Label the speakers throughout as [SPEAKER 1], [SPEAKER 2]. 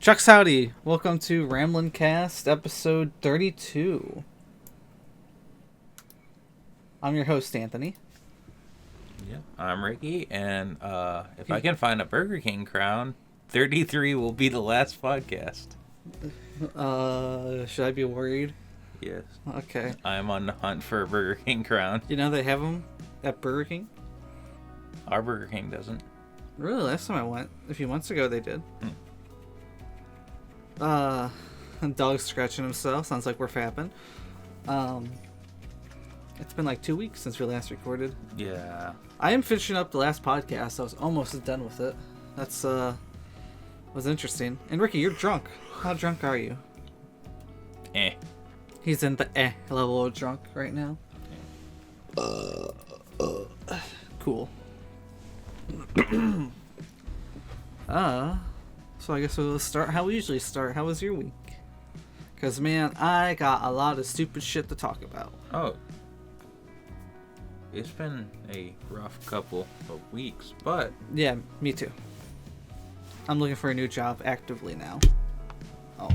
[SPEAKER 1] Chuck's howdy. Welcome to Ramblin Cast, episode 32. I'm your host, Anthony.
[SPEAKER 2] Yeah, I'm Ricky, and if I can find a Burger King crown, 33 will be the last podcast.
[SPEAKER 1] Should I be worried?
[SPEAKER 2] Yes.
[SPEAKER 1] Okay.
[SPEAKER 2] I'm on the hunt for a Burger King crown.
[SPEAKER 1] You know they have them at Burger King?
[SPEAKER 2] Our Burger King doesn't.
[SPEAKER 1] Really? Last time I went, a few months ago, they did. Dog's scratching himself. Sounds like we're fapping. It's been like 2 weeks since we last recorded.
[SPEAKER 2] Yeah.
[SPEAKER 1] I am finishing up the last podcast. I was almost done with it. That's, was interesting. And Ricky, you're drunk. How drunk are you? He's in the level of drunk right now. Cool. So I guess we'll start how we usually start. How was your week? Because, man, I got a lot of stupid shit to talk about.
[SPEAKER 2] Oh. It's been a rough couple of weeks, but...
[SPEAKER 1] Yeah, me too. I'm looking for a new job actively now. Oh.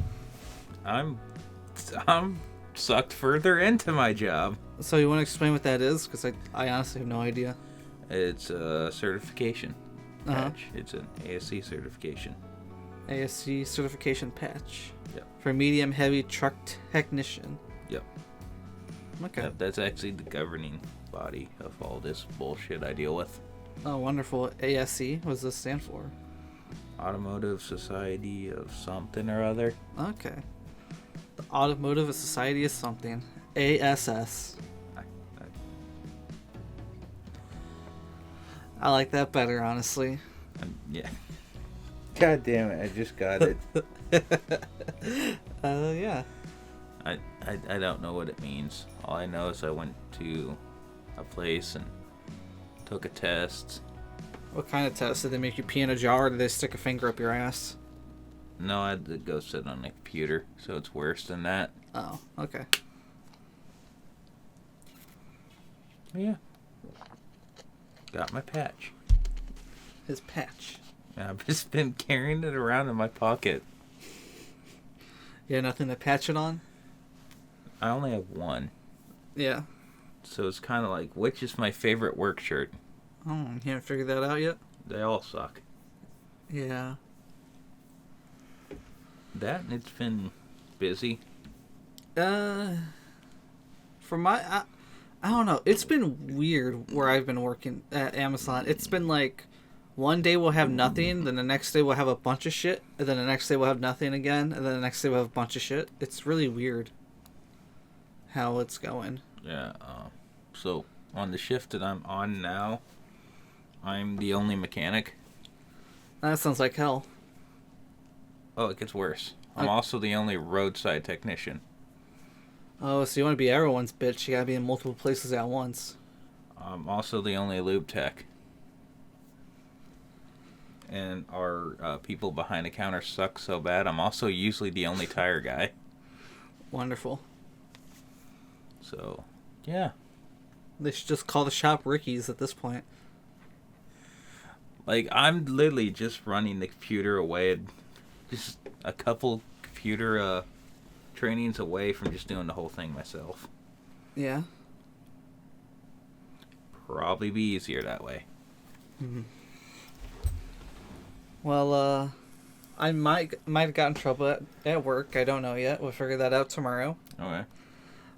[SPEAKER 2] I'm sucked further into my job.
[SPEAKER 1] So you want to explain what that is? Because I honestly have no idea.
[SPEAKER 2] It's a certification patch. It's an ASC certification.
[SPEAKER 1] ASC certification patch.
[SPEAKER 2] Yep.
[SPEAKER 1] For medium heavy truck technician.
[SPEAKER 2] Yep.
[SPEAKER 1] Okay.
[SPEAKER 2] Yep, that's actually the governing body of all this bullshit I deal with.
[SPEAKER 1] Oh, wonderful. ASC? What does this stand for?
[SPEAKER 2] Automotive Society of something or other.
[SPEAKER 1] Okay. The Automotive Society is something. ASS. I like that better, honestly.
[SPEAKER 2] Yeah. God damn it, I just got it.
[SPEAKER 1] Yeah.
[SPEAKER 2] I don't know what it means. All I know is I went to a place and took a test.
[SPEAKER 1] What kind of test? Did they make you pee in a jar or did they stick a finger up your ass?
[SPEAKER 2] No, I had to go sit on a computer, so it's worse than that.
[SPEAKER 1] Oh, okay.
[SPEAKER 2] Yeah. Got my patch.
[SPEAKER 1] His patch.
[SPEAKER 2] I've just been carrying it around in my pocket.
[SPEAKER 1] You have nothing to patch it on?
[SPEAKER 2] I only have one.
[SPEAKER 1] Yeah.
[SPEAKER 2] So it's kind of like, which is my favorite work shirt?
[SPEAKER 1] Oh, you haven't figured that out yet?
[SPEAKER 2] They all suck.
[SPEAKER 1] Yeah.
[SPEAKER 2] That, and it's been busy.
[SPEAKER 1] For my... I don't know. It's been weird where I've been working at Amazon. It's been like... One day we'll have nothing, then the next day we'll have a bunch of shit, and then the next day we'll have nothing again, and then the next day we'll have a bunch of shit. It's really weird how it's going.
[SPEAKER 2] Yeah, so on the shift that I'm on now, I'm the only mechanic.
[SPEAKER 1] That sounds like hell.
[SPEAKER 2] Oh, it gets worse. I'm also the only roadside technician.
[SPEAKER 1] Oh, so you want to be everyone's bitch. You gotta be in multiple places at once.
[SPEAKER 2] I'm also the only lube tech. And our people behind the counter suck so bad, I'm also usually the only tire guy.
[SPEAKER 1] Wonderful.
[SPEAKER 2] So, yeah.
[SPEAKER 1] They should just call the shop Ricky's at this point.
[SPEAKER 2] Like, I'm literally just running the computer away. Just a couple computer trainings away from just doing the whole thing myself.
[SPEAKER 1] Yeah.
[SPEAKER 2] Probably be easier that way.
[SPEAKER 1] Mm-hmm. Well, I might have gotten in trouble at work. I don't know yet. We'll figure that out tomorrow.
[SPEAKER 2] Okay.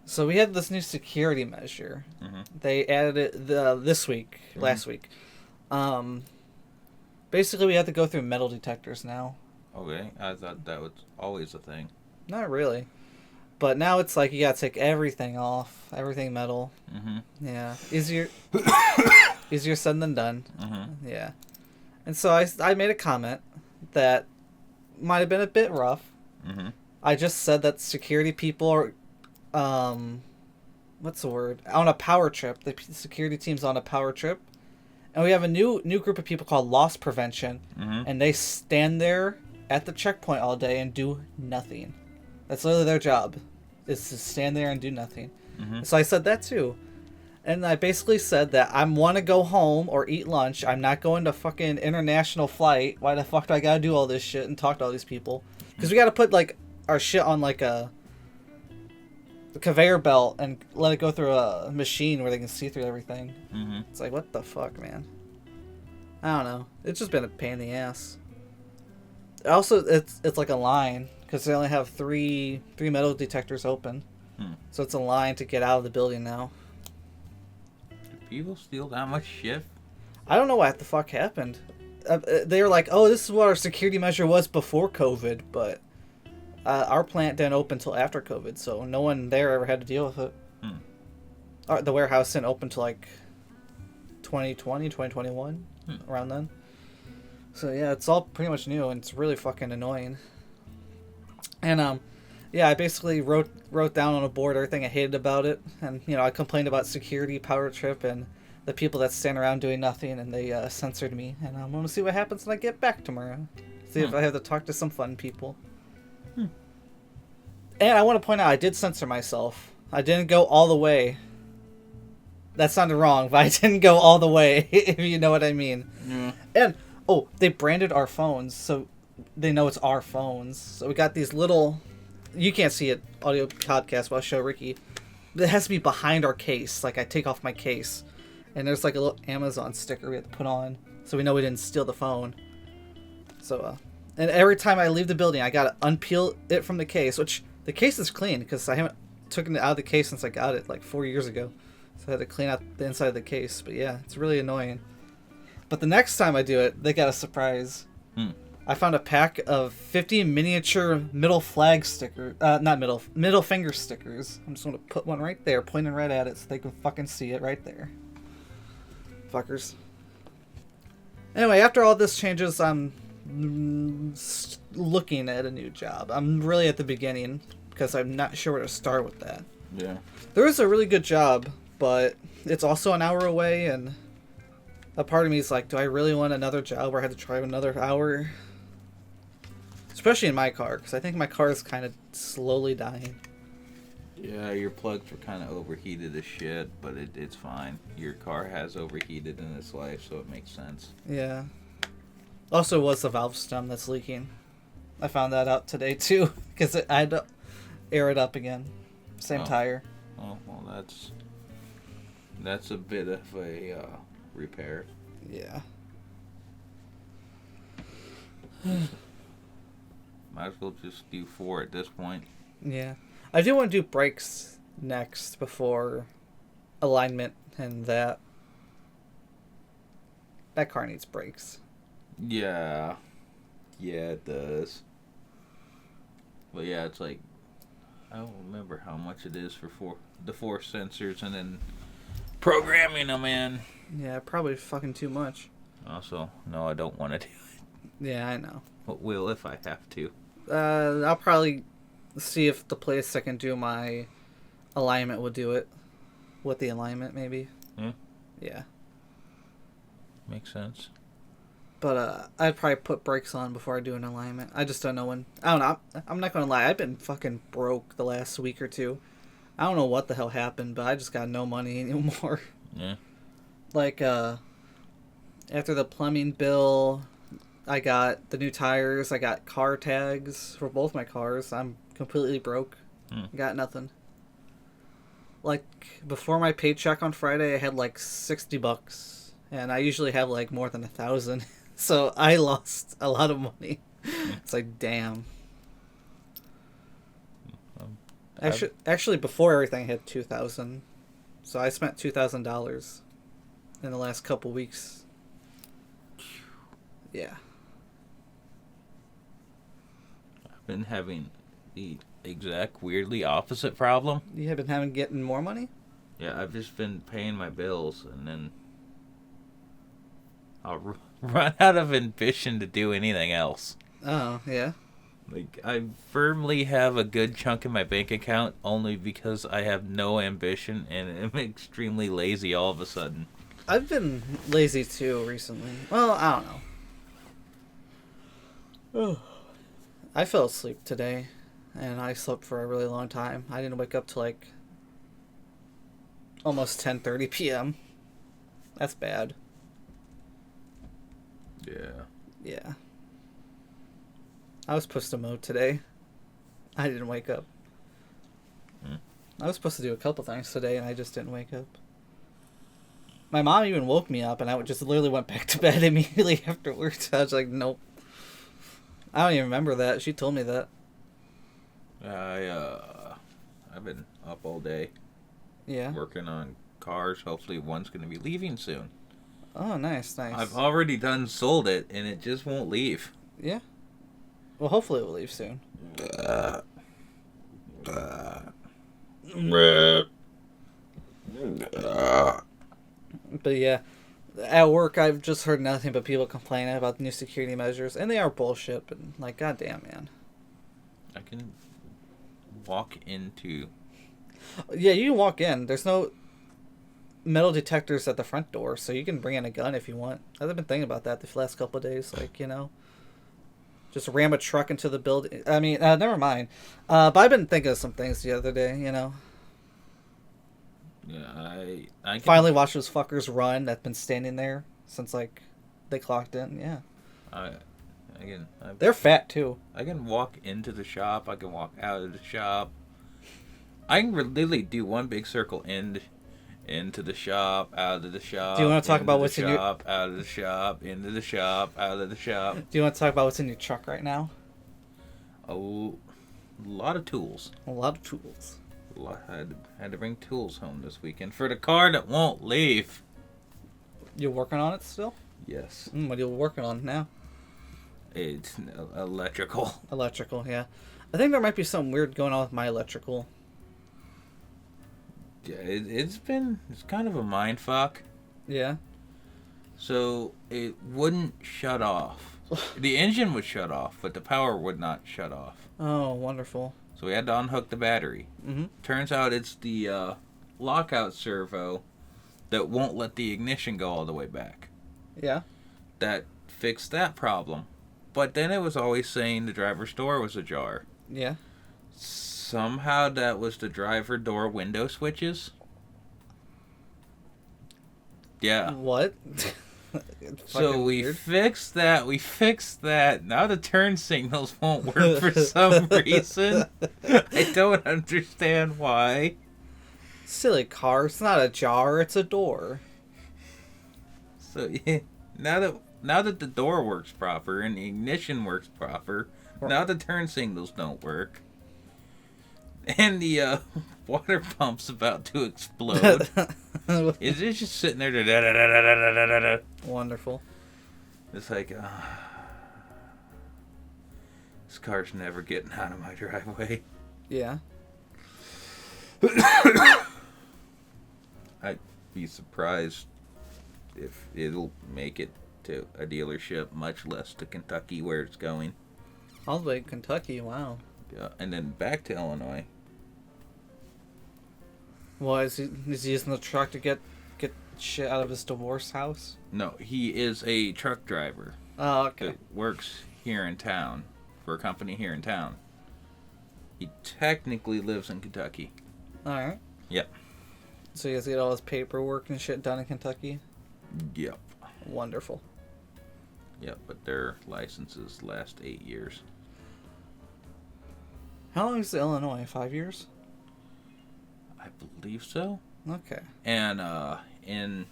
[SPEAKER 1] So we had this new security measure.
[SPEAKER 2] Mm-hmm.
[SPEAKER 1] They added it this week, last week. Basically, we have to go through metal detectors now.
[SPEAKER 2] Okay. I thought that was always a thing.
[SPEAKER 1] Not really. But now it's like you gotta take everything off. Everything metal.
[SPEAKER 2] Mm-hmm.
[SPEAKER 1] Yeah. Easier said than done.
[SPEAKER 2] Mm-hmm.
[SPEAKER 1] Yeah. And so I made a comment that might have been a bit rough.
[SPEAKER 2] Mm-hmm.
[SPEAKER 1] I just said that security people are, what's the word? On a power trip. The security team's on a power trip. And we have a new group of people called loss prevention.
[SPEAKER 2] Mm-hmm.
[SPEAKER 1] And they stand there at the checkpoint all day and do nothing. That's literally their job, is to stand there and do nothing.
[SPEAKER 2] Mm-hmm.
[SPEAKER 1] So I said that too. And I basically said that I want to go home or eat lunch. I'm not going to fucking international flight. Why the fuck do I gotta do all this shit and talk to all these people? Because we gotta put like our shit on like a conveyor belt and let it go through a machine where they can see through everything.
[SPEAKER 2] Mm-hmm.
[SPEAKER 1] It's like, what the fuck, man? I don't know. It's just been a pain in the ass. Also, it's like a line because they only have three metal detectors open, so it's a line to get out of the building now.
[SPEAKER 2] Did people steal that much shit?
[SPEAKER 1] I don't know what the fuck happened. They were like, "Oh, this is what our security measure was before COVID," but our plant didn't open until after COVID, so no one there ever had to deal with it. The warehouse didn't open till like 2020, 2021, around then. So yeah, it's all pretty much new, and it's really fucking annoying. And yeah, I basically wrote down on a board everything I hated about it, and I complained about security, power trip, and the people that stand around doing nothing, and they censored me. And I'm gonna see what happens when I get back tomorrow. See if I have to talk to some fun people. And I want to point out, I did censor myself. I didn't go all the way. That sounded wrong, but I didn't go all the way, if you know what I mean.
[SPEAKER 2] Yeah.
[SPEAKER 1] And, they branded our phones, so they know it's our phones. So we got these little... You can't see it, audio podcast, but I'll show Ricky. But it has to be behind our case. Like, I take off my case, and there's like a little Amazon sticker we have to put on, so we know we didn't steal the phone. So, and every time I leave the building, I gotta unpeel it from the case, which the case is clean, because I haven't taken it out of the case since I got it, like 4 years ago. So I had to clean out the inside of the case. But yeah, it's really annoying. But the next time I do it, they got a surprise. I found a pack of 50 miniature middle flag stickers. Not middle finger stickers. I'm just going to put one right there, pointing right at it so they can fucking see it right there. Fuckers. Anyway, after all this changes, I'm looking at a new job. I'm really at the beginning because I'm not sure where to start with that.
[SPEAKER 2] Yeah.
[SPEAKER 1] There is a really good job, but it's also an hour away, and a part of me is like, do I really want another job where I have to drive another hour? Especially in my car, because I think my car is kind of slowly dying.
[SPEAKER 2] Yeah, your plugs were kind of overheated as shit, but it's fine. Your car has overheated in its life, so it makes sense.
[SPEAKER 1] Yeah. Also, was the valve stem that's leaking. I found that out today, too, because I had to air it up again. Same tire.
[SPEAKER 2] Oh, well, that's a bit of a repair.
[SPEAKER 1] Yeah.
[SPEAKER 2] Might as well just do 4 at this point.
[SPEAKER 1] Yeah. I do want to do brakes next before alignment and that. That car needs brakes.
[SPEAKER 2] Yeah. Yeah, it does. But yeah, it's like, I don't remember how much it is for the 4 sensors and then programming them in.
[SPEAKER 1] Yeah, probably fucking too much.
[SPEAKER 2] Also, no, I don't want to do it.
[SPEAKER 1] Yeah, I know.
[SPEAKER 2] But will if I have to.
[SPEAKER 1] I'll probably see if the place that can do my alignment will do it. With the alignment, maybe.
[SPEAKER 2] Yeah.
[SPEAKER 1] Yeah.
[SPEAKER 2] Makes sense.
[SPEAKER 1] But I'd probably put brakes on before I do an alignment. I just don't know when. I don't know. I'm not going to lie. I've been fucking broke the last week or two. I don't know what the hell happened, but I just got no money anymore.
[SPEAKER 2] Yeah.
[SPEAKER 1] Like, after the plumbing bill, I got the new tires, I got car tags for both my cars. I'm completely broke. Got nothing. Like, before my paycheck on Friday, I had like $60. And I usually have like more than 1,000. So I lost a lot of money. It's like, damn. Actually, before everything, I had 2,000. So I spent $2,000 in the last couple weeks. Yeah.
[SPEAKER 2] I've been having the exact weirdly opposite problem.
[SPEAKER 1] You have been getting more money?
[SPEAKER 2] Yeah, I've just been paying my bills, and then I'll run out of ambition to do anything else.
[SPEAKER 1] Oh, yeah.
[SPEAKER 2] Like, I firmly have a good chunk in my bank account only because I have no ambition and am extremely lazy all of a sudden.
[SPEAKER 1] I've been lazy too recently. Well, I don't know. Oh. I fell asleep today, and I slept for a really long time. I didn't wake up till like almost 10:30 p.m. That's bad.
[SPEAKER 2] Yeah.
[SPEAKER 1] Yeah. I was supposed to mow today. I didn't wake up. I was supposed to do a couple things today, and I just didn't wake up. My mom even woke me up, and I just literally went back to bed immediately afterwards. I was like, nope. I don't even remember that. She told me that.
[SPEAKER 2] I've been up all day.
[SPEAKER 1] Yeah.
[SPEAKER 2] Working on cars. Hopefully one's going to be leaving soon.
[SPEAKER 1] Oh, nice.
[SPEAKER 2] I've already sold it, and it just won't leave.
[SPEAKER 1] Yeah. Well, hopefully it will leave soon. But yeah, at work I've just heard nothing but people complaining about new security measures, and they are bullshit. But like, goddamn, man.
[SPEAKER 2] I can walk into.
[SPEAKER 1] Yeah, you can walk in. There's no metal detectors at the front door, so you can bring in a gun if you want. I've been thinking about that the last couple of days. Like, you know, just ram a truck into the building. I mean, never mind. But I've been thinking of some things the other day. You know.
[SPEAKER 2] Yeah, I can,
[SPEAKER 1] finally watched those fuckers run that's been standing there since like they clocked in. Yeah. They're fat too.
[SPEAKER 2] I can walk into the shop. I can walk out of the shop. I can literally do one big circle into the shop, out of the shop.
[SPEAKER 1] Do you want to talk about what's in your
[SPEAKER 2] shop, out of the shop, into the shop, out of the shop?
[SPEAKER 1] Do you want to talk about what's in your truck right now?
[SPEAKER 2] Oh, a lot of tools.
[SPEAKER 1] A lot of tools.
[SPEAKER 2] I had to bring tools home this weekend for the car that won't leave.
[SPEAKER 1] You're working on it still?
[SPEAKER 2] Yes.
[SPEAKER 1] What are you working on now?
[SPEAKER 2] It's electrical.
[SPEAKER 1] Electrical, yeah. I think there might be something weird going on with my electrical.
[SPEAKER 2] Yeah, it's kind of a mind fuck.
[SPEAKER 1] Yeah.
[SPEAKER 2] So it wouldn't shut off. The engine would shut off, but the power would not shut off.
[SPEAKER 1] Oh, wonderful.
[SPEAKER 2] So we had to unhook the battery.
[SPEAKER 1] Mm-hmm.
[SPEAKER 2] Turns out it's the lockout servo that won't let the ignition go all the way back.
[SPEAKER 1] Yeah.
[SPEAKER 2] That fixed that problem. But then it was always saying the driver's door was ajar.
[SPEAKER 1] Yeah.
[SPEAKER 2] Somehow that was the driver door window switches. Yeah.
[SPEAKER 1] What?
[SPEAKER 2] So we fixed that. Now the turn signals won't work for some reason. I don't understand why.
[SPEAKER 1] Silly car. It's not a jar, it's a door.
[SPEAKER 2] So yeah, now that the door works proper and the ignition works proper, now the turn signals don't work. And the water pump's about to explode. Is it just sitting there?
[SPEAKER 1] Wonderful.
[SPEAKER 2] It's like, this car's never getting out of my driveway.
[SPEAKER 1] Yeah.
[SPEAKER 2] I'd be surprised if it'll make it to a dealership, much less to Kentucky where it's going.
[SPEAKER 1] All the way to Kentucky, wow.
[SPEAKER 2] Yeah, and then back to Illinois.
[SPEAKER 1] Well, is he using the truck to get shit out of his divorce house?
[SPEAKER 2] No, he is a truck driver.
[SPEAKER 1] Oh, okay.
[SPEAKER 2] That works here in town, for a company here in town. He technically lives in Kentucky.
[SPEAKER 1] Alright.
[SPEAKER 2] Yep.
[SPEAKER 1] So he has to get all his paperwork and shit done in Kentucky?
[SPEAKER 2] Yep.
[SPEAKER 1] Wonderful.
[SPEAKER 2] Yep, but their licenses last 8 years.
[SPEAKER 1] How long is Illinois? 5 years?
[SPEAKER 2] I believe so.
[SPEAKER 1] Okay.
[SPEAKER 2] And in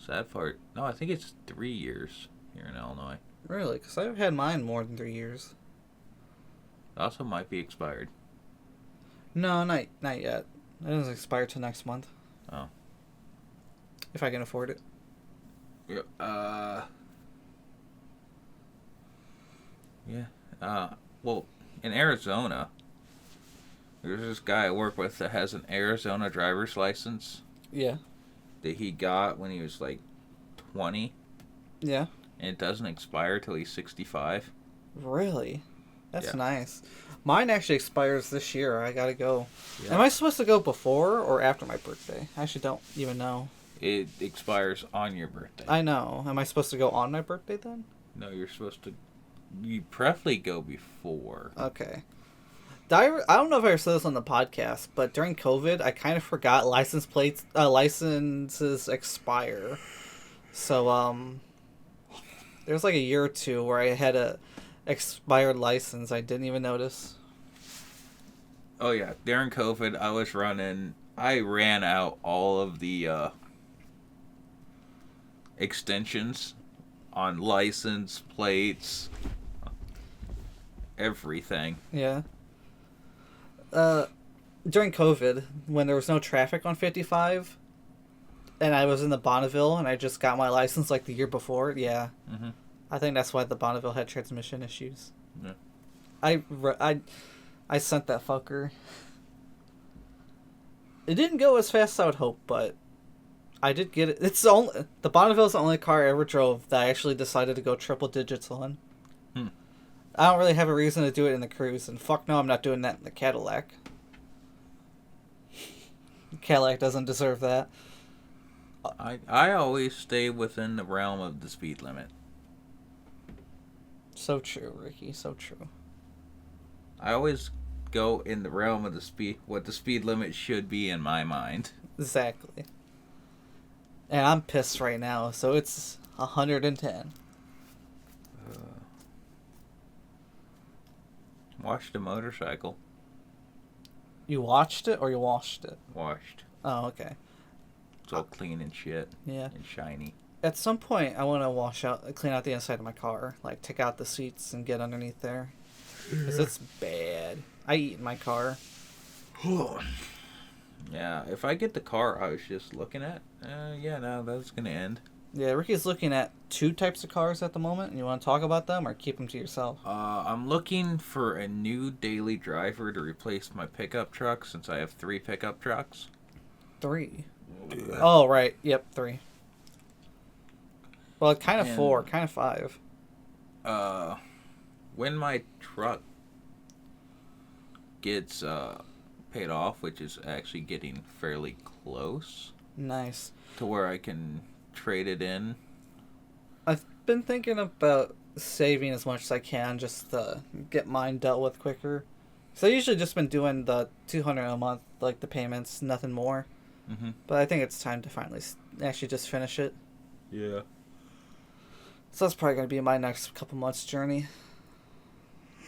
[SPEAKER 2] sad part, no, I think it's 3 years here in Illinois.
[SPEAKER 1] Really? Because I've had mine more than 3 years.
[SPEAKER 2] It also might be expired.
[SPEAKER 1] No, not yet. It doesn't expire till next month.
[SPEAKER 2] Oh.
[SPEAKER 1] If I can afford it.
[SPEAKER 2] Yeah. Well, in Arizona, there's this guy I work with that has an Arizona driver's license.
[SPEAKER 1] Yeah.
[SPEAKER 2] That he got when he was like 20.
[SPEAKER 1] Yeah.
[SPEAKER 2] And it doesn't expire till he's 65.
[SPEAKER 1] Really? That's
[SPEAKER 2] Yeah.
[SPEAKER 1] nice. Mine actually expires this year. I gotta go.
[SPEAKER 2] Yeah.
[SPEAKER 1] Am I supposed to go before or after my birthday? I actually don't even know.
[SPEAKER 2] It expires on your birthday.
[SPEAKER 1] I know. Am I supposed to go on my birthday then?
[SPEAKER 2] No, you're supposed to. You preferably go before.
[SPEAKER 1] Okay. I don't know if I ever said this on the podcast, but during COVID, I kind of forgot licenses expire. So there was like a year or two where I had a expired license. I didn't even notice.
[SPEAKER 2] Oh yeah, during COVID, I ran out all of the extensions on license plates, everything.
[SPEAKER 1] Yeah. During COVID, when there was no traffic on 55, and I was in the Bonneville, and I just got my license like the year before. Yeah.
[SPEAKER 2] Mm-hmm.
[SPEAKER 1] I think that's why the Bonneville had transmission issues.
[SPEAKER 2] Yeah.
[SPEAKER 1] I sent that fucker. It didn't go as fast as I would hope, but I did get it. The Bonneville's the only car I ever drove that I actually decided to go triple digits on. I don't really have a reason to do it in the Cruise, and fuck no, I'm not doing that in the Cadillac. Cadillac doesn't deserve that.
[SPEAKER 2] I always stay within the realm of the speed limit.
[SPEAKER 1] So true, Ricky. So true.
[SPEAKER 2] I always go in the realm of what the speed limit should be in my mind.
[SPEAKER 1] Exactly. And I'm pissed right now, so it's 110.
[SPEAKER 2] Washed a motorcycle.
[SPEAKER 1] You watched it or you washed it?
[SPEAKER 2] Washed.
[SPEAKER 1] Oh, okay.
[SPEAKER 2] It's all clean and shit.
[SPEAKER 1] Yeah.
[SPEAKER 2] And shiny.
[SPEAKER 1] At some point, I want to clean out the inside of my car. Like, take out the seats and get underneath there. Because it's bad. I eat in my car.
[SPEAKER 2] Yeah, if I get the car I was just looking at, that's going to end.
[SPEAKER 1] Yeah, Ricky's looking at 2 types of cars at the moment. You want to talk about them or keep them to yourself?
[SPEAKER 2] I'm looking for a new daily driver to replace my pickup truck since I have 3 pickup trucks.
[SPEAKER 1] 3? Oh, right. Yep, 3. Well, kind of 4, kind of 5.
[SPEAKER 2] When my truck gets paid off, which is actually getting fairly close.
[SPEAKER 1] Nice.
[SPEAKER 2] To where I can trade it in.
[SPEAKER 1] I've been thinking about saving as much as I can just to get mine dealt with quicker. So I usually just been doing the $200 a month, like the payments, nothing more.
[SPEAKER 2] Mm-hmm.
[SPEAKER 1] But I think it's time to finally actually just finish it.
[SPEAKER 2] Yeah.
[SPEAKER 1] So that's probably going to be my next couple months' journey.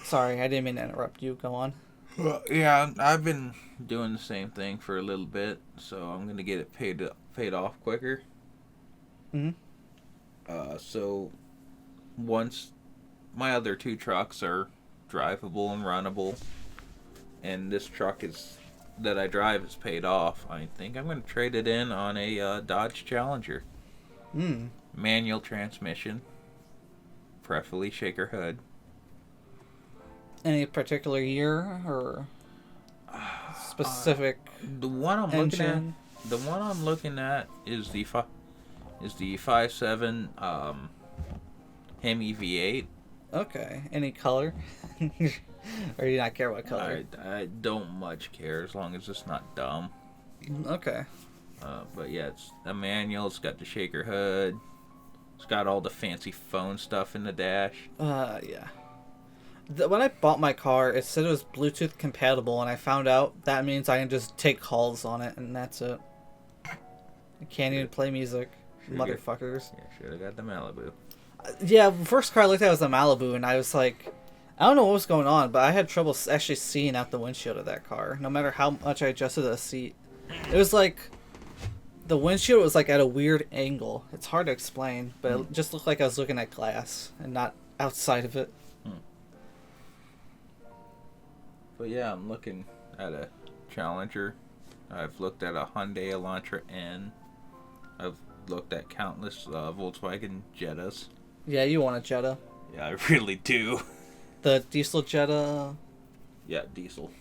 [SPEAKER 1] Sorry, I didn't mean to interrupt you. Go on.
[SPEAKER 2] Yeah, I've been doing the same thing for a little bit, so I'm going to get it paid off quicker.
[SPEAKER 1] Mm-hmm.
[SPEAKER 2] So once my other 2 trucks are drivable and runnable, and this truck that I drive is paid off, I think I'm going to trade it in on a Dodge Challenger. Manual transmission, preferably shaker hood.
[SPEAKER 1] Any particular year or specific
[SPEAKER 2] The one I'm
[SPEAKER 1] engine?
[SPEAKER 2] looking at is the 5.7 Hemi V8.
[SPEAKER 1] Okay. Any color? Or do you not care what color?
[SPEAKER 2] I don't much care as long as it's not dumb.
[SPEAKER 1] Okay.
[SPEAKER 2] But yeah, it's a manual. It's got the shaker hood. It's got all the fancy phone stuff in the dash.
[SPEAKER 1] Yeah. When I bought my car, it said it was Bluetooth compatible, and I found out that means I can just take calls on it, and that's it. I can't even play music. Motherfuckers.
[SPEAKER 2] Should have got the Malibu.
[SPEAKER 1] Yeah, the first car I looked at was the Malibu, and I was like, I don't know what was going on, but I had trouble actually seeing out the windshield of that car, no matter how much I adjusted the seat. It was like, the windshield was like at a weird angle. It's hard to explain, but it just looked like I was looking at glass and not outside of it.
[SPEAKER 2] But yeah, I'm looking at a Challenger. I've looked at a Hyundai Elantra N. I've looked at countless Volkswagen Jettas.
[SPEAKER 1] Yeah, you want a Jetta.
[SPEAKER 2] Yeah, I really do.
[SPEAKER 1] The diesel Jetta.
[SPEAKER 2] Yeah, diesel.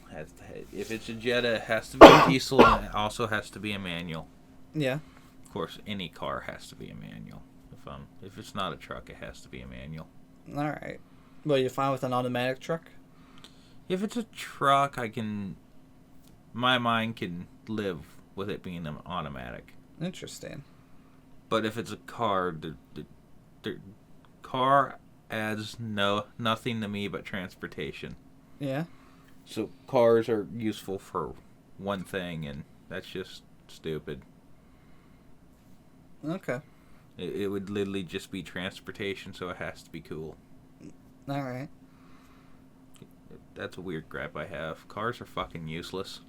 [SPEAKER 2] If it's a Jetta, it has to be a diesel, and it also has to be a manual.
[SPEAKER 1] Yeah.
[SPEAKER 2] Of course, any car has to be a manual. If it's not a truck, it has to be a manual.
[SPEAKER 1] All right. Well, you fine with an automatic truck?
[SPEAKER 2] If it's a truck, my mind can live with it being an automatic.
[SPEAKER 1] Interesting.
[SPEAKER 2] But if it's a car, the car adds nothing to me but transportation.
[SPEAKER 1] Yeah.
[SPEAKER 2] So cars are useful for one thing, and that's just stupid.
[SPEAKER 1] Okay.
[SPEAKER 2] It would literally just be transportation, so it has to be cool.
[SPEAKER 1] All right.
[SPEAKER 2] That's a weird gripe I have. Cars are fucking useless.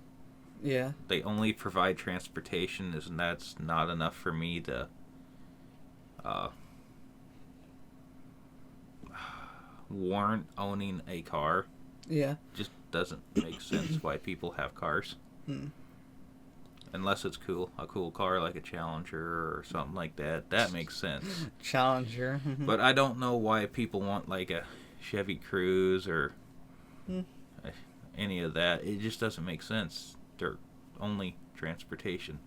[SPEAKER 1] Yeah.
[SPEAKER 2] They only provide transportation, and that's not enough for me to warrant owning a car.
[SPEAKER 1] Yeah.
[SPEAKER 2] Just doesn't make sense why people have cars. Unless it's cool. A cool car like a Challenger or something like that. That makes sense.
[SPEAKER 1] Challenger.
[SPEAKER 2] But I don't know why people want like a Chevy Cruze or any of that. It just doesn't make sense. They're only transportation.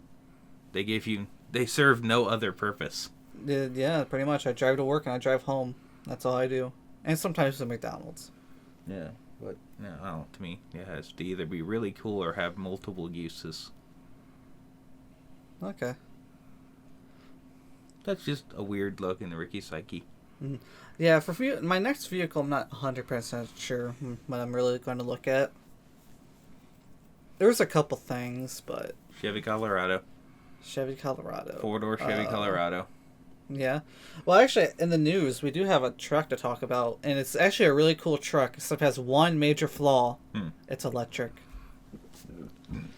[SPEAKER 2] They serve no other purpose.
[SPEAKER 1] Yeah, pretty much. I drive to work and I drive home. That's all I do. And sometimes to McDonald's.
[SPEAKER 2] Yeah, but no, to me, it has to either be really cool or have multiple uses.
[SPEAKER 1] Okay.
[SPEAKER 2] That's just a weird look in the Ricky psyche.
[SPEAKER 1] Yeah, for my next vehicle, I'm not 100% sure what I'm really going to look at. There's a couple things, but...
[SPEAKER 2] Chevy Colorado.
[SPEAKER 1] 4-door
[SPEAKER 2] Chevy Colorado.
[SPEAKER 1] Yeah. Well, actually, in the news, we do have a truck to talk about, and it's actually a really cool truck, except it has one major flaw. It's electric.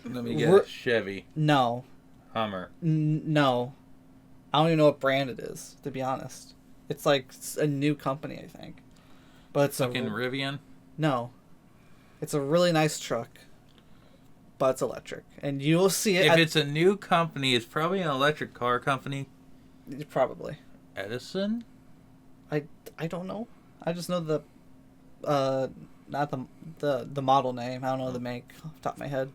[SPEAKER 2] Let me guess. Chevy.
[SPEAKER 1] No.
[SPEAKER 2] Hummer.
[SPEAKER 1] No. I don't even know what brand it is, to be honest. It's like a new company, I think. But it's
[SPEAKER 2] fucking Rivian?
[SPEAKER 1] No. It's a really nice truck, but it's electric. And you will see it.
[SPEAKER 2] If it's a new company, it's probably an electric car company.
[SPEAKER 1] Probably.
[SPEAKER 2] Edison?
[SPEAKER 1] I don't know. I just know the not the model name. I don't know the make off the top of my head.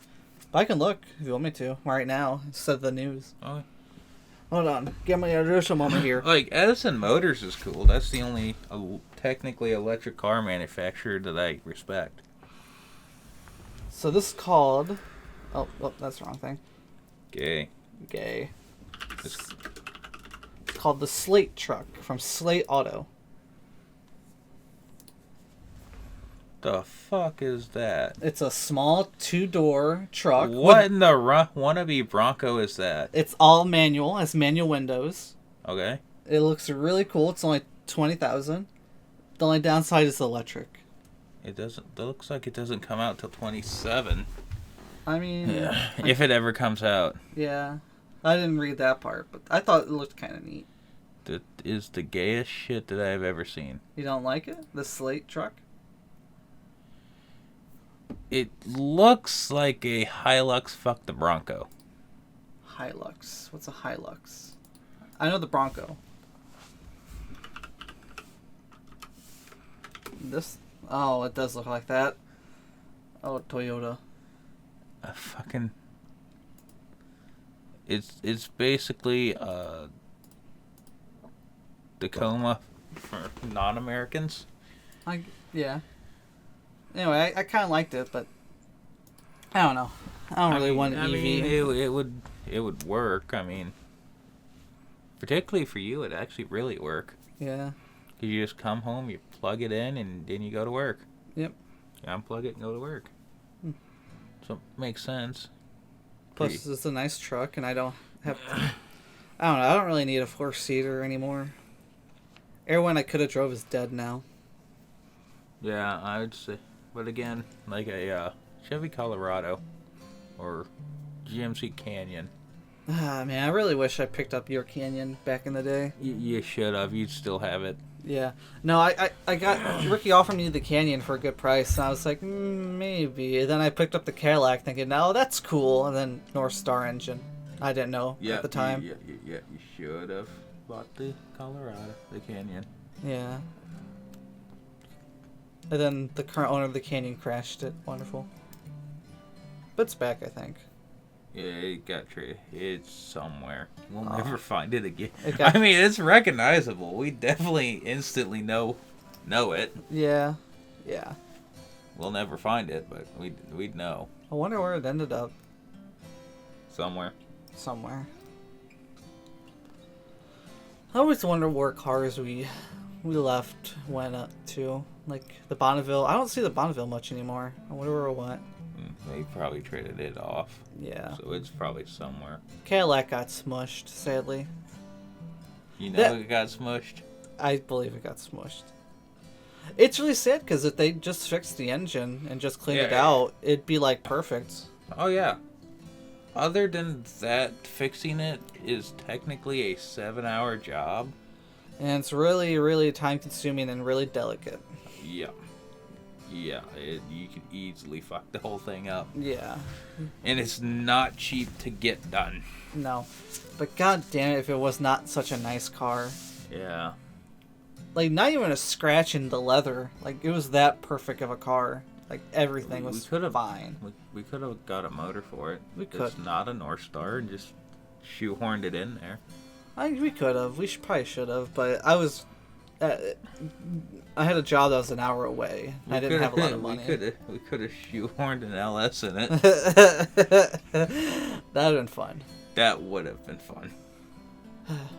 [SPEAKER 1] But I can look if you want me to right now instead of the news.
[SPEAKER 2] Oh.
[SPEAKER 1] Hold on. Give me a moment here.
[SPEAKER 2] Like, Edison Motors is cool. That's the only technically electric car manufacturer that I respect.
[SPEAKER 1] So this is called... Oh, that's the wrong thing.
[SPEAKER 2] Gay.
[SPEAKER 1] It's called the Slate Truck from Slate Auto.
[SPEAKER 2] The fuck is that?
[SPEAKER 1] It's a small 2-door truck.
[SPEAKER 2] What in the wannabe Bronco is that?
[SPEAKER 1] It's all manual. Has manual windows.
[SPEAKER 2] Okay.
[SPEAKER 1] It looks really cool. It's only $20,000. The only downside is the electric.
[SPEAKER 2] It looks like it doesn't come out till 27.
[SPEAKER 1] I mean...
[SPEAKER 2] Yeah. If it ever comes out.
[SPEAKER 1] Yeah. I didn't read that part, but I thought it looked kind of neat.
[SPEAKER 2] That is the gayest shit that I've ever seen.
[SPEAKER 1] You don't like it? The Slate truck?
[SPEAKER 2] It looks like a Hilux fuck the Bronco.
[SPEAKER 1] Hilux. What's a Hilux? I know the Bronco. This... Oh, it does look like that. Oh, Toyota.
[SPEAKER 2] A fucking... It's basically a Tacoma for non-Americans.
[SPEAKER 1] Yeah. Anyway, I kind of liked it, but I don't know. I don't really want an EV.
[SPEAKER 2] Mean, it would work. I mean, particularly for you, it'd actually really work.
[SPEAKER 1] Yeah.
[SPEAKER 2] Cause you just come home, you plug it in, and then you go to work.
[SPEAKER 1] Yep.
[SPEAKER 2] You unplug it and go to work. So it makes sense.
[SPEAKER 1] Plus, it's a nice truck, and I don't have... I don't know. I don't really need a 4-seater anymore. Everyone I could have drove is dead now.
[SPEAKER 2] Yeah, I would say. But again, like a Chevy Colorado or GMC Canyon.
[SPEAKER 1] Ah, man, I really wish I picked up your Canyon back in the day.
[SPEAKER 2] You should have. You'd still have it.
[SPEAKER 1] Yeah. No, I got... Ricky offered me the Canyon for a good price, and I was like, maybe. And then I picked up the Cadillac thinking, no, that's cool. And then North Star engine. I didn't know at the time.
[SPEAKER 2] Yeah, you should have bought the Colorado, the Canyon.
[SPEAKER 1] Yeah. And then the current owner of the Canyon crashed it. Wonderful. But it's back, I think.
[SPEAKER 2] Yeah, it got traded. It's somewhere. We'll never find it again.
[SPEAKER 1] I
[SPEAKER 2] mean, it's recognizable. We definitely instantly know it.
[SPEAKER 1] Yeah. Yeah.
[SPEAKER 2] We'll never find it, but we'd know.
[SPEAKER 1] I wonder where it ended up.
[SPEAKER 2] Somewhere.
[SPEAKER 1] I always wonder where cars we left, went up to, like, the Bonneville. I don't see the Bonneville much anymore. I wonder where it went.
[SPEAKER 2] They probably traded it off.
[SPEAKER 1] Yeah.
[SPEAKER 2] So it's probably somewhere.
[SPEAKER 1] Cadillac got smushed, sadly.
[SPEAKER 2] You know it got smushed?
[SPEAKER 1] I believe it got smushed. It's really sad because if they just fixed the engine and just cleaned it out, it'd be, like, perfect.
[SPEAKER 2] Oh, yeah. Other than that, fixing it is technically a 7-hour job.
[SPEAKER 1] And it's really, really time-consuming and really delicate.
[SPEAKER 2] Yeah. Yeah, you could easily fuck the whole thing up.
[SPEAKER 1] Yeah.
[SPEAKER 2] And it's not cheap to get done.
[SPEAKER 1] No. But god damn it if it was not such a nice car.
[SPEAKER 2] Yeah.
[SPEAKER 1] Like, not even a scratch in the leather. Like, it was that perfect of a car. Like, everything was fine.
[SPEAKER 2] We could have got a motor for it.
[SPEAKER 1] We could.
[SPEAKER 2] It's not a North Star and just shoehorned it in there.
[SPEAKER 1] We could have. Probably should have. But I was... I had a job that was an hour away. I didn't have a lot of money.
[SPEAKER 2] We could have shoehorned an LS in it.
[SPEAKER 1] That would have been fun.
[SPEAKER 2] That would have been fun.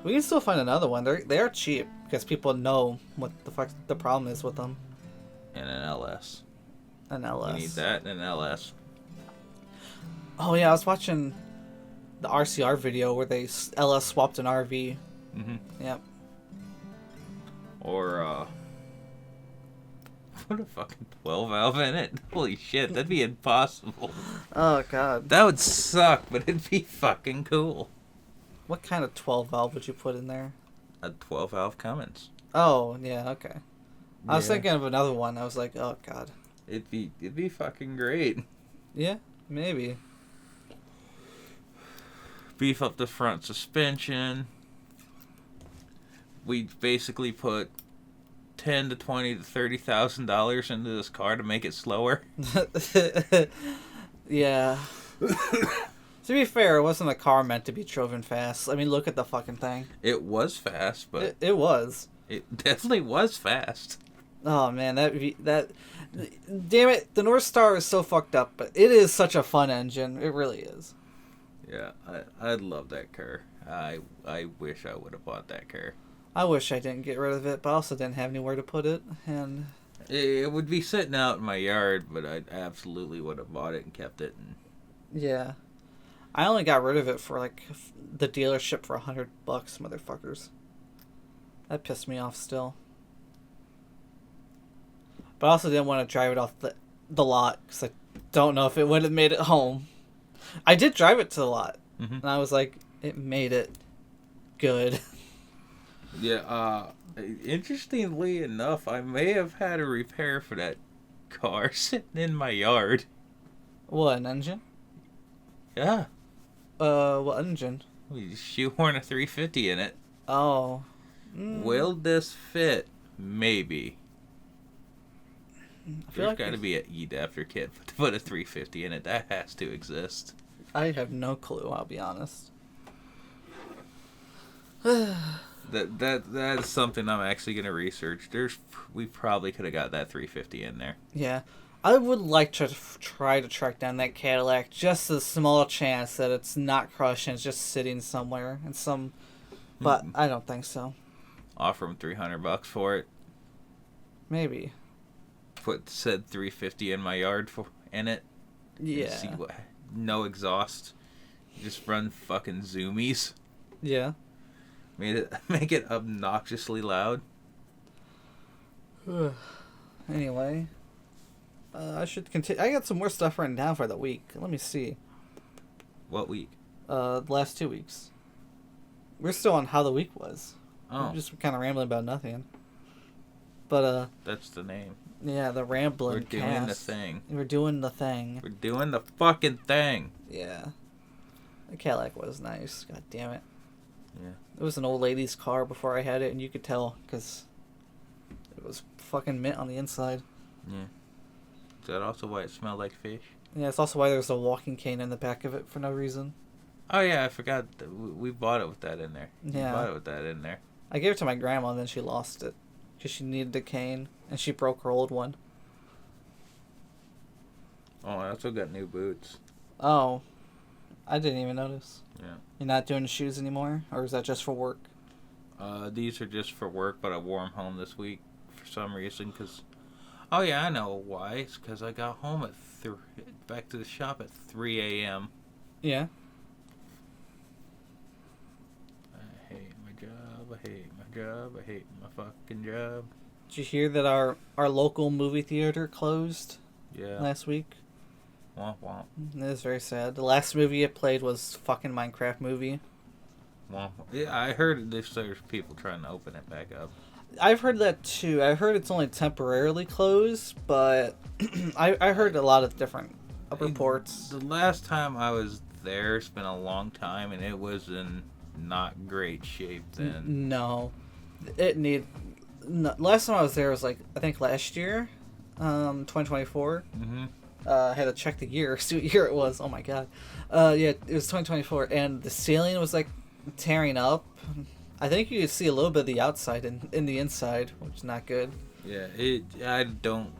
[SPEAKER 1] We can still find another one. They are cheap because people know what the fuck the problem is with them.
[SPEAKER 2] And an LS.
[SPEAKER 1] An LS.
[SPEAKER 2] You need that and an LS.
[SPEAKER 1] Oh yeah, I was watching the RCR video where they LS swapped an RV.
[SPEAKER 2] Mm-hmm.
[SPEAKER 1] Yep.
[SPEAKER 2] Or put a fucking 12 valve in it. Holy shit, that'd be impossible.
[SPEAKER 1] Oh god.
[SPEAKER 2] That would suck, but it'd be fucking cool.
[SPEAKER 1] What kind of 12 valve would you put in there?
[SPEAKER 2] A 12 valve Cummins.
[SPEAKER 1] Oh, yeah, okay. I was thinking of another one. I was like, oh god.
[SPEAKER 2] It'd be fucking great.
[SPEAKER 1] Yeah, maybe.
[SPEAKER 2] Beef up the front suspension. We basically put $10,000 to $20,000 to $30,000 into this car to make it slower.
[SPEAKER 1] Yeah. To be fair, it wasn't a car meant to be driven fast. I mean, look at the fucking thing.
[SPEAKER 2] It was fast, but
[SPEAKER 1] it was.
[SPEAKER 2] It definitely was fast.
[SPEAKER 1] Oh man, that damn it! The North Star is so fucked up, but it is such a fun engine. It really is.
[SPEAKER 2] Yeah, I love that car. I wish I would have bought that car.
[SPEAKER 1] I wish I didn't get rid of it, but I also didn't have anywhere to put it, and
[SPEAKER 2] it would be sitting out in my yard, but I absolutely would have bought it and kept it.
[SPEAKER 1] Yeah, I only got rid of it for like the dealership for $100, motherfuckers. That pissed me off still. But I also didn't want to drive it off the lot because I don't know if it would have made it home. I did drive it to the lot, and I was like, it made it good.
[SPEAKER 2] Yeah, interestingly enough, I may have had a repair for that car sitting in my yard.
[SPEAKER 1] What, an engine?
[SPEAKER 2] Yeah.
[SPEAKER 1] What engine?
[SPEAKER 2] We shoehorn a 350 in it.
[SPEAKER 1] Oh.
[SPEAKER 2] Will this fit? Maybe. There's got to be an E-Adapter kit to put a 350 in it. That has to exist.
[SPEAKER 1] I have no clue, I'll be honest.
[SPEAKER 2] That is something I'm actually going to research. We probably could have got that 350 in there.
[SPEAKER 1] Yeah. I would like to try to track down that Cadillac. Just a small chance that it's not crushed and it's just sitting somewhere in some... But I don't think so.
[SPEAKER 2] Offer him $300 for it.
[SPEAKER 1] Maybe.
[SPEAKER 2] Put said 350 in my yard in it.
[SPEAKER 1] Yeah.
[SPEAKER 2] See what? No exhaust. Just run fucking zoomies.
[SPEAKER 1] Yeah.
[SPEAKER 2] Make it obnoxiously loud.
[SPEAKER 1] Anyway, I should continue. I got some more stuff written down for the week. Let me see.
[SPEAKER 2] What week?
[SPEAKER 1] The last 2 weeks. We're still on how the week was.
[SPEAKER 2] Oh.
[SPEAKER 1] We're just kind of rambling about nothing. But
[SPEAKER 2] that's the name.
[SPEAKER 1] Yeah, the Ramblin.
[SPEAKER 2] We're doing
[SPEAKER 1] cast.
[SPEAKER 2] the thing.
[SPEAKER 1] We're doing the thing.
[SPEAKER 2] We're doing the fucking thing.
[SPEAKER 1] Yeah. The Cadillac was nice. God damn it.
[SPEAKER 2] Yeah.
[SPEAKER 1] It was an old lady's car before I had it, and you could tell because it was fucking mint on the inside.
[SPEAKER 2] Yeah. Is that also why it smelled like fish?
[SPEAKER 1] Yeah, it's also why there's a walking cane in the back of it for no reason.
[SPEAKER 2] Oh yeah, I forgot. We bought it with that in there.
[SPEAKER 1] Yeah.
[SPEAKER 2] We bought it with that in there.
[SPEAKER 1] I gave it to my grandma, and then she lost it because she needed a cane, and she broke her old one.
[SPEAKER 2] Oh, I also got new boots.
[SPEAKER 1] Oh. I didn't even notice.
[SPEAKER 2] Yeah.
[SPEAKER 1] You're not doing shoes anymore? Or is that just for work?
[SPEAKER 2] These are just for work, but I wore them home this week for some reason. Cause, oh yeah, I know why. It's because I got home at back to the shop at 3 a.m.
[SPEAKER 1] Yeah.
[SPEAKER 2] I hate my job. I hate my job. I hate my fucking job.
[SPEAKER 1] Did you hear that our local movie theater closed?
[SPEAKER 2] Yeah.
[SPEAKER 1] Last week?
[SPEAKER 2] Womp womp.
[SPEAKER 1] It was very sad. The last movie it played was fucking Minecraft movie.
[SPEAKER 2] Womp womp. Yeah, I heard there's people trying to open it back up.
[SPEAKER 1] I've heard that too. I heard it's only temporarily closed, but I heard a lot of different reports.
[SPEAKER 2] The last time I was there, it's been a long time, and it was in not great shape then.
[SPEAKER 1] No. Last time I was there was like, I think last year, 2024.
[SPEAKER 2] Mm-hmm.
[SPEAKER 1] I had to check the year, see what year it was. Oh my god. Yeah, it was 2024, and the ceiling was like tearing up. I think you could see a little bit of the outside and in the inside, which is not good.
[SPEAKER 2] Yeah, I don't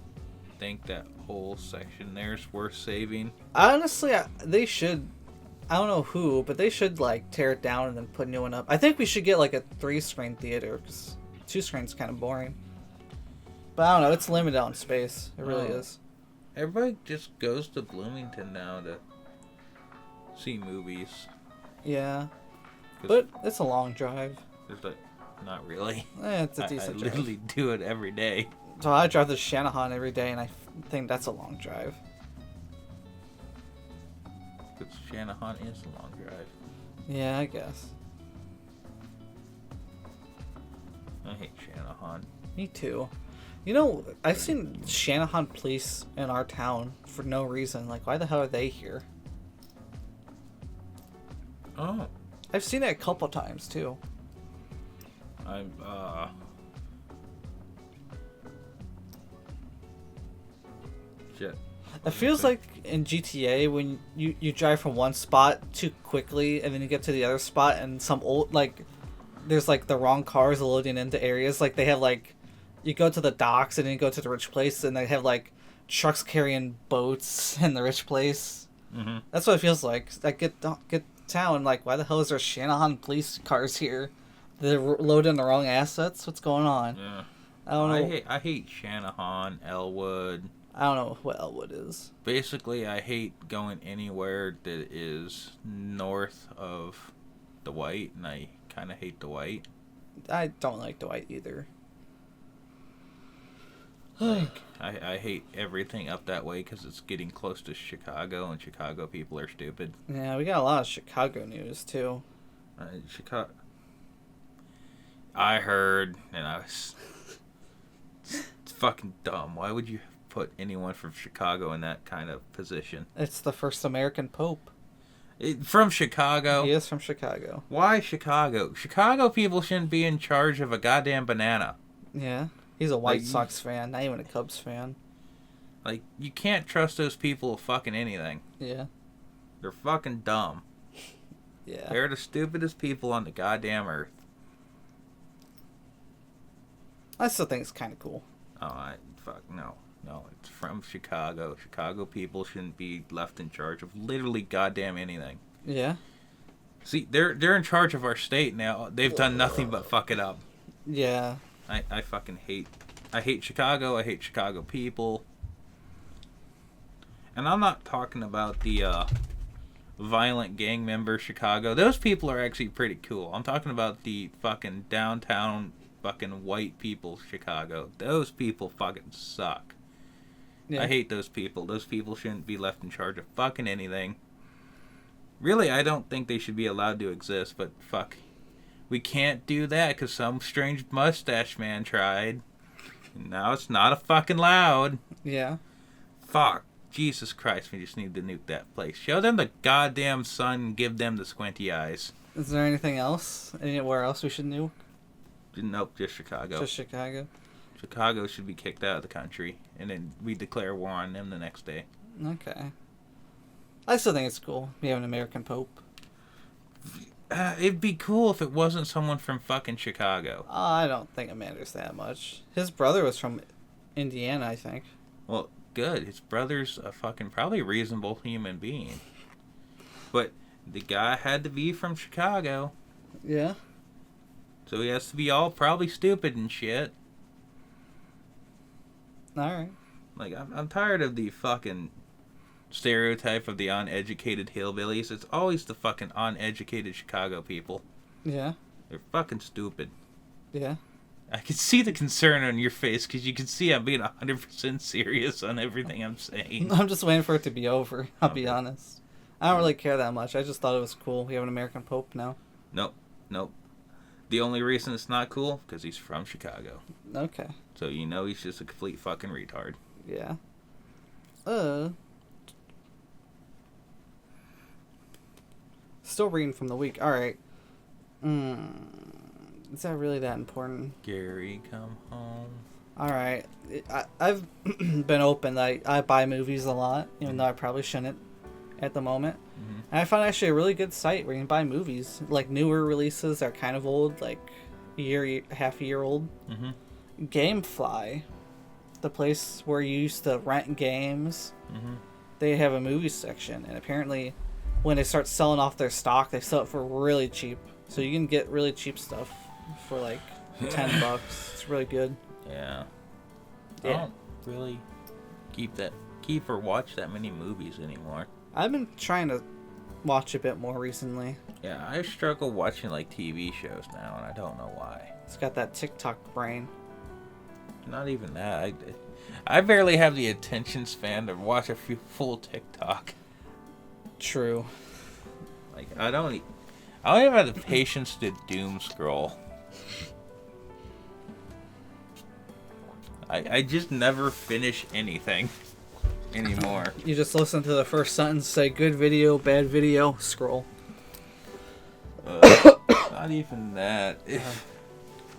[SPEAKER 2] think that whole section there is worth saving.
[SPEAKER 1] Honestly, they should. I don't know who, but they should like tear it down and then put a new one up. I think we should get like a 3-screen theater, because 2-screen's kind of boring. But I don't know, it's limited on space. It really is.
[SPEAKER 2] Everybody just goes to Bloomington now to see movies.
[SPEAKER 1] Yeah. But it's a long drive.
[SPEAKER 2] It's like, not really.
[SPEAKER 1] It's a decent drive.
[SPEAKER 2] I literally do it every day.
[SPEAKER 1] So I drive to Shanahan every day, and I think that's a long drive.
[SPEAKER 2] Because Shanahan is a long drive.
[SPEAKER 1] Yeah, I guess.
[SPEAKER 2] I hate Shanahan.
[SPEAKER 1] Me too. You know, I've seen Shanahan police in our town for no reason. Like, why the hell are they here?
[SPEAKER 2] Oh.
[SPEAKER 1] I've seen it a couple times, too.
[SPEAKER 2] Shit.
[SPEAKER 1] It feels like in GTA when you drive from one spot too quickly and then you get to the other spot and some old, like, there's, like, the wrong cars loading into areas. Like, they have, like, you go to the docks and then you go to the rich place and they have, like, trucks carrying boats in the rich place.
[SPEAKER 2] Mm-hmm.
[SPEAKER 1] That's what it feels like. Like, get town, like, why the hell is there Shanahan police cars here? They're loading the wrong assets? What's going on?
[SPEAKER 2] Yeah.
[SPEAKER 1] I don't know.
[SPEAKER 2] I hate Shanahan, Elwood.
[SPEAKER 1] I don't know what Elwood is.
[SPEAKER 2] Basically, I hate going anywhere that is north of Dwight, and I kind of hate Dwight.
[SPEAKER 1] I don't like Dwight either.
[SPEAKER 2] Like, I hate everything up that way because it's getting close to Chicago, and Chicago people are stupid.
[SPEAKER 1] Yeah, we got a lot of Chicago news, too.
[SPEAKER 2] Chicago. I heard, and I was... It's fucking dumb. Why would you put anyone from Chicago in that kind of position?
[SPEAKER 1] It's the first American Pope.
[SPEAKER 2] From Chicago?
[SPEAKER 1] He is from Chicago.
[SPEAKER 2] Why Chicago? Chicago people shouldn't be in charge of a goddamn banana.
[SPEAKER 1] Yeah. He's a White Sox fan, not even a Cubs fan.
[SPEAKER 2] Like, you can't trust those people with fucking anything.
[SPEAKER 1] Yeah.
[SPEAKER 2] They're fucking dumb.
[SPEAKER 1] Yeah.
[SPEAKER 2] They're the stupidest people on the goddamn earth.
[SPEAKER 1] I still think it's kind of cool.
[SPEAKER 2] Oh, no. No, it's from Chicago. Chicago people shouldn't be left in charge of literally goddamn anything.
[SPEAKER 1] Yeah.
[SPEAKER 2] See, they're in charge of our state now. They've done nothing but fuck it up.
[SPEAKER 1] Yeah.
[SPEAKER 2] I fucking hate... I hate Chicago. I hate Chicago people. And I'm not talking about the violent gang member Chicago. Those people are actually pretty cool. I'm talking about the fucking downtown fucking white people Chicago. Those people fucking suck. Yeah. I hate those people. Those people shouldn't be left in charge of fucking anything. Really, I don't think they should be allowed to exist, but fuck. We can't do that because some strange mustache man tried. And now it's not a fucking loud. Yeah. Fuck. Jesus Christ, we just need to nuke that place. Show them the goddamn sun and give them the squinty eyes.
[SPEAKER 1] Is there anything else? Anywhere else we should nuke?
[SPEAKER 2] Nope, just Chicago.
[SPEAKER 1] Just Chicago?
[SPEAKER 2] Chicago should be kicked out of the country, and then we declare war on them the next day.
[SPEAKER 1] Okay. I still think it's cool. We have an American Pope.
[SPEAKER 2] It'd be cool if it wasn't someone from fucking Chicago.
[SPEAKER 1] I don't think it matters that much. His brother was from Indiana, I think.
[SPEAKER 2] Well, good. His brother's a fucking probably reasonable human being. But the guy had to be from Chicago.
[SPEAKER 1] Yeah.
[SPEAKER 2] So he has to be all probably stupid and shit.
[SPEAKER 1] Alright.
[SPEAKER 2] Like, I'm tired of the fucking stereotype of the uneducated hillbillies. It's always the fucking uneducated Chicago people.
[SPEAKER 1] Yeah.
[SPEAKER 2] They're fucking stupid.
[SPEAKER 1] Yeah.
[SPEAKER 2] I can see the concern on your face because you can see I'm being 100% serious on everything I'm saying.
[SPEAKER 1] I'm just waiting for it to be over, I'll be honest. I don't really care that much. I just thought it was cool. We have an American Pope now.
[SPEAKER 2] Nope. The only reason it's not cool, because he's from Chicago.
[SPEAKER 1] Okay.
[SPEAKER 2] So you know he's just a complete fucking retard.
[SPEAKER 1] Yeah. Still reading from the week. Alright. Is that really that important?
[SPEAKER 2] Gary, come home.
[SPEAKER 1] Alright. I've been open. I buy movies a lot, even though I probably shouldn't at the moment.
[SPEAKER 2] Mm-hmm.
[SPEAKER 1] And I found actually a really good site where you can buy movies. Like newer releases that are kind of old, like half a year old.
[SPEAKER 2] Mm-hmm.
[SPEAKER 1] Gamefly, the place where you used to rent games,
[SPEAKER 2] Mm-hmm.
[SPEAKER 1] they have a movie section. And apparently when they start selling off their stock, they sell it for really cheap. So you can get really cheap stuff for like $10. It's really good.
[SPEAKER 2] Yeah. I
[SPEAKER 1] Yeah.
[SPEAKER 2] don't really keep or watch that many movies anymore.
[SPEAKER 1] I've been trying to watch a bit more recently.
[SPEAKER 2] Yeah, I struggle watching like TV shows now, and I don't know why.
[SPEAKER 1] It's got that TikTok brain.
[SPEAKER 2] Not even that. I barely have the attention span to watch a few full TikTok.
[SPEAKER 1] True.
[SPEAKER 2] Like I don't even have the patience to doom scroll. I just never finish anything anymore.
[SPEAKER 1] You just listen to the first sentence, say good video, bad video, scroll.
[SPEAKER 2] Not even that.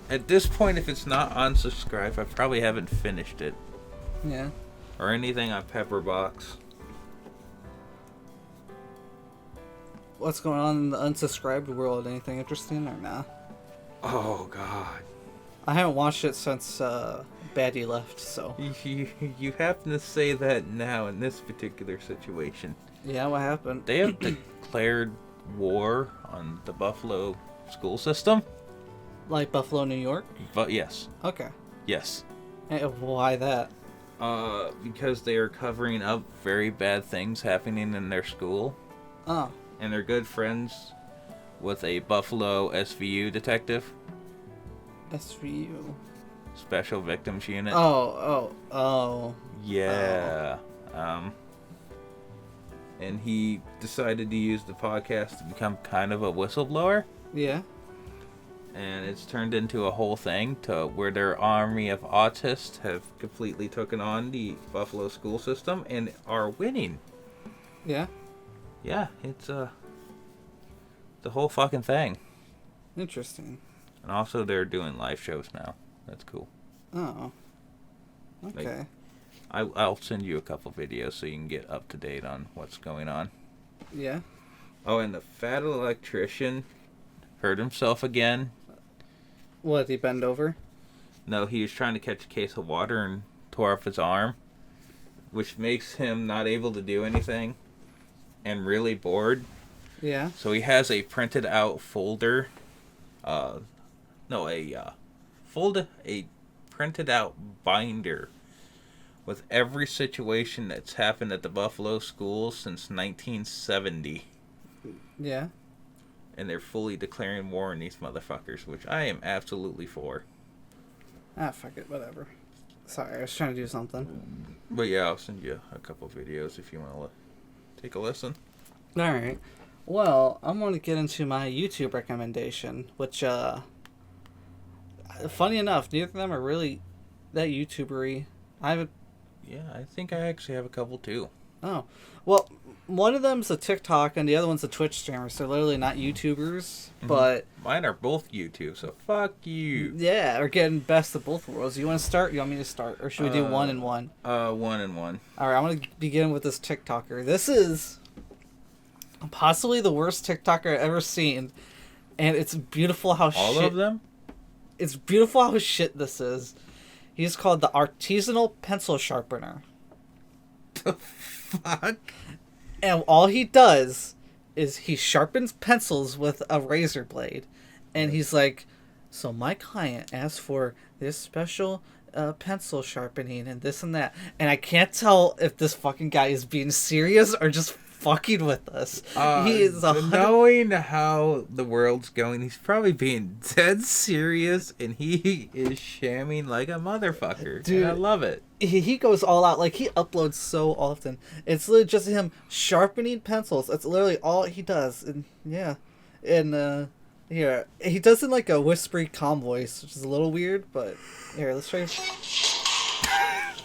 [SPEAKER 2] At this point, if it's not unsubscribed, I probably haven't finished it.
[SPEAKER 1] Yeah.
[SPEAKER 2] Or anything on Pepperbox.
[SPEAKER 1] What's going on in the unsubscribed world? Anything interesting or nah?
[SPEAKER 2] Oh, God.
[SPEAKER 1] I haven't watched it since Baddie left, so.
[SPEAKER 2] You happen to say that now in this particular situation.
[SPEAKER 1] Yeah, what happened?
[SPEAKER 2] They have declared war on the Buffalo school system.
[SPEAKER 1] Like Buffalo, New York?
[SPEAKER 2] But yes.
[SPEAKER 1] Okay.
[SPEAKER 2] Yes.
[SPEAKER 1] Hey, why that?
[SPEAKER 2] Because they are covering up very bad things happening in their school.
[SPEAKER 1] Oh.
[SPEAKER 2] And they're good friends with a Buffalo SVU detective.
[SPEAKER 1] SVU.
[SPEAKER 2] Special Victims Unit.
[SPEAKER 1] Oh.
[SPEAKER 2] Yeah. And he decided to use the podcast to become kind of a whistleblower.
[SPEAKER 1] Yeah.
[SPEAKER 2] And it's turned into a whole thing to where their army of autists have completely taken on the Buffalo school system and are winning.
[SPEAKER 1] Yeah.
[SPEAKER 2] Yeah, it's the whole fucking thing.
[SPEAKER 1] Interesting.
[SPEAKER 2] And also they're doing live shows now. That's cool.
[SPEAKER 1] Oh. Okay.
[SPEAKER 2] I'll send you a couple videos so you can get up to date on what's going on.
[SPEAKER 1] Yeah.
[SPEAKER 2] Oh, and the fat electrician hurt himself again.
[SPEAKER 1] What, he bend over?
[SPEAKER 2] No, he was trying to catch a case of water and tore up his arm, which makes him not able to do anything and really bored.
[SPEAKER 1] Yeah.
[SPEAKER 2] So he has a printed out folder. A printed out binder with every situation that's happened at the Buffalo schools since 1970.
[SPEAKER 1] Yeah.
[SPEAKER 2] And they're fully declaring war on these motherfuckers, which I am absolutely for.
[SPEAKER 1] Ah, fuck it, whatever. Sorry, I was trying to do something.
[SPEAKER 2] But yeah, I'll send you a couple videos if you want to take a listen.
[SPEAKER 1] Alright. Well, I'm going to get into my YouTube recommendation, which, funny enough, neither of them are really that YouTuber-y.
[SPEAKER 2] Yeah, I think I actually have a couple too.
[SPEAKER 1] Oh. Well, one of them's a TikTok and the other one's a Twitch streamer, so they're literally not YouTubers, but...
[SPEAKER 2] Mine are both YouTube, so fuck you.
[SPEAKER 1] Yeah, we're getting best of both worlds. You want to start? You want me to start? Or should we do one and one?
[SPEAKER 2] One and one.
[SPEAKER 1] Alright, I'm going to begin with this TikToker. This is possibly the worst TikToker I've ever seen, and it's beautiful how
[SPEAKER 2] All of them?
[SPEAKER 1] It's beautiful how shit this is. He's called the Artisanal Pencil Sharpener.
[SPEAKER 2] The fuck?
[SPEAKER 1] And all he does is he sharpens pencils with a razor blade. And he's like, So my client asked for this special pencil sharpening and this and that, and I can't tell if this fucking guy is being serious or just fucking with us. He is
[SPEAKER 2] knowing how the world's going, he's probably being dead serious, and he is shamming like a motherfucker. Dude, and I love it.
[SPEAKER 1] He goes all out. Like, he uploads so often. It's literally just him sharpening pencils. That's literally all he does. And yeah, and here he does it in like a whispery, calm voice, which is a little weird. But here, let's try.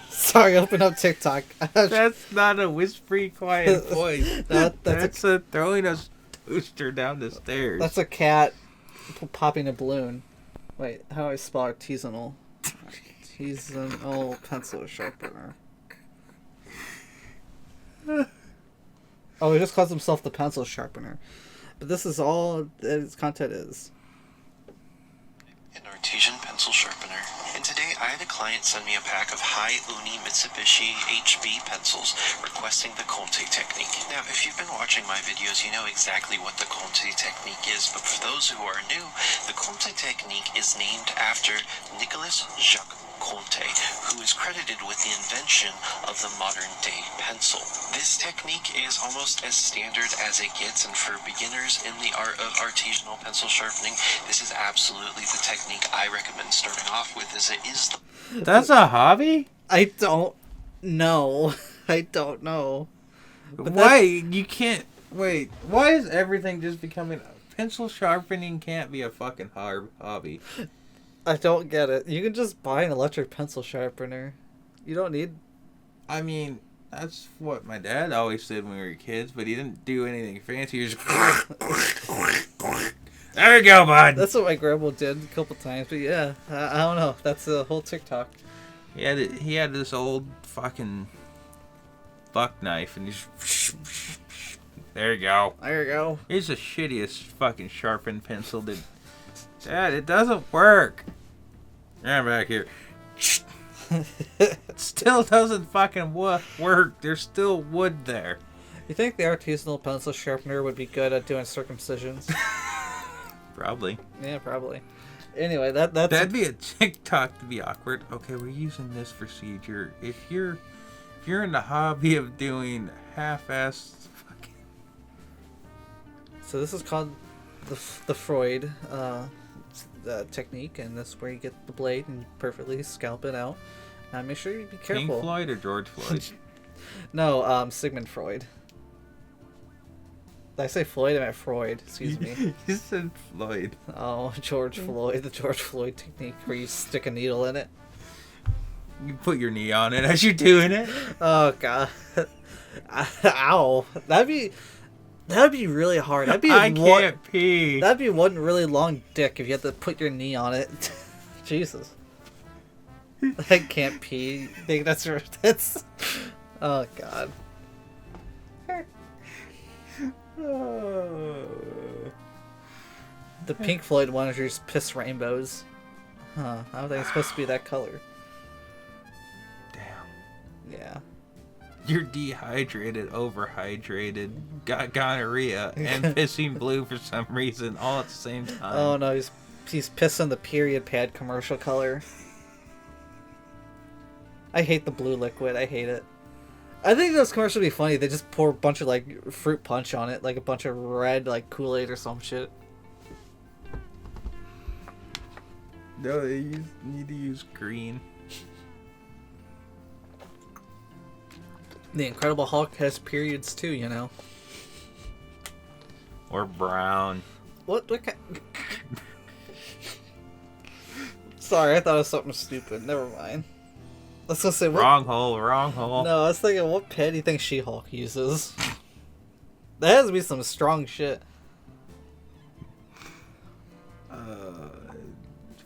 [SPEAKER 1] Sorry, open up TikTok.
[SPEAKER 2] That's not a whispery, quiet voice. That's a throwing a toaster down the stairs.
[SPEAKER 1] That's a cat popping a balloon. Wait, how do I spell artisanal? Artisanal pencil sharpener. Oh, he just calls himself the pencil sharpener. But this is all that his content is.
[SPEAKER 3] An artisan pencil sharpener. And today I had a client send me a pack of high Uni Mitsubishi HB pencils requesting the Conte technique. Now, if you've been watching my videos, you know exactly what the Conte technique is, but for those who are new, the Conte technique is named after Nicolas Jacques Conte, who is credited with the invention of the modern-day pencil. This technique is almost as standard as it gets, and for beginners in the art of artisanal pencil sharpening, this is absolutely the technique I recommend starting off with, as it is the...
[SPEAKER 2] That's a hobby?
[SPEAKER 1] I don't know. I don't know.
[SPEAKER 2] But why? You can't... Wait, why is everything just becoming... Pencil sharpening can't be a fucking hobby.
[SPEAKER 1] I don't get it. You can just buy an electric pencil sharpener. You don't need...
[SPEAKER 2] I mean, that's what my dad always did when we were kids, but he didn't do anything fancy. He was just... There you go, bud!
[SPEAKER 1] That's what my grandma did a couple times, but yeah, I don't know. That's the whole TikTok.
[SPEAKER 2] He had this old fucking buck knife, and he's... There you go.
[SPEAKER 1] There you go.
[SPEAKER 2] He's the shittiest fucking sharpened pencil that... Dad, it doesn't work. Yeah, back here. It still doesn't fucking work. There's still wood there.
[SPEAKER 1] You think the artisanal pencil sharpener would be good at doing circumcisions?
[SPEAKER 2] Probably.
[SPEAKER 1] Yeah, probably. Anyway,
[SPEAKER 2] that'd be a TikTok to be awkward. Okay, we're using this procedure. If you're in the hobby of doing half-assed fucking...
[SPEAKER 1] So this is called the Freud technique, and that's where you get the blade and perfectly scalp it out. Make sure you be careful.
[SPEAKER 2] Pink Floyd or George Floyd?
[SPEAKER 1] No, Sigmund Freud. Did I say Floyd? I meant Freud. Excuse me.
[SPEAKER 2] You said Floyd.
[SPEAKER 1] Oh, George Floyd. The George Floyd technique where you stick a needle in it.
[SPEAKER 2] You put your knee on it as you're doing it.
[SPEAKER 1] Oh, God. Ow. That'd be really hard. I
[SPEAKER 2] can't pee.
[SPEAKER 1] That'd be one really long dick if you had to put your knee on it. Jesus. I can't pee. I think that's... Oh, God. The Pink Floyd one is just piss rainbows. Huh. I don't think it's supposed to be that color.
[SPEAKER 2] Damn.
[SPEAKER 1] Yeah.
[SPEAKER 2] You're dehydrated, overhydrated, got gonorrhea, and pissing blue for some reason all at the same time.
[SPEAKER 1] Oh no, he's pissing the period pad commercial color. I hate the blue liquid. I hate it. I think those commercials would be funny. They just pour a bunch of like fruit punch on it, like a bunch of red like Kool-Aid or some shit.
[SPEAKER 2] No, they need to use green.
[SPEAKER 1] The Incredible Hulk has periods too, you know.
[SPEAKER 2] Or brown.
[SPEAKER 1] What kind... Sorry, I thought it was something stupid. Never mind. Let's go say what...
[SPEAKER 2] Wrong hole.
[SPEAKER 1] No, I was thinking, what pen do you think She-Hulk uses? That has to be some strong shit.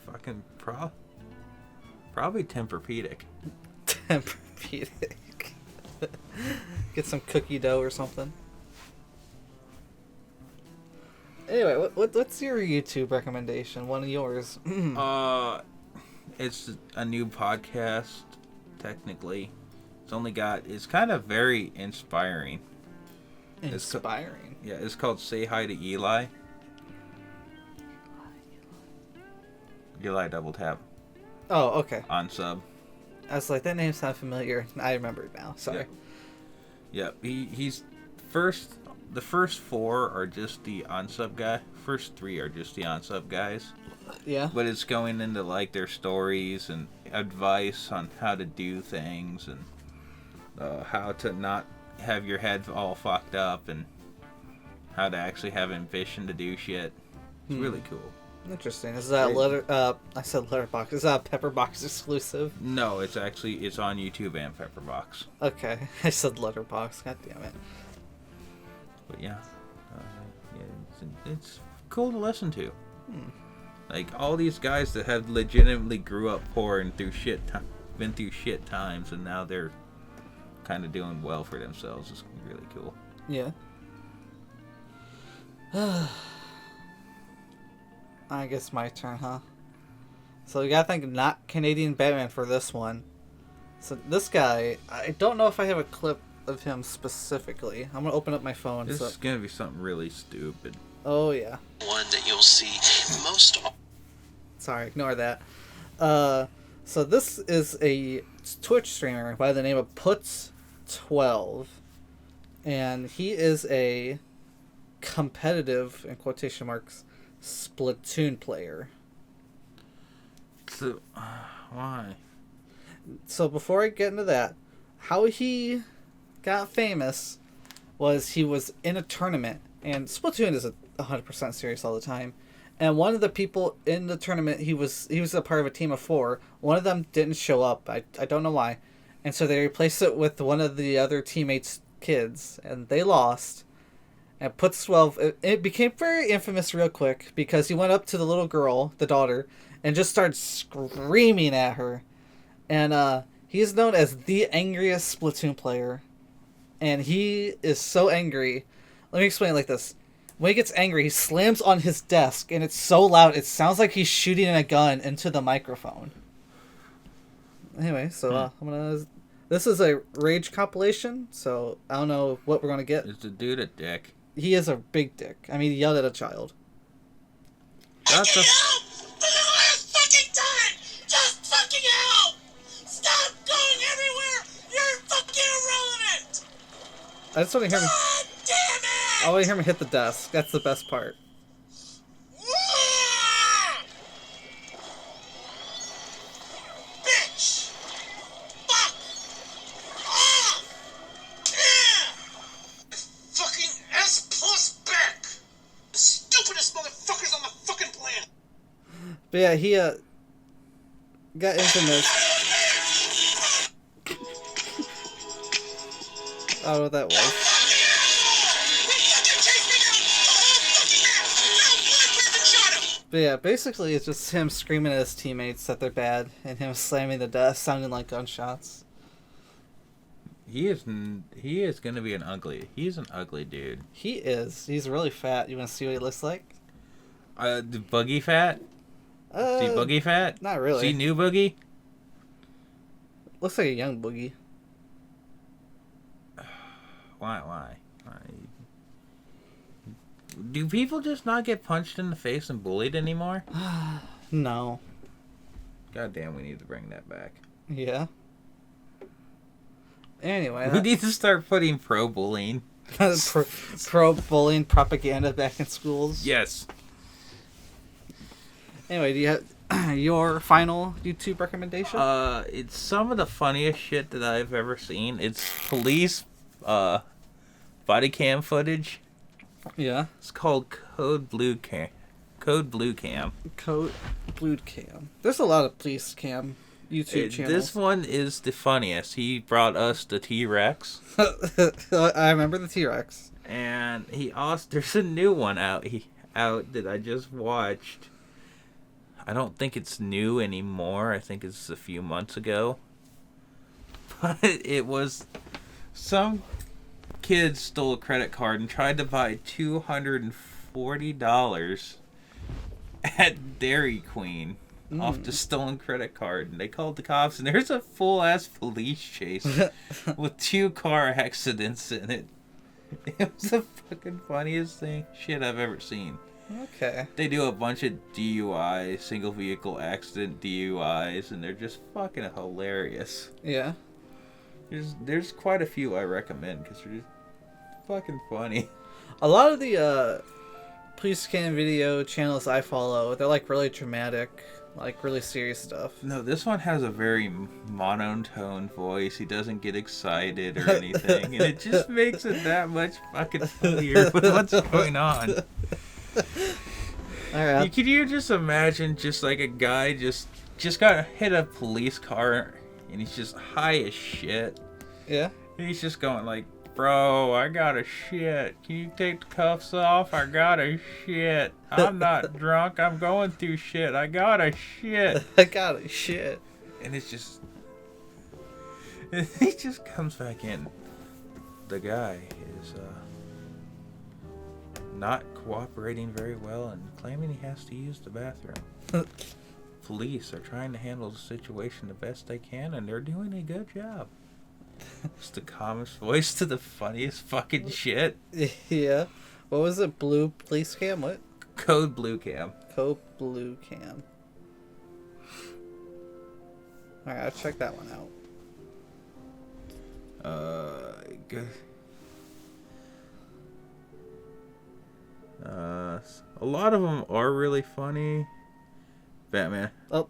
[SPEAKER 2] Fucking probably Tempur-Pedic.
[SPEAKER 1] Tempur-Pedic. Get some cookie dough or something. Anyway, what's your YouTube recommendation? One of yours.
[SPEAKER 2] It's a new podcast. Technically, it's kind of very inspiring.
[SPEAKER 1] Inspiring.
[SPEAKER 2] It's called Say Hi to Eli. July Double Tap
[SPEAKER 1] Oh, okay.
[SPEAKER 2] on sub.
[SPEAKER 1] I was like, that name sounds familiar. I remember it now. Sorry.
[SPEAKER 2] Yep. He's first. The first 4 are just the on sub guy. First 3 are just the on sub guys.
[SPEAKER 1] Yeah.
[SPEAKER 2] But it's going into like their stories and advice on how to do things and how to not have your head all fucked up and how to actually have ambition to do shit. It's really cool.
[SPEAKER 1] Interesting. Is that I said Letterbox. Is that a Pepperbox exclusive?
[SPEAKER 2] No, it's on YouTube and Pepperbox.
[SPEAKER 1] Okay. I said Letterbox. God damn it.
[SPEAKER 2] But yeah, it's cool to listen to. Like all these guys that have legitimately grew up poor and been through shit times, and now they're kind of doing well for themselves. Is really cool.
[SPEAKER 1] Yeah. I guess my turn, huh? So you gotta think not Canadian Batman for this one. So this guy, I don't know if I have a clip of him specifically. I'm gonna open up my phone.
[SPEAKER 2] This is gonna be something really stupid.
[SPEAKER 1] Oh yeah.
[SPEAKER 3] One that you'll see most.
[SPEAKER 1] Sorry, ignore that. So this is a Twitch streamer by the name of Puts12, and he is a competitive, in quotation marks, Splatoon player.
[SPEAKER 2] So, why?
[SPEAKER 1] So before I get into that, how he got famous was he was in a tournament, and Splatoon is 100% serious all the time. And one of the people in the tournament, he was a part of a team of 4. One of them didn't show up. I don't know why. And so they replaced it with one of the other teammates' kids, and they lost. And Puts12, it became very infamous real quick because he went up to the little girl, the daughter, and just started screaming at her. And he's known as the angriest Splatoon player. And he is so angry. Let me explain it like this. When he gets angry, he slams on his desk, and it's so loud, it sounds like he's shooting a gun into the microphone. Anyway, so this is a Rage compilation, so I don't know what we're going to get.
[SPEAKER 2] Is the dude a dick?
[SPEAKER 1] He is a big dick. I mean, he yelled at a child.
[SPEAKER 2] That's a...
[SPEAKER 4] Help! For the last fucking time! Just fucking help! Stop going everywhere! You're fucking irrelevant!
[SPEAKER 1] I just want to hear him.
[SPEAKER 4] God damn it!
[SPEAKER 1] I want to hear him hit the desk. That's the best part.
[SPEAKER 4] Ah! Bitch! Fuck! Off! Yeah! Fucking S plus back! The stupidest motherfuckers on the fucking planet!
[SPEAKER 1] But yeah, he got infamous. I don't know what that was. But yeah, basically it's just him screaming at his teammates that they're bad and him slamming the desk, sounding like gunshots.
[SPEAKER 2] He is gonna be he's an ugly dude.
[SPEAKER 1] He is. He's really fat. You want to see what he looks like?
[SPEAKER 2] The Boogie fat? See Boogie fat?
[SPEAKER 1] Not really.
[SPEAKER 2] See new Boogie?
[SPEAKER 1] Looks like a young Boogie.
[SPEAKER 2] Why? Do people just not get punched in the face and bullied anymore?
[SPEAKER 1] No.
[SPEAKER 2] God damn, we need to bring that back.
[SPEAKER 1] Yeah. Anyway.
[SPEAKER 2] We need to start putting pro-bullying.
[SPEAKER 1] pro-bullying propaganda back in schools.
[SPEAKER 2] Yes.
[SPEAKER 1] Anyway, do you have your final YouTube recommendation?
[SPEAKER 2] It's some of the funniest shit that I've ever seen. It's police body cam footage.
[SPEAKER 1] Yeah.
[SPEAKER 2] It's called Code Blue Cam. Code Blue Cam.
[SPEAKER 1] Code Blue Cam. There's a lot of police cam YouTube channels.
[SPEAKER 2] This one is the funniest. He brought us the T-Rex.
[SPEAKER 1] I remember the T-Rex.
[SPEAKER 2] And he also there's a new one out that I just watched. I don't think it's new anymore. I think it's a few months ago. But it was some kid stole a credit card and tried to buy $240 at Dairy Queen off the stolen credit card. And they called the cops, and there's a full-ass police chase with 2 car accidents in it. It was the fucking funniest shit I've ever seen.
[SPEAKER 1] Okay.
[SPEAKER 2] They do a bunch of DUIs, single vehicle accident DUIs, and they're just fucking hilarious.
[SPEAKER 1] Yeah.
[SPEAKER 2] There's quite a few I recommend because they're just fucking funny.
[SPEAKER 1] A lot of the police cam video channels I follow, they're like really dramatic, like really serious stuff.
[SPEAKER 2] No, this one has a very monotone voice. He doesn't get excited or anything, and it just makes it that much fucking funnier with what's going on.
[SPEAKER 1] All right.
[SPEAKER 2] Could you just imagine just like a guy just got hit a police car and he's just high as shit.
[SPEAKER 1] Yeah.
[SPEAKER 2] And he's just going like, bro, I gotta shit. Can you take the cuffs off? I gotta shit. I'm not drunk. I'm going through shit. I gotta shit.
[SPEAKER 1] I got it. Shit.
[SPEAKER 2] And it's just... He just comes back in. The guy is not cooperating very well and claiming he has to use the bathroom. Police are trying to handle the situation the best they can, and they're doing a good job. It's the calmest voice to the funniest fucking shit.
[SPEAKER 1] Yeah. What was it? Blue police cam? What?
[SPEAKER 2] Code Blue Cam.
[SPEAKER 1] Code Blue Cam. Alright, I'll check that one out.
[SPEAKER 2] Good. A lot of them are really funny. Batman.
[SPEAKER 1] Oh,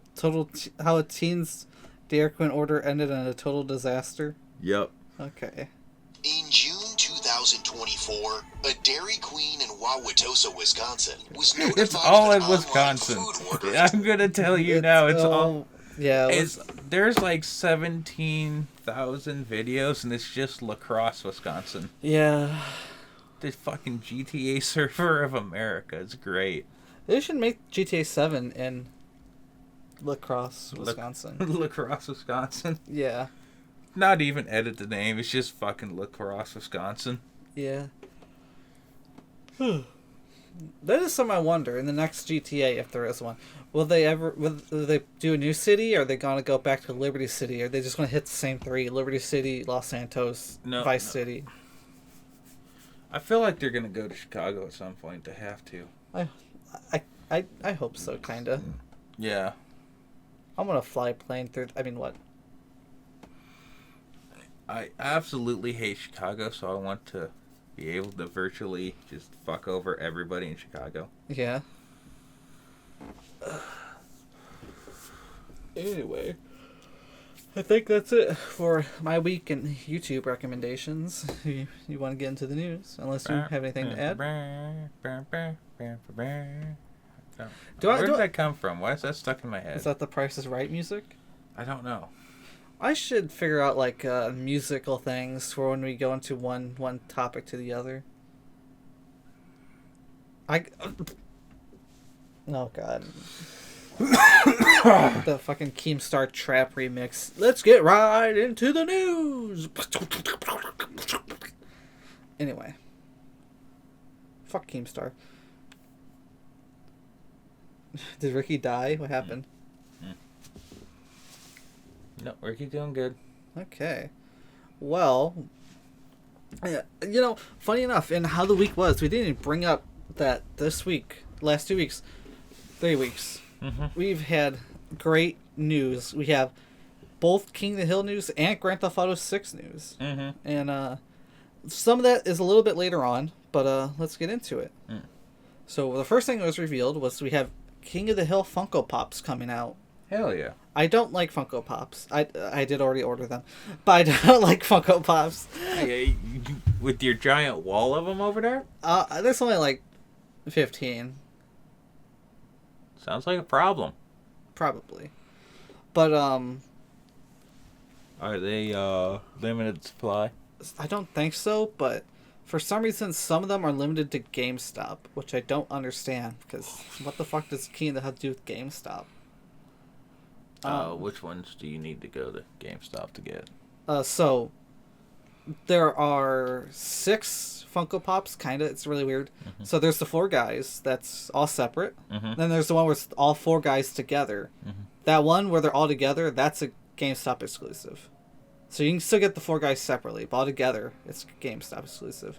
[SPEAKER 1] how a teen's Dairy Queen order ended in a total disaster.
[SPEAKER 2] Yep.
[SPEAKER 1] Okay.
[SPEAKER 4] In June 2024, a Dairy Queen in Wauwatosa, Wisconsin, was notified
[SPEAKER 2] It's all
[SPEAKER 4] of
[SPEAKER 2] in
[SPEAKER 4] an online
[SPEAKER 2] Wisconsin.
[SPEAKER 4] food order.
[SPEAKER 2] I'm gonna tell you now. It's all.
[SPEAKER 1] Yeah.
[SPEAKER 2] There's like 17,000 videos, and it's just La Crosse, Wisconsin.
[SPEAKER 1] Yeah.
[SPEAKER 2] The fucking GTA server of America. It's great.
[SPEAKER 1] They should make GTA 7 in La Crosse, Wisconsin.
[SPEAKER 2] La Crosse, Wisconsin.
[SPEAKER 1] Yeah.
[SPEAKER 2] Not even edit the name. It's just fucking La Crosse, Wisconsin.
[SPEAKER 1] Yeah. That is something I wonder in the next GTA, if there is one. Will they do a new city, or are they gonna go back to Liberty City? Or are they just gonna hit the same three: Liberty City, Los Santos, Vice City?
[SPEAKER 2] I feel like they're gonna go to Chicago at some point. They have to.
[SPEAKER 1] I hope so, kinda.
[SPEAKER 2] Yeah.
[SPEAKER 1] I'm gonna fly a plane through. I mean, what?
[SPEAKER 2] I absolutely hate Chicago, so I want to be able to virtually just fuck over everybody in Chicago.
[SPEAKER 1] Yeah. Anyway, I think that's it for my week in YouTube recommendations. You want to get into the news, unless you have anything to add?
[SPEAKER 2] Where did that come from? Why is that stuck in my head?
[SPEAKER 1] Is that the Price is Right music?
[SPEAKER 2] I don't know.
[SPEAKER 1] I should figure out like musical things for when we go into one topic to the other. Oh god. The fucking Keemstar Trap remix. Let's get right into the news. Anyway. Fuck Keemstar. Did Ricky die? What happened?
[SPEAKER 2] No, Ricky's doing good.
[SPEAKER 1] Okay. Well, funny enough, in how the week was, we didn't even bring up that this week, last 2 weeks, 3 weeks, we've had great news. We have both King of the Hill news and Grand Theft Auto 6 news. And some of that is a little bit later on, but let's get into it. So the first thing that was revealed was we have King of the Hill Funko Pops coming out.
[SPEAKER 2] Hell yeah.
[SPEAKER 1] I don't like Funko Pops. I did already order them, but I don't like Funko Pops.
[SPEAKER 2] Hey, with your giant wall of them over there?
[SPEAKER 1] There's only like 15.
[SPEAKER 2] Sounds like a problem.
[SPEAKER 1] Probably. But,
[SPEAKER 2] Are they, limited supply?
[SPEAKER 1] I don't think so, but for some reason, some of them are limited to GameStop, which I don't understand, because what the fuck does King of the Hill do with GameStop?
[SPEAKER 2] Which ones do you need to go to GameStop to get?
[SPEAKER 1] So, there are 6 Funko Pops, kinda. It's really weird. So there's the 4 guys. That's all separate. Then there's the one where it's all 4 guys together. That one where they're all together, that's a GameStop exclusive. So you can still get the 4 guys separately, but all together, it's GameStop exclusive.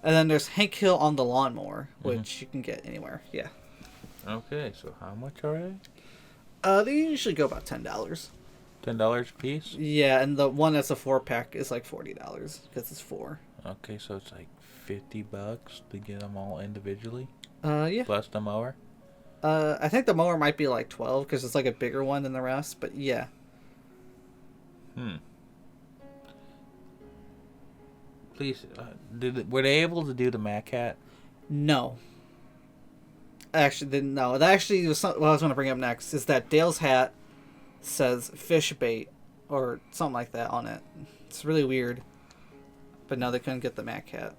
[SPEAKER 1] And then there's Hank Hill on the lawnmower, which you can get anywhere. Yeah.
[SPEAKER 2] Okay, so how much are they?
[SPEAKER 1] They usually go about $10.
[SPEAKER 2] $10 a piece?
[SPEAKER 1] Yeah, and the one that's a 4-pack is like $40 because it's 4.
[SPEAKER 2] Okay, so it's like $50 to get them all individually?
[SPEAKER 1] Yeah.
[SPEAKER 2] Plus the mower?
[SPEAKER 1] I think the mower might be like 12 because it's like a bigger one than the rest, but yeah.
[SPEAKER 2] Please, were they able to do the Mac hat?
[SPEAKER 1] No. Actually, didn't know. That actually was what I was going to bring up next, is that Dale's hat says fish bait or something like that on it. It's really weird. But no, they couldn't get the Mac hat,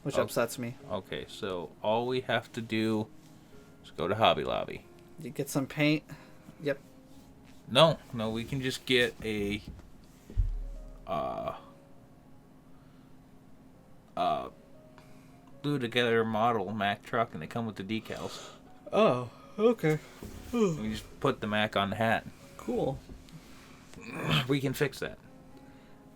[SPEAKER 1] which upsets me.
[SPEAKER 2] Okay, so all we have to do is go to Hobby Lobby.
[SPEAKER 1] You get some paint. Yep.
[SPEAKER 2] No, we can just get a glue together model Mac truck, and they come with the decals.
[SPEAKER 1] Oh, okay.
[SPEAKER 2] We just put the Mac on the hat.
[SPEAKER 1] Cool.
[SPEAKER 2] We can fix that.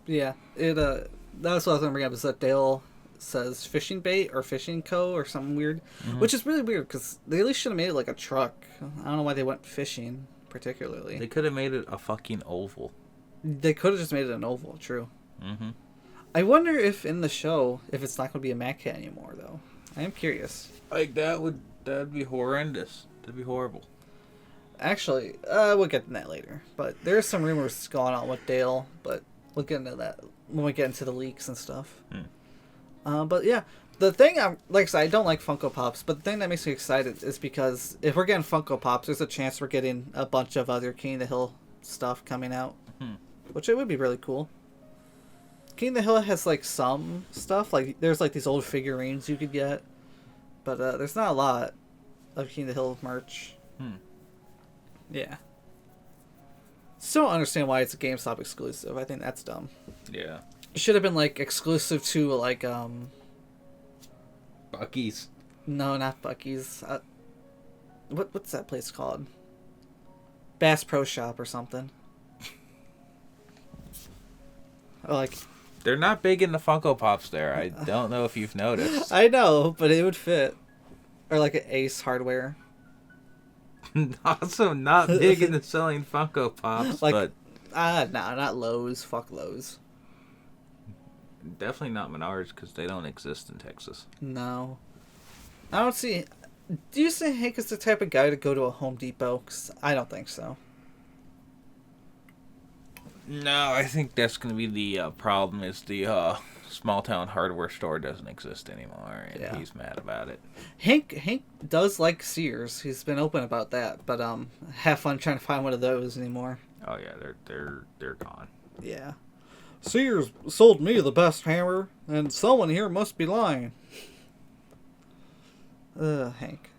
[SPEAKER 1] Yeah, that's what I was gonna bring up, is that Dale says fishing bait or fishing co or something weird, which is really weird because they at least should have made it like a truck. I don't know why they went fishing particularly.
[SPEAKER 2] They could have made it a fucking oval.
[SPEAKER 1] They could have just made it an oval. True. I wonder if in the show if it's not going to be a Mac cat anymore though. I am curious.
[SPEAKER 2] Like that'd be horrendous. That'd be horrible.
[SPEAKER 1] Actually, we'll get to that later. But there's some rumors going on with Dale, but we'll get into that when we get into the leaks and stuff. But yeah, the thing like I said, I don't like Funko Pops, but the thing that makes me excited is because if we're getting Funko Pops, there's a chance we're getting a bunch of other King of the Hill stuff coming out, which it would be really cool. King of the Hill has like some stuff, like there's like these old figurines you could get, but there's not a lot of King of the Hill merch. Yeah. Still don't understand why it's a GameStop exclusive. I think that's dumb.
[SPEAKER 2] Yeah.
[SPEAKER 1] It should have been like exclusive to like
[SPEAKER 2] Buc-ee's.
[SPEAKER 1] No, not Buc-ee's. What's that place called? Bass Pro Shop or something. Or like,
[SPEAKER 2] they're not big in the Funko Pops there. I don't know if you've noticed.
[SPEAKER 1] I know, but it would fit. Or like an Ace Hardware.
[SPEAKER 2] Also not big into selling Funko Pops,
[SPEAKER 1] like,
[SPEAKER 2] but
[SPEAKER 1] nah, not Lowe's. Fuck Lowe's.
[SPEAKER 2] definitely not Menards because they don't exist in Texas.
[SPEAKER 1] No. I don't see... Do you think Hank is the type of guy to go to a Home Depot? 'Cause I don't think so.
[SPEAKER 2] No, I think that's going to be the problem is the small town hardware store doesn't exist anymore, and he's mad about it.
[SPEAKER 1] Hank does like Sears. He's been open about that, but have fun trying to find one of those anymore.
[SPEAKER 2] Oh yeah, they're gone.
[SPEAKER 1] Yeah. Sears sold me the best hammer, and someone here must be lying. Hank.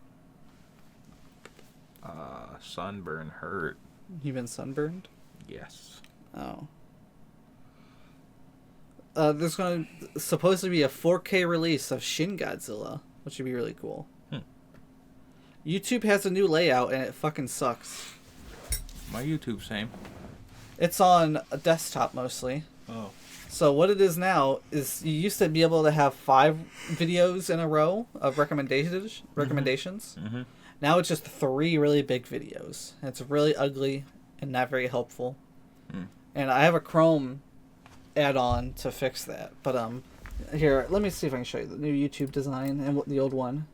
[SPEAKER 2] Sunburn hurt.
[SPEAKER 1] You been sunburned?
[SPEAKER 2] Yes.
[SPEAKER 1] Oh. There's going to supposedly be a 4K release of Shin Godzilla, which would be really cool. YouTube has a new layout, and it fucking sucks.
[SPEAKER 2] My YouTube's same.
[SPEAKER 1] It's on a desktop mostly.
[SPEAKER 2] Oh.
[SPEAKER 1] So what it is now is you used to be able to have 5 videos in a row of recommendations.
[SPEAKER 2] Mm-hmm.
[SPEAKER 1] Now it's just 3 really big videos. And it's really ugly and not very helpful. And I have a Chrome add-on to fix that. But here, let me see if I can show you the new YouTube design and what the old one.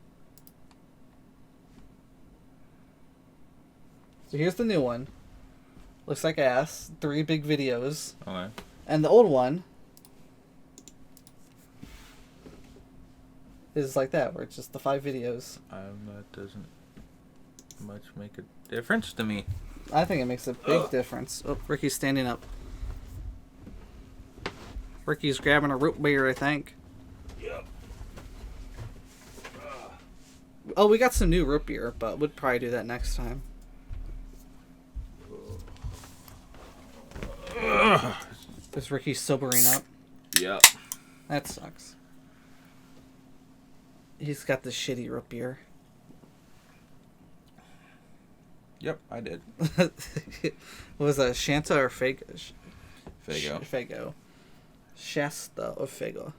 [SPEAKER 1] So here's the new one. Looks like ass. 3 big videos.
[SPEAKER 2] Okay.
[SPEAKER 1] And the old one is like that, where it's just the 5 videos.
[SPEAKER 2] That doesn't much make a difference to me.
[SPEAKER 1] I think it makes a big difference. Oh, Ricky's standing up. Ricky's grabbing a root beer, I think.
[SPEAKER 2] Yep.
[SPEAKER 1] Oh, we got some new root beer, but we'd probably do that next time. Is Ricky sobering up?
[SPEAKER 2] Yep.
[SPEAKER 1] That sucks. He's got the shitty root beer.
[SPEAKER 2] Yep, I did.
[SPEAKER 1] What was that, Shanta or Fago?
[SPEAKER 2] Fago.
[SPEAKER 1] Fago. Shasta or Fago.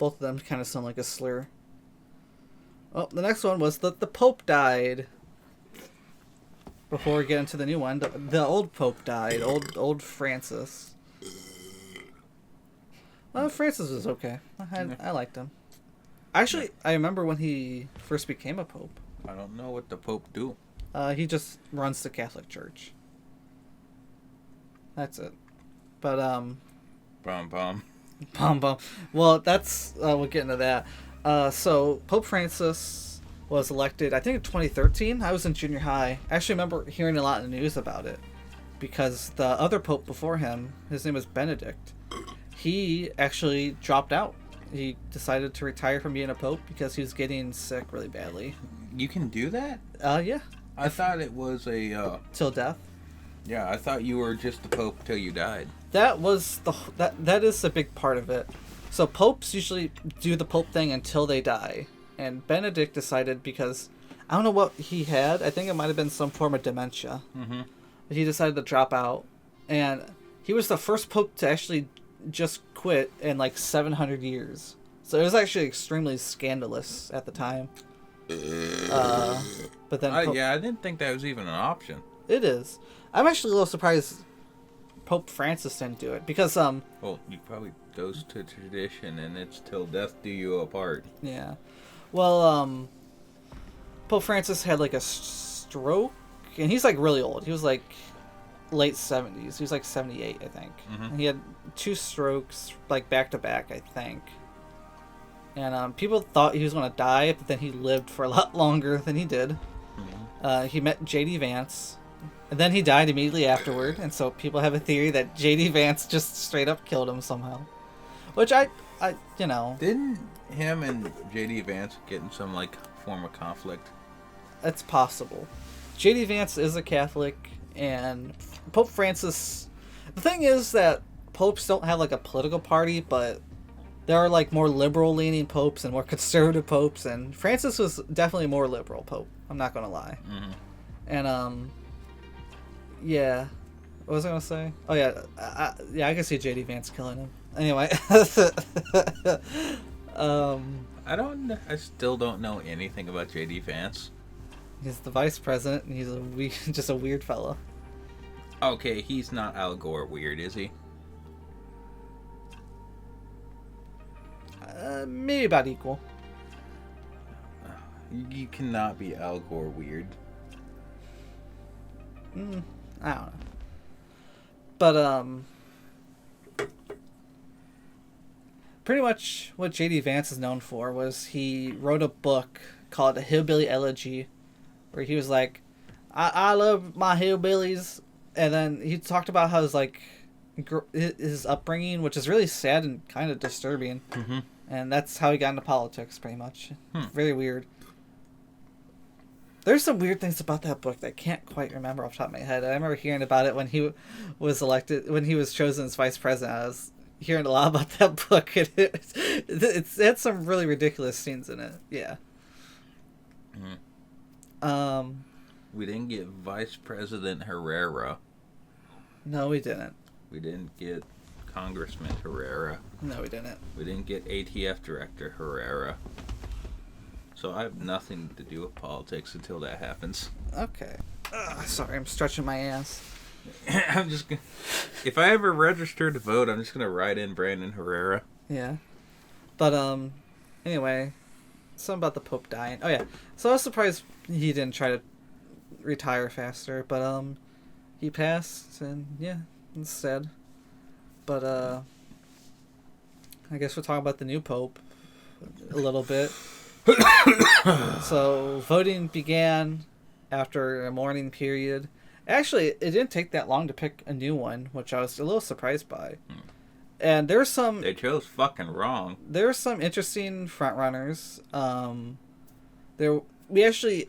[SPEAKER 1] Both of them kind of sound like a slur. Oh, the next one was that the Pope died. Before we get into the new one, the old Pope died. Old Francis. Well, Francis was okay. I liked him. Actually, I remember when he first became a Pope.
[SPEAKER 2] I don't know what the Pope do.
[SPEAKER 1] He just runs the Catholic Church. That's it. But,
[SPEAKER 2] Bum.
[SPEAKER 1] Well, that's, we'll get into that. So, Pope Francis was elected, I think in 2013. I was in junior high. I actually remember hearing a lot in the news about it. Because the other Pope before him, his name was Benedict, he actually dropped out. He decided to retire from being a Pope because he was getting sick really badly.
[SPEAKER 2] You can do that?
[SPEAKER 1] Yeah.
[SPEAKER 2] I thought it was a...
[SPEAKER 1] Till death.
[SPEAKER 2] Yeah, I thought you were just the Pope till you died.
[SPEAKER 1] That was that is a big part of it. So popes usually do the Pope thing until they die. And Benedict decided, because I don't know what he had. I think it might have been some form of dementia.
[SPEAKER 2] Mm-hmm.
[SPEAKER 1] But he decided to drop out. And he was the first Pope to actually just quit in like 700 years. So it was actually extremely scandalous at the time. But then
[SPEAKER 2] yeah, I didn't think that was even an option.
[SPEAKER 1] It is. I'm actually a little surprised Pope Francis didn't do it because
[SPEAKER 2] Well, you probably goes to tradition, and it's till death do you apart.
[SPEAKER 1] Yeah. Well, Pope Francis had like a stroke, and he's like really old. He was like late 70s. He was like 78, I think.
[SPEAKER 2] Mm-hmm.
[SPEAKER 1] And he had 2 strokes like back to back, I think. And people thought he was going to die, but then he lived for a lot longer than he did.
[SPEAKER 2] Mm-hmm.
[SPEAKER 1] He met J.D. Vance, and then he died immediately afterward. And so people have a theory that J.D. Vance just straight up killed him somehow. Which I you know...
[SPEAKER 2] Didn't him and J.D. Vance get in some, like, form of conflict?
[SPEAKER 1] It's possible. J.D. Vance is a Catholic, and Pope Francis... The thing is that popes don't have, like, a political party, but there are, like, more liberal-leaning popes and more conservative popes, and Francis was definitely a more liberal pope. I'm not gonna lie.
[SPEAKER 2] Mm-hmm.
[SPEAKER 1] And, yeah. What was I gonna say? Oh, yeah. I can see J.D. Vance killing him. Anyway.
[SPEAKER 2] I still don't know anything about J.D. Vance.
[SPEAKER 1] He's the vice president, and he's just a weird fella.
[SPEAKER 2] Okay, he's not Al Gore weird, is he?
[SPEAKER 1] Maybe about equal.
[SPEAKER 2] You cannot be Al Gore weird.
[SPEAKER 1] I don't know. But, pretty much what J.D. Vance is known for was he wrote a book called A Hillbilly Elegy, where he was like, I love my hillbillies, and then he talked about how his upbringing, which is really sad and kind of disturbing, and that's how he got into politics, pretty much. Very weird. There's some weird things about that book that I can't quite remember off the top of my head. I remember hearing about it when he was elected, when he was chosen as vice president. I was hearing a lot about that book, and it had some really ridiculous scenes in it. Yeah.
[SPEAKER 2] We didn't get Vice President Herrera.
[SPEAKER 1] No, we didn't.
[SPEAKER 2] We didn't get Congressman Herrera.
[SPEAKER 1] No, we didn't.
[SPEAKER 2] We didn't get ATF Director Herrera. So I have nothing to do with politics until that happens.
[SPEAKER 1] Okay. Sorry, I'm stretching my ass.
[SPEAKER 2] I'm just gonna... If I ever register to vote, I'm just gonna write in Brandon Herrera.
[SPEAKER 1] Yeah. But, anyway, something about the Pope dying. Oh, yeah. So I was surprised he didn't try to retire faster, but, he passed, and, yeah, it's sad. But, I guess we'll talk about the new Pope a little bit. So, voting began after a mourning period. Actually, it didn't take that long to pick a new one, which I was a little surprised by. And there's some...
[SPEAKER 2] They chose fucking wrong.
[SPEAKER 1] There are some interesting frontrunners. We actually...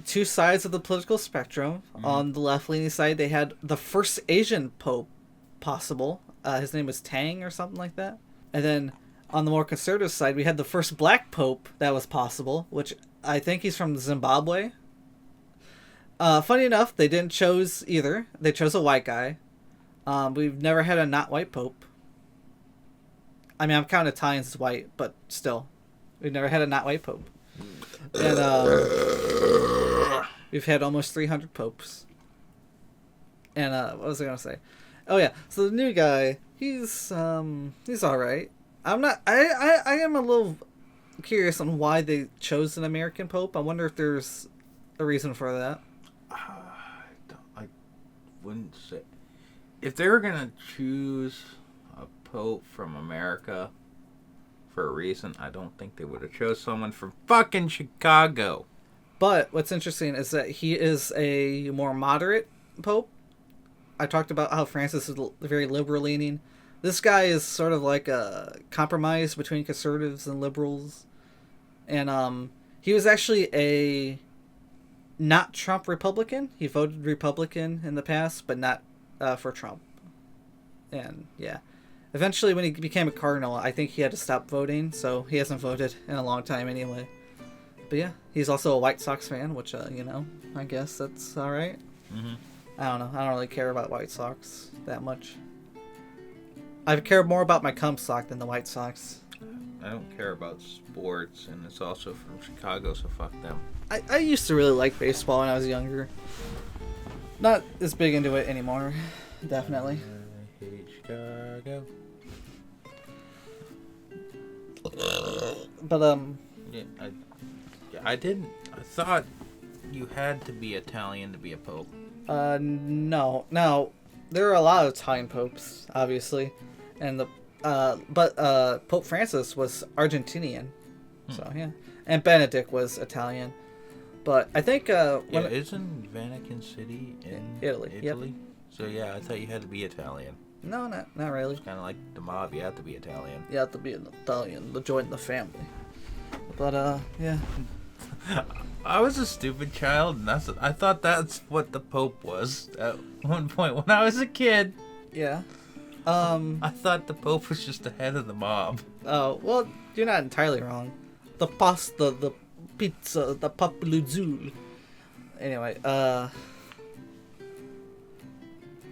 [SPEAKER 1] 2 sides of the political spectrum. On the left-leaning side, they had the first Asian Pope possible. His name was Tang or something like that. And then on the more conservative side, we had the first black Pope that was possible, which I think he's from Zimbabwe. Funny enough, they didn't choose either. They chose a white guy. We've never had a not white Pope. I mean, I'm counting Italians as white, but still, we've never had a not white pope. And we've had almost 300 popes. And what was I gonna say? Oh yeah, so the new guy, he's all right. I'm not. I am a little curious on why they chose an American pope. I wonder if there's a reason for that.
[SPEAKER 2] I wouldn't say if they were gonna choose a pope from America for a reason. I don't think they would have chose someone from fucking Chicago.
[SPEAKER 1] But what's interesting is that he is a more moderate pope. I talked about how Francis is very liberal leaning. This guy is sort of like a compromise between conservatives and liberals. And he was actually a not Trump Republican. He voted Republican in the past, but not for Trump. And yeah. Eventually, when he became a cardinal, I think he had to stop voting, so he hasn't voted in a long time anyway. But yeah, he's also a White Sox fan, which, I guess that's alright.
[SPEAKER 2] Mm-hmm.
[SPEAKER 1] I don't know. I don't really care about White Sox that much. I care more about my cum sock than the White Sox.
[SPEAKER 2] I don't care about sports, and it's also from Chicago, so fuck them.
[SPEAKER 1] I used to really like baseball when I was younger. Not as big into it anymore, definitely.
[SPEAKER 2] I hate Chicago.
[SPEAKER 1] But,
[SPEAKER 2] I didn't. I thought you had to be Italian to be a pope.
[SPEAKER 1] no. Now, there are a lot of Italian popes, obviously. And but Pope Francis was Argentinian. So, yeah. And Benedict was Italian. But I think,
[SPEAKER 2] isn't Vatican City in
[SPEAKER 1] Italy? Yep.
[SPEAKER 2] So, yeah, I thought you had to be Italian.
[SPEAKER 1] No, not really.
[SPEAKER 2] It's kind of like the mob. You have to be Italian.
[SPEAKER 1] You have to be an Italian to join the family. But, yeah.
[SPEAKER 2] I was a stupid child, and I thought that's what the Pope was at one point when I was a kid.
[SPEAKER 1] Yeah.
[SPEAKER 2] I thought the Pope was just the head of the mob.
[SPEAKER 1] Oh, well, you're not entirely wrong. The pasta, the pizza, the papaluzul. Anyway, I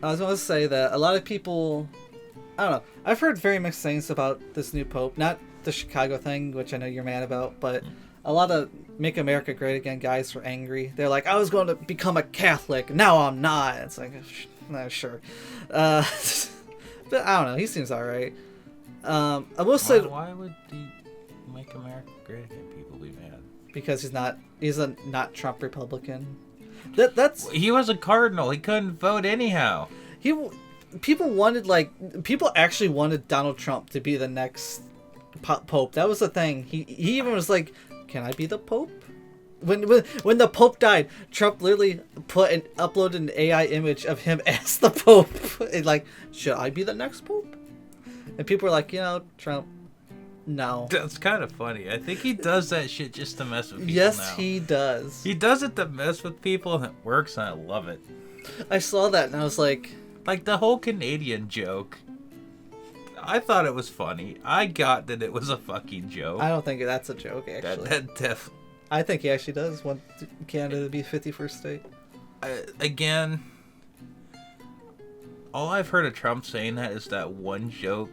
[SPEAKER 1] was going to say that a lot of people, I don't know, I've heard very mixed things about this new Pope. Not the Chicago thing, which I know you're mad about, but a lot of Make America Great Again guys were angry. They're like, I was going to become a Catholic, now I'm not. It's like, no, sure. But I don't know, he seems alright. I will say...
[SPEAKER 2] Why would the Make America Great Again people be mad?
[SPEAKER 1] Because he's a not Trump Republican. That's
[SPEAKER 2] He was a cardinal, he couldn't vote anyhow.
[SPEAKER 1] People actually wanted Donald Trump to be the next Pope. That was the thing. He even was like, can I be the Pope? When the Pope died, Trump literally uploaded an AI image of him as the Pope. And like, should I be the next Pope? And people were like, Trump, no.
[SPEAKER 2] That's kind of funny. I think he does that shit just to mess with people.
[SPEAKER 1] Yes,
[SPEAKER 2] now.
[SPEAKER 1] he does.
[SPEAKER 2] He does it to mess with people, and it works, and I love it.
[SPEAKER 1] I saw that, and I was like...
[SPEAKER 2] Like, the whole Canadian joke. I thought it was funny. I got that it was a fucking joke.
[SPEAKER 1] I don't think that's a joke, actually.
[SPEAKER 2] That
[SPEAKER 1] I think he actually does want Canada to be 51st state.
[SPEAKER 2] Again, all I've heard of Trump saying that is that one joke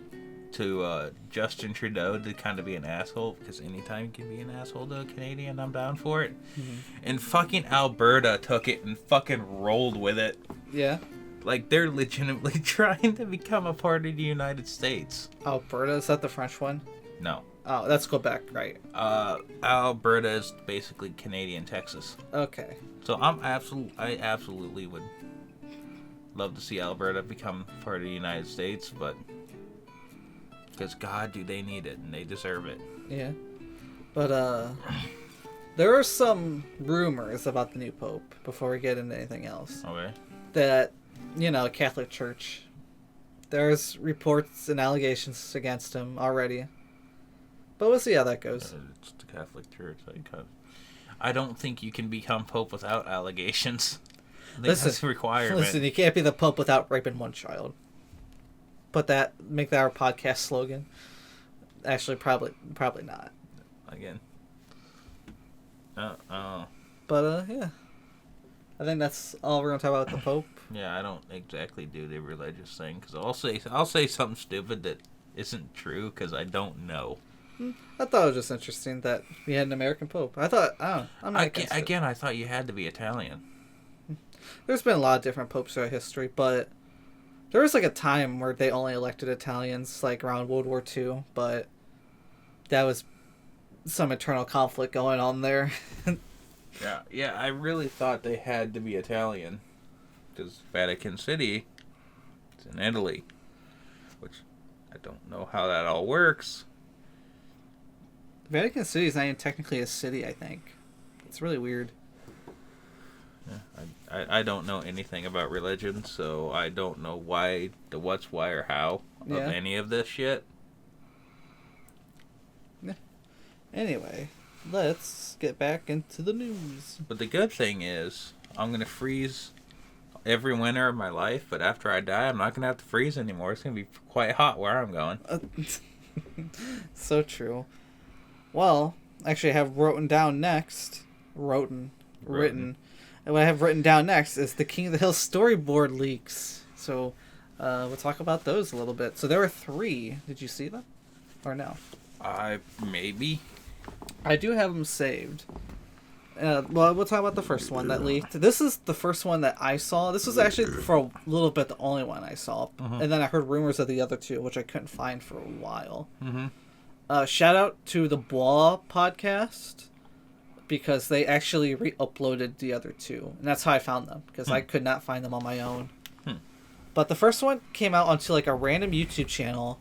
[SPEAKER 2] to Justin Trudeau to kind of be an asshole, because anytime you can be an asshole to a Canadian, I'm down for it. Mm-hmm. And fucking Alberta took it and fucking rolled with it.
[SPEAKER 1] Yeah.
[SPEAKER 2] Like, they're legitimately trying to become a part of the United States.
[SPEAKER 1] Alberta? Is that the French one?
[SPEAKER 2] No.
[SPEAKER 1] Oh, that's Quebec, right?
[SPEAKER 2] Alberta is basically Canadian Texas.
[SPEAKER 1] Okay.
[SPEAKER 2] So I absolutely would love to see Alberta become part of the United States, but because God, do they need it, and they deserve it.
[SPEAKER 1] Yeah. But there are some rumors about the new Pope before we get into anything else.
[SPEAKER 2] Okay.
[SPEAKER 1] That, Catholic Church, there's reports and allegations against him already. But we'll see how that goes.
[SPEAKER 2] It's the Catholic Church. I don't think you can become Pope without allegations. I think that's a requirement.
[SPEAKER 1] Listen, you can't be the Pope without raping one child. Make that our podcast slogan. Actually, probably not.
[SPEAKER 2] Again.
[SPEAKER 1] But, yeah. I think that's all we're going to talk about with the Pope.
[SPEAKER 2] Yeah, I don't exactly do the religious thing, because I'll say something stupid that isn't true because I don't know.
[SPEAKER 1] I thought it was just interesting that we had an American Pope. I thought, I'm not against it.
[SPEAKER 2] Again, I thought you had to be Italian.
[SPEAKER 1] There's been a lot of different popes throughout history, but there was like a time where they only elected Italians, like around World War II, but that was some internal conflict going on there.
[SPEAKER 2] Yeah, I really thought they had to be Italian because Vatican City is in Italy, which I don't know how that all works.
[SPEAKER 1] Vatican City is not even technically a city, I think. It's really weird.
[SPEAKER 2] Yeah, I don't know anything about religion, so I don't know why, the what's, why, or how of any of this shit.
[SPEAKER 1] Yeah. Anyway, let's get back into the news.
[SPEAKER 2] But the good thing is, I'm going to freeze every winter of my life, but after I die, I'm not going to have to freeze anymore. It's going to be quite hot where I'm going.
[SPEAKER 1] So true. Well, actually, I have written down next. Written. And what I have written down next is the King of the Hill storyboard leaks. So, we'll talk about those a little bit. So there were 3. Did you see them? Or no?
[SPEAKER 2] Maybe.
[SPEAKER 1] I do have them saved. Well, we'll talk about the first one that leaked. This is the first one that I saw. This was actually, for a little bit, the only one I saw. And then I heard rumors of the other 2, which I couldn't find for a while. Shout out to the Bois podcast, because they actually re-uploaded the other 2. And that's how I found them, because I could not find them on my own. But the first one came out onto like a random YouTube channel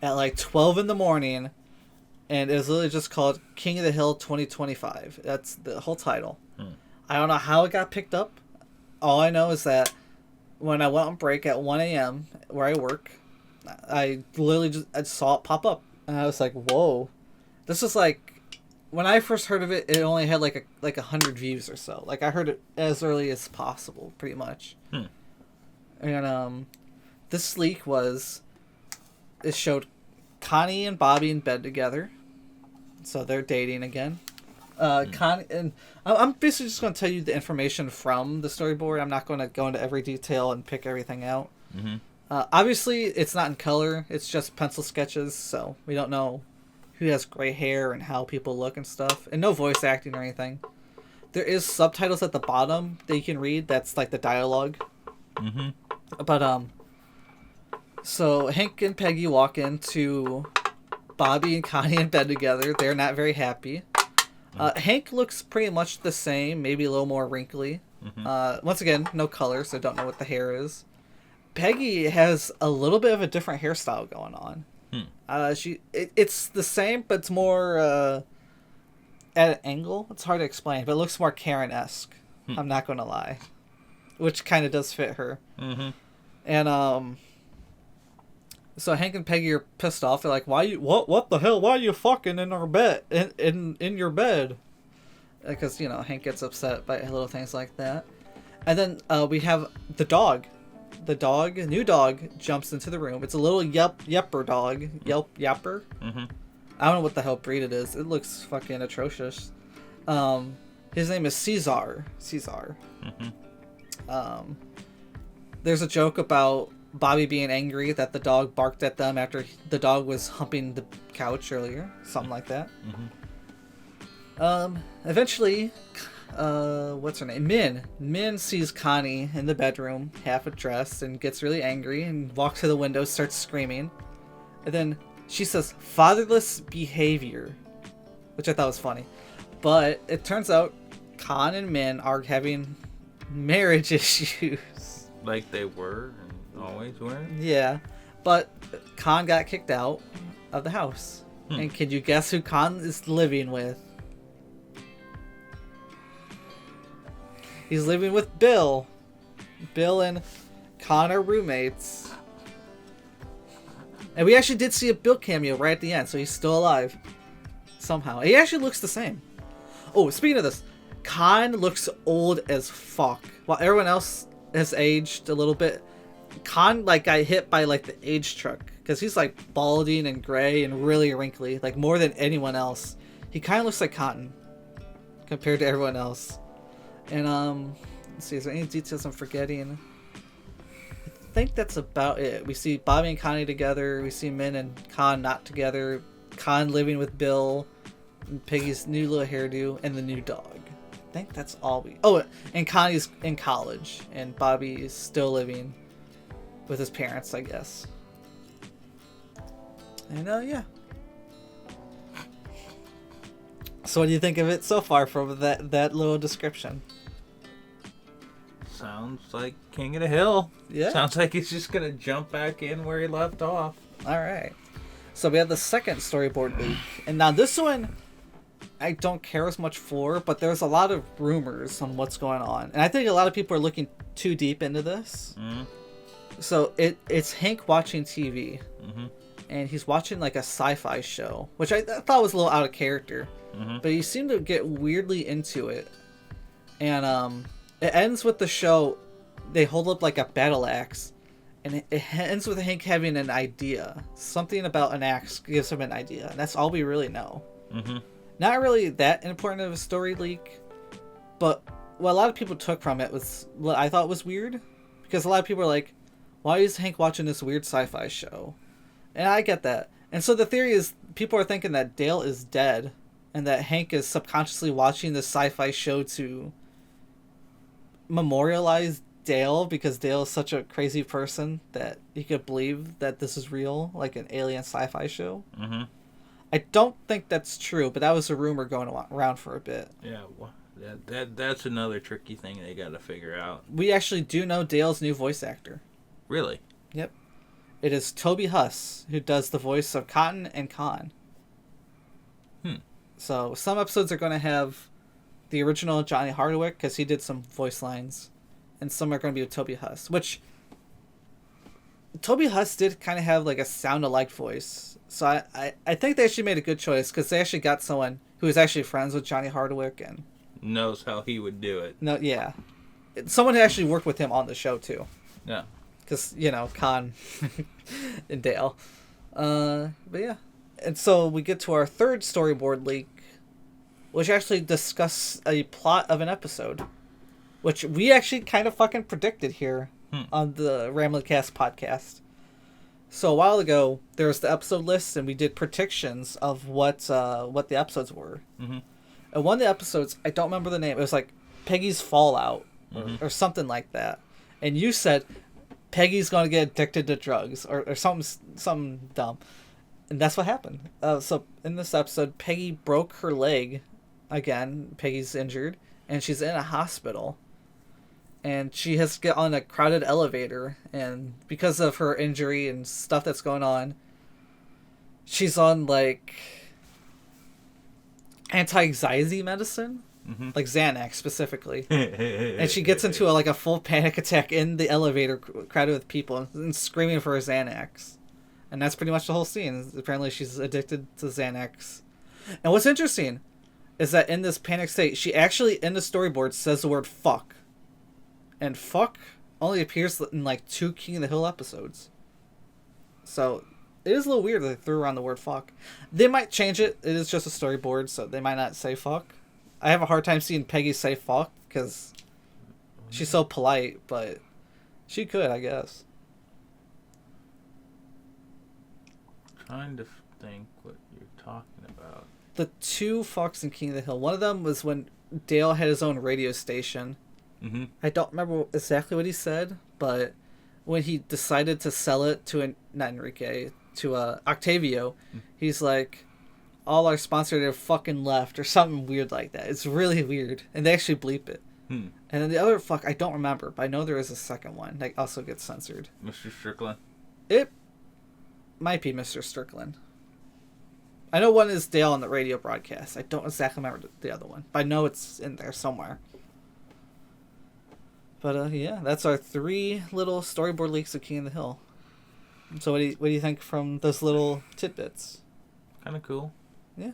[SPEAKER 1] at like 12 in the morning, and it was literally just called King of the Hill 2025. That's the whole title. I don't know how it got picked up. All I know is that when I went on break at 1 a.m. where I work, I literally I saw it pop up. And I was like, whoa. This is like, when I first heard of it, it only had like 100 views or so. Like, I heard it as early as possible, pretty much. And this leak it showed Connie and Bobby in bed together. So they're dating again. Connie, and I'm basically just going to tell you the information from the storyboard. I'm not going to go into every detail and pick everything out. Obviously, it's not in color. It's just pencil sketches, so we don't know who has gray hair and how people look and stuff. And no voice acting or anything. There is subtitles at the bottom that you can read. That's like the dialogue. But, so Hank and Peggy walk into Bobby and Connie in bed together. They're not very happy. Hank looks pretty much the same, maybe a little more wrinkly. Once again, no color, so don't know what the hair is. Peggy has a little bit of a different hairstyle going on. It's the same, but it's more at an angle. It's hard to explain, but it looks more Karen-esque. I'm not going to lie. Which kind of does fit her. And so Hank and Peggy are pissed off. They're like, what the hell? Why are you fucking in our bed? In your bed? Because, Hank gets upset by little things like that. And then we have the dog. New dog, jumps into the room. It's a little yepper dog. Yapper? I don't know what the hell breed it is. It looks fucking atrocious. His name is Caesar. There's a joke about Bobby being angry that the dog barked at them after the dog was humping the couch earlier. Something like that. Eventually, what's her name? Min sees Connie in the bedroom, half dressed, and gets really angry and walks to the window, starts screaming. And then she says, "fatherless behavior," which I thought was funny. But it turns out Con and Min are having marriage issues.
[SPEAKER 2] Like they were and always were?
[SPEAKER 1] Yeah. But Con got kicked out of the house. And can you guess who Con is living with? He's living with Bill. Bill and Con are roommates. And we actually did see a Bill cameo right at the end, so he's still alive. Somehow. He actually looks the same. Oh, speaking of this, Con looks old as fuck. While everyone else has aged a little bit, Con got hit by the age truck. Because he's balding and gray and really wrinkly. More than anyone else. He kind of looks like cotton. Compared to everyone else. And, let's see, is there any details I'm forgetting? I think that's about it. We see Bobby and Connie together. We see Min and Con not together. Con living with Bill, and Peggy's new little hairdo, and the new dog. I think that's all we... Oh, and Connie's in college, and Bobby is still living with his parents, I guess. And, yeah. So what do you think of it so far from that little description?
[SPEAKER 2] Sounds like King of the Hill.
[SPEAKER 1] Yeah.
[SPEAKER 2] Sounds like he's just going to jump back in where he left off.
[SPEAKER 1] All right. So we have the second storyboard leak. And now this one, I don't care as much for, but there's a lot of rumors on what's going on. And I think a lot of people are looking too deep into this. Mm-hmm. So it's Hank watching TV. Mm-hmm. And he's watching like a sci-fi show, which I thought was a little out of character. Mm-hmm. But he seemed to get weirdly into it. And it ends with the show, they hold up like a battle axe. And it ends with Hank having an idea. Something about an axe gives him an idea. And that's all we really know. Mm-hmm. Not really that important of a story leak. But what a lot of people took from it was what I thought was weird. Because a lot of people are like, why is Hank watching this weird sci-fi show? And I get that. And so the theory is people are thinking that Dale is dead. And that Hank is subconsciously watching this sci-fi show to memorialize Dale, because Dale is such a crazy person that he could believe that this is real, like an alien sci-fi show. Mm-hmm. I don't think that's true, but that was a rumor going around for a bit.
[SPEAKER 2] Yeah, well, that's another tricky thing they got to figure out.
[SPEAKER 1] We actually do know Dale's new voice actor.
[SPEAKER 2] Really?
[SPEAKER 1] Yep. It is Toby Huss, who does the voice of Cotton and Con. So some episodes are going to have the original Johnny Hardwick, because he did some voice lines. And some are going to be with Toby Huss, which Toby Huss did kind of have like a sound-alike voice. So I think they actually made a good choice, because they actually got someone who is actually friends with Johnny Hardwick and
[SPEAKER 2] knows how he would do it.
[SPEAKER 1] No, yeah. Someone who actually worked with him on the show, too.
[SPEAKER 2] Yeah.
[SPEAKER 1] Because, Con and Dale. But yeah. And so we get to our third storyboard leak, which actually discuss a plot of an episode, which we actually kind of fucking predicted here on the Ramblin Cast podcast. So a while ago, there was the episode list, and we did predictions of what the episodes were. Mm-hmm. And one of the episodes, I don't remember the name, it was like Peggy's Fallout, or something like that. And you said Peggy's going to get addicted to drugs, or something dumb. And that's what happened. So in this episode, Peggy broke her leg again. Peggy's injured, and she's in a hospital. And she has to get on a crowded elevator, and because of her injury and stuff that's going on, she's on like anti-anxiety medicine, like Xanax specifically. And she gets into a full panic attack in the elevator, crowded with people, and screaming for her Xanax. And that's pretty much the whole scene. Apparently she's addicted to Xanax. And what's interesting is that in this panic state, she actually, in the storyboard, says the word fuck. And fuck only appears in like 2 King of the Hill episodes. So it is a little weird that they threw around the word fuck. They might change it. It is just a storyboard, so they might not say fuck. I have a hard time seeing Peggy say fuck because she's so polite, but she could, I guess.
[SPEAKER 2] Trying to think what you're talking about.
[SPEAKER 1] The 2 fucks in King of the Hill. One of them was when Dale had his own radio station. Mm-hmm. I don't remember exactly what he said, but when he decided to sell it to Octavio, he's like, all our sponsors have fucking left, or something weird like that. It's really weird, and they actually bleep it. And then the other fuck, I don't remember, but I know there is a second one that also gets censored.
[SPEAKER 2] Mr. Strickland?
[SPEAKER 1] It might be Mr. Strickland. I know one is Dale on the radio broadcast. I don't exactly remember the other one, but I know it's in there somewhere. But yeah, that's our 3 little storyboard leaks of King of the Hill. So what do you think from those little tidbits?
[SPEAKER 2] Kind of cool.
[SPEAKER 1] Yeah.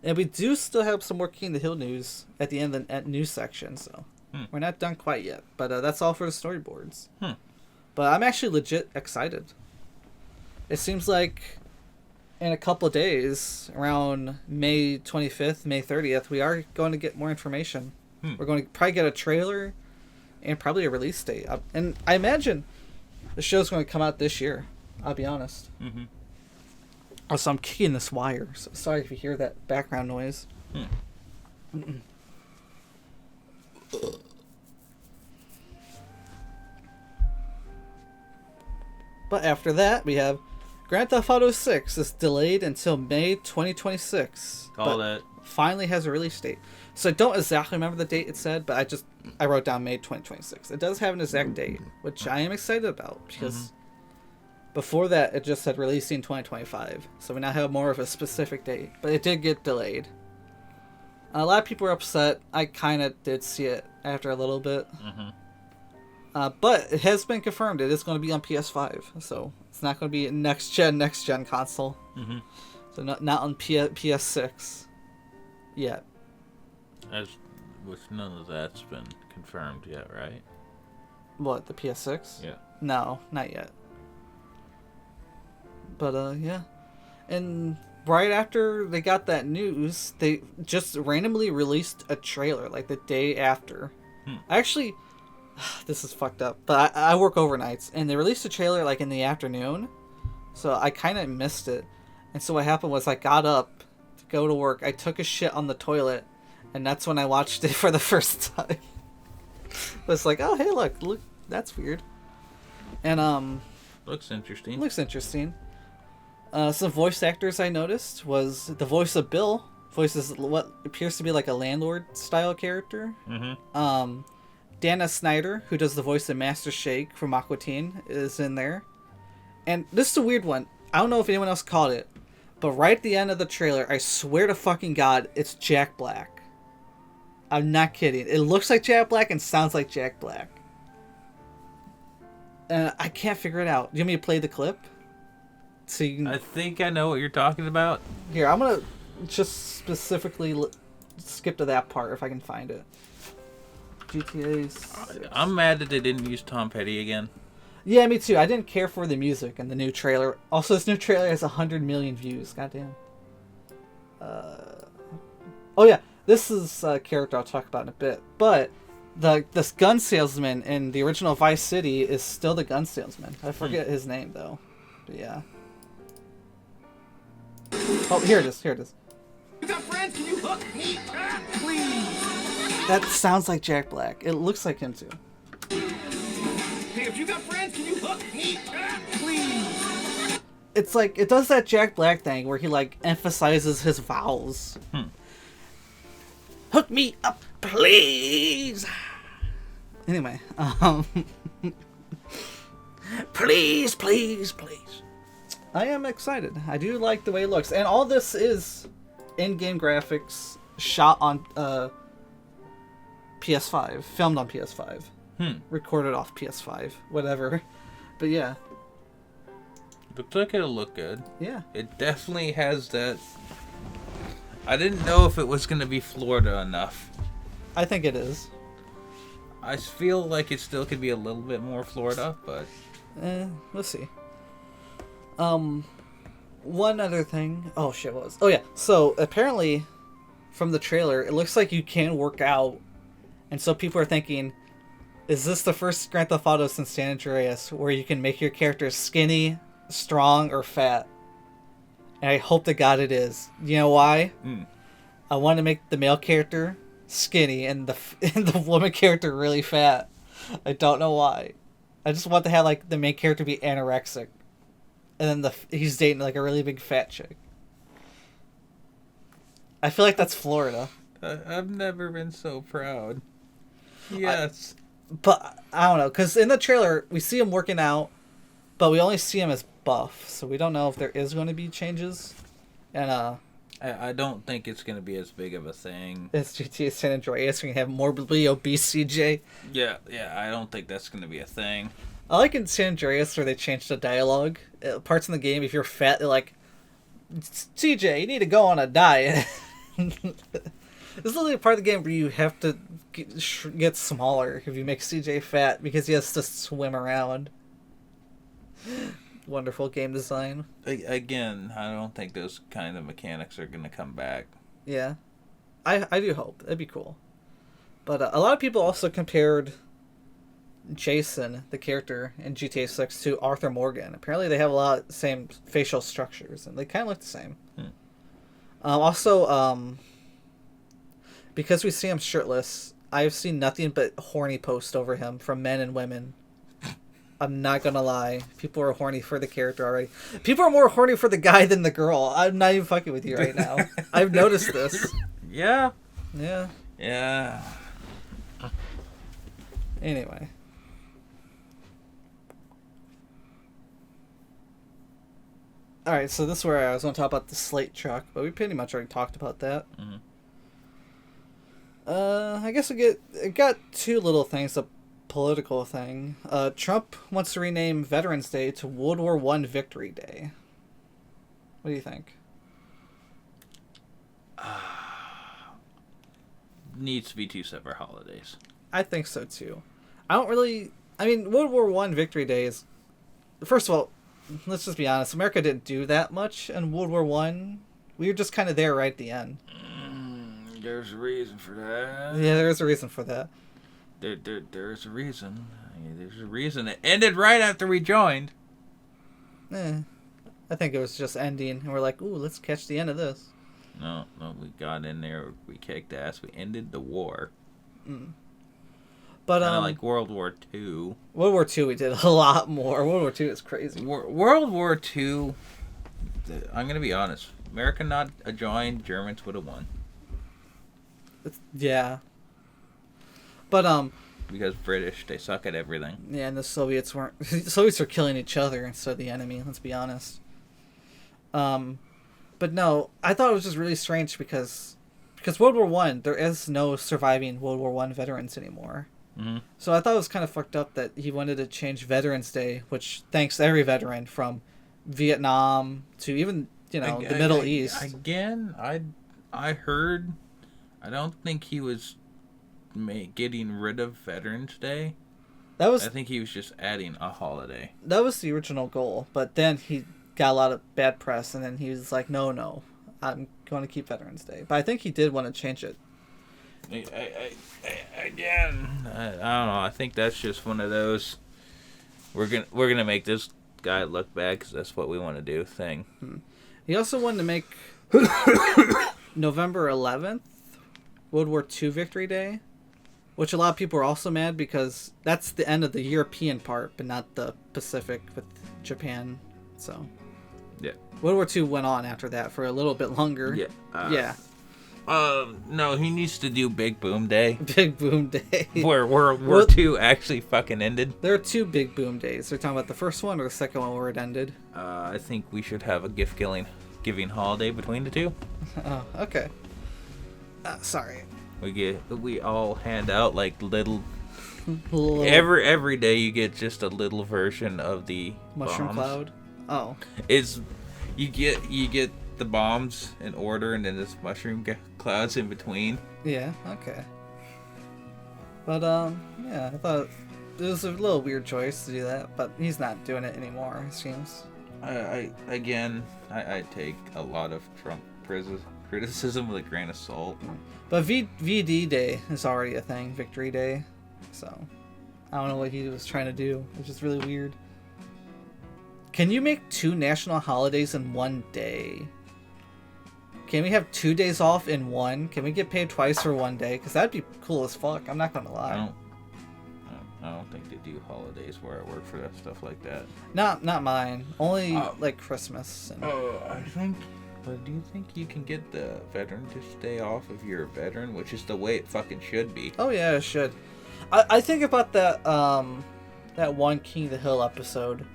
[SPEAKER 1] And we do still have some more King of the Hill news at the end of the news section, so we're not done quite yet. But that's all for the storyboards. But I'm actually legit excited. It seems like in a couple of days, around May 25th, May 30th, we are going to get more information. We're going to probably get a trailer and probably a release date. And I imagine The show's going to come out this year. I'll be honest.
[SPEAKER 2] Mm-hmm.
[SPEAKER 1] Also, I'm kicking this wire. So sorry if you hear that background noise. But after that, we have Grand Theft Auto 6 is delayed until May 2026.
[SPEAKER 2] Call
[SPEAKER 1] but
[SPEAKER 2] that.
[SPEAKER 1] finally has a release date. So I don't exactly remember the date it said, but I wrote down May 2026. It does have an exact date, which I am excited about because before that it just said releasing 2025. So we now have more of a specific date, but it did get delayed. A lot of people were upset. I kind of did see it after a little bit. But it has been confirmed it is going to be on PS5, so it's not going to be a next gen console. So not on PS6 yet.
[SPEAKER 2] Which none of that's been confirmed yet, right?
[SPEAKER 1] What, the PS6?
[SPEAKER 2] Yeah.
[SPEAKER 1] No, not yet. But yeah, and right after they got that news, they just randomly released a trailer like the day after. Actually, this is fucked up, but I work overnights, and they released a trailer like in the afternoon, so I kind of missed it. And so what happened was I got up to go to work, I took a shit on the toilet, and that's when I watched it for the first time. It's like, oh hey, look, that's weird. And
[SPEAKER 2] Looks interesting.
[SPEAKER 1] looks interesting. Some voice actors I noticed was the voice of Bill voices what appears to be like a landlord style character. Dana Snyder, who does the voice of Master Shake from Aqua Teen, is in there. And this is a weird one. I don't know if anyone else caught it, but right at the end of the trailer, I swear to fucking God, it's Jack Black. I'm not kidding. It looks like Jack Black and sounds like Jack Black. And I can't figure it out. Do you want me to play the clip? So you can...
[SPEAKER 2] I think I know what you're talking about.
[SPEAKER 1] Here, I'm gonna just specifically skip to that part if I can find it. GTA 6.
[SPEAKER 2] I'm mad that they didn't use Tom Petty again.
[SPEAKER 1] Yeah, me too. I didn't care for the music in the new trailer. Also, this new trailer has 100 million views. Goddamn. Oh yeah, this is a character I'll talk about in a bit. But this gun salesman in the original Vice City is still the gun salesman. I forget his name though. But yeah. Oh, here it is.
[SPEAKER 4] You got friends? Can you hook me up, please?
[SPEAKER 1] That sounds like Jack Black. It looks like him too.
[SPEAKER 4] Hey, if you got friends, can you hook me up, please?
[SPEAKER 1] It's like, it does that Jack Black thing where he like emphasizes his vowels. Hook me up, please. Anyway, please. I am excited. I do like the way it looks, and all this is in-game graphics shot on PS5, filmed on PS5, recorded off PS5, whatever. But yeah,
[SPEAKER 2] Looks like it'll look good.
[SPEAKER 1] yeah.
[SPEAKER 2] It definitely has that. I didn't know if it was going to be Florida enough.
[SPEAKER 1] I think it is.
[SPEAKER 2] I feel like it still could be a little bit more Florida, but
[SPEAKER 1] We'll see. One other thing. Oh shit, what was? Oh yeah. So apparently, from the trailer, it looks like you can work out, and so people are thinking, is this the first Grand Theft Auto since San Andreas where you can make your character skinny, strong, or fat? And I hope to God it is. You know why? I want to make the male character skinny and the woman character really fat. I don't know why. I just want to have like the main character be anorexic, and then he's dating like a really big fat chick. I feel like that's Florida.
[SPEAKER 2] I've never been so proud. Yes.
[SPEAKER 1] But I don't know, because in the trailer we see him working out, but we only see him as buff, so we don't know if there is going to be changes. And
[SPEAKER 2] I don't think it's going to be as big of a thing.
[SPEAKER 1] it's GTA San Andreas, we're going to have morbidly obese CJ.
[SPEAKER 2] Yeah, I don't think that's going to be a thing.
[SPEAKER 1] I like in San Andreas where they changed the dialogue. Parts in the game, if you're fat, they're like, CJ, you need to go on a diet. This is literally a part of the game where you have to get smaller if you make CJ fat because he has to swim around. Wonderful game design.
[SPEAKER 2] Again, I don't think those kind of mechanics are going to come back.
[SPEAKER 1] Yeah. I do hope. That'd be cool. But a lot of people also compared Jason, the character in GTA 6, to Arthur Morgan. Apparently, they have a lot of the same facial structures, and they kind of look the same. Also, because we see him shirtless, I've seen nothing but horny posts over him from men and women. I'm not gonna lie. People are horny for the character already. People are more horny for the guy than the girl. I'm not even fucking with you right now. I've noticed this.
[SPEAKER 2] Yeah.
[SPEAKER 1] Yeah.
[SPEAKER 2] Yeah.
[SPEAKER 1] Anyway. Alright, so this is where I was going to talk about the Slate Truck, but we pretty much already talked about that.
[SPEAKER 2] Mm-hmm.
[SPEAKER 1] I guess it got two little things. A political thing. Trump wants to rename Veterans Day to World War I Victory Day. What do you think?
[SPEAKER 2] Needs to be two separate holidays.
[SPEAKER 1] I think so too. I mean, World War I Victory Day is... First of all, let's just be honest. America didn't do that much in World War I. We were just kind of there right at the end.
[SPEAKER 2] There's a reason for that.
[SPEAKER 1] Yeah, there is a reason for that.
[SPEAKER 2] There's a reason. There's a reason. It ended right after we joined.
[SPEAKER 1] I think it was just ending, and we're like, ooh, let's catch the end of this.
[SPEAKER 2] No, we got in there. We kicked ass. We ended the war.
[SPEAKER 1] But
[SPEAKER 2] kind of like World War II.
[SPEAKER 1] World War II, we did a lot more. World War II is crazy.
[SPEAKER 2] World War II. I'm gonna be honest. America not joined, Germans would have won.
[SPEAKER 1] Yeah. But
[SPEAKER 2] because British, they suck at everything.
[SPEAKER 1] Yeah, and the Soviets weren't. The Soviets were killing each other instead of the enemy. Let's be honest. But no, I thought it was just really strange because World War I, there is no surviving World War I veterans anymore.
[SPEAKER 2] Mm-hmm.
[SPEAKER 1] So I thought it was kind of fucked up that he wanted to change Veterans Day, which thanks every veteran from Vietnam to even the Middle East.
[SPEAKER 2] Again, I heard. I don't think he was getting rid of Veterans Day. I think he was just adding a holiday.
[SPEAKER 1] That was the original goal, but then he got a lot of bad press, and then he was like, no, I'm going to keep Veterans Day. But I think he did want to change it.
[SPEAKER 2] Again, I don't know. I think that's just one of those we're gonna make this guy look bad because that's what we want to do thing.
[SPEAKER 1] He also wanted to make November 11th World War II Victory Day, which a lot of people are also mad because that's the end of the European part, but not the Pacific with Japan. So,
[SPEAKER 2] yeah,
[SPEAKER 1] World War II went on after that for a little bit longer.
[SPEAKER 2] Yeah. No, he needs to do Big Boom Day.
[SPEAKER 1] Big Boom Day.
[SPEAKER 2] Where World War II actually fucking ended.
[SPEAKER 1] There are two Big Boom Days. They're talking about the first one or the second one where it ended.
[SPEAKER 2] I think we should have a giving holiday between the two.
[SPEAKER 1] Oh, okay. Sorry.
[SPEAKER 2] We all hand out like little. Every day you get just a little version of the
[SPEAKER 1] mushroom
[SPEAKER 2] bombs.
[SPEAKER 1] cloud. Oh.
[SPEAKER 2] You get the bombs in order, and then there's mushroom clouds in between.
[SPEAKER 1] Yeah. Okay. But yeah, I thought it was a little weird choice to do that, but he's not doing it anymore. It seems.
[SPEAKER 2] I take a lot of Trump criticism with a grain of salt.
[SPEAKER 1] But VD Day is already a thing, Victory Day. So, I don't know what he was trying to do. It's just really weird. Can you make two national holidays in one day? Can we have 2 days off in one? Can we get paid twice for one day? Because that'd be cool as fuck. I'm not going to lie.
[SPEAKER 2] I don't think they do holidays where I work for that stuff like that.
[SPEAKER 1] Not mine. Only like Christmas. And...
[SPEAKER 2] I think... But do you think you can get the Veterans Day off if you're a veteran? Which is the way it fucking should be.
[SPEAKER 1] Oh yeah, it should. I think about that one King of the Hill episode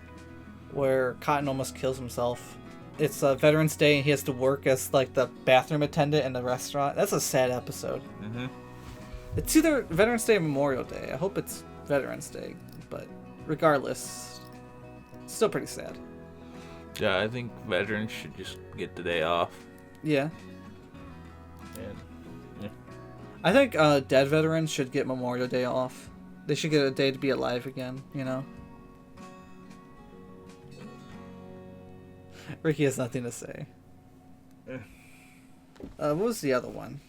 [SPEAKER 1] where Cotton almost kills himself. It's Veterans Day and he has to work as like the bathroom attendant in the restaurant. That's a sad episode. Mm-hmm. It's either Veterans Day or Memorial Day. I hope it's Veterans Day, but regardless, it's still pretty sad.
[SPEAKER 2] Yeah, I think veterans should just get the day off.
[SPEAKER 1] Yeah.
[SPEAKER 2] And, yeah.
[SPEAKER 1] I think dead veterans should get Memorial Day off. They should get a day to be alive again, you know? Ricky has nothing to say. What was the other one?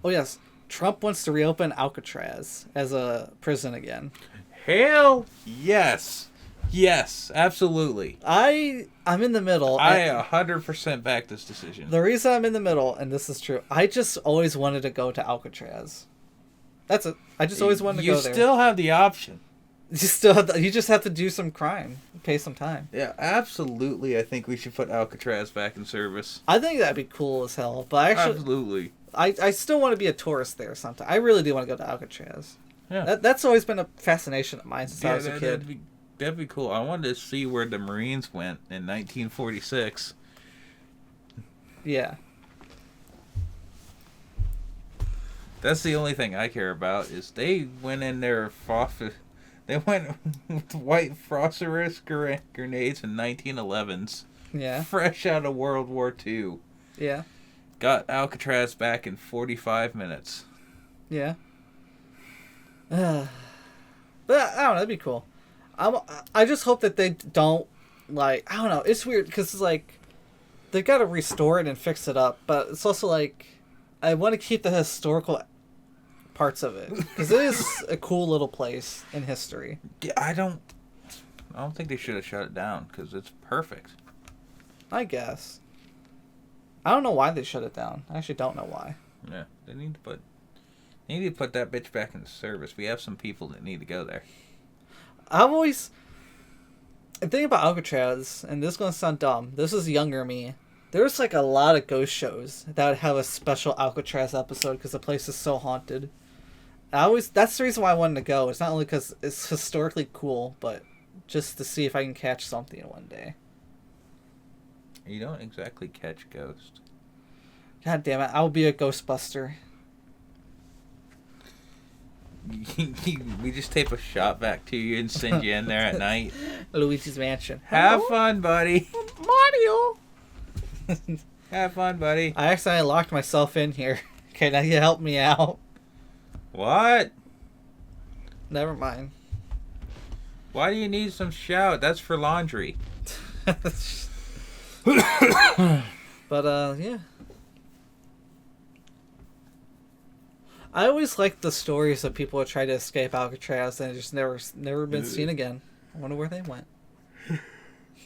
[SPEAKER 1] Oh, yes. Trump wants to reopen Alcatraz as a prison again.
[SPEAKER 2] Hell yes. Yes, absolutely.
[SPEAKER 1] I'm in the middle.
[SPEAKER 2] I 100% back this decision.
[SPEAKER 1] The reason I'm in the middle, and this is true, I just always wanted to go to Alcatraz. That's it. I just always wanted to go there.
[SPEAKER 2] You still have the option.
[SPEAKER 1] You just have to do some crime, pay some time.
[SPEAKER 2] Yeah, absolutely. I think we should put Alcatraz back in service.
[SPEAKER 1] I think that'd be cool as hell. But actually,
[SPEAKER 2] Absolutely.
[SPEAKER 1] I still want to be a tourist there sometime. I really do want to go to Alcatraz.
[SPEAKER 2] Yeah.
[SPEAKER 1] That's always been a fascination of mine since I was a kid.
[SPEAKER 2] That'd be cool. I wanted to see where the Marines went in 1946.
[SPEAKER 1] Yeah.
[SPEAKER 2] That's the only thing I care about is they went in there. They went with white phosphorus grenades in 1911s.
[SPEAKER 1] Yeah.
[SPEAKER 2] Fresh out of World War II.
[SPEAKER 1] Yeah.
[SPEAKER 2] Got Alcatraz back in 45 minutes.
[SPEAKER 1] Yeah. But I don't know. That'd be cool. I just hope that they don't, like, I don't know. It's weird because it's like they got to restore it and fix it up. But it's also like I want to keep the historical parts of it because it is a cool little place in history.
[SPEAKER 2] Yeah, I don't think they should have shut it down because it's perfect.
[SPEAKER 1] I guess. I don't know why they shut it down. I actually don't know why.
[SPEAKER 2] Yeah, they need to put that bitch back into service. We have some people that need to go there.
[SPEAKER 1] The thing about Alcatraz, and this is going to sound dumb, this is younger me. There's like a lot of ghost shows that would have a special Alcatraz episode because the place is so haunted. That's the reason why I wanted to go. It's not only because it's historically cool, but just to see if I can catch something one day.
[SPEAKER 2] You don't exactly catch ghosts.
[SPEAKER 1] God damn it, I will be a Ghostbuster.
[SPEAKER 2] We just tape a shot back to you and send you in there at night.
[SPEAKER 1] Luigi's Mansion.
[SPEAKER 2] Have fun, buddy.
[SPEAKER 1] Mario!
[SPEAKER 2] Have fun, buddy.
[SPEAKER 1] I accidentally locked myself in here. Okay, now you help me out.
[SPEAKER 2] What?
[SPEAKER 1] Never mind.
[SPEAKER 2] Why do you need some shout? That's for laundry.
[SPEAKER 1] But, yeah. I always liked the stories of people who tried to escape Alcatraz and just never been seen again. I wonder where they went.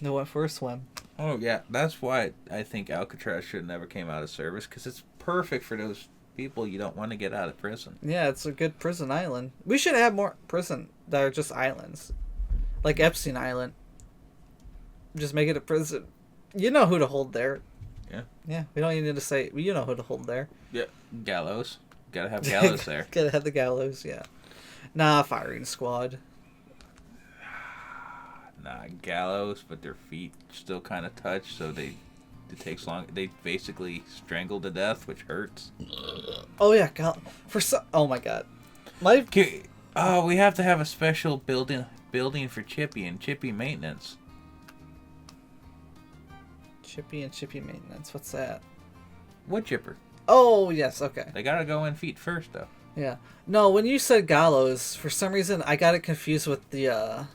[SPEAKER 1] They went for a swim.
[SPEAKER 2] Oh, yeah. That's why I think Alcatraz should have never came out of service, because it's perfect for those people you don't want to get out of prison.
[SPEAKER 1] Yeah, it's a good prison island. We should have more prison that are just islands. Like Epstein Island. Just make it a prison. You know who to hold there.
[SPEAKER 2] Yeah.
[SPEAKER 1] Yeah, we don't even need to say, you know who to hold there.
[SPEAKER 2] Yeah. Gallows. Gotta have gallows there.
[SPEAKER 1] Gotta have the gallows, yeah. Nah, firing squad.
[SPEAKER 2] Nah, gallows, but their feet still kind of touch, so it takes long. They basically strangle to death, which hurts.
[SPEAKER 1] Oh yeah, oh my god.
[SPEAKER 2] We have to have a special building for Chippy and Chippy maintenance.
[SPEAKER 1] Chippy and Chippy maintenance. What's that?
[SPEAKER 2] Wood chipper.
[SPEAKER 1] Oh yes, okay.
[SPEAKER 2] They gotta go in feet first, though.
[SPEAKER 1] Yeah. No, when you said gallows, for some reason I got it confused with the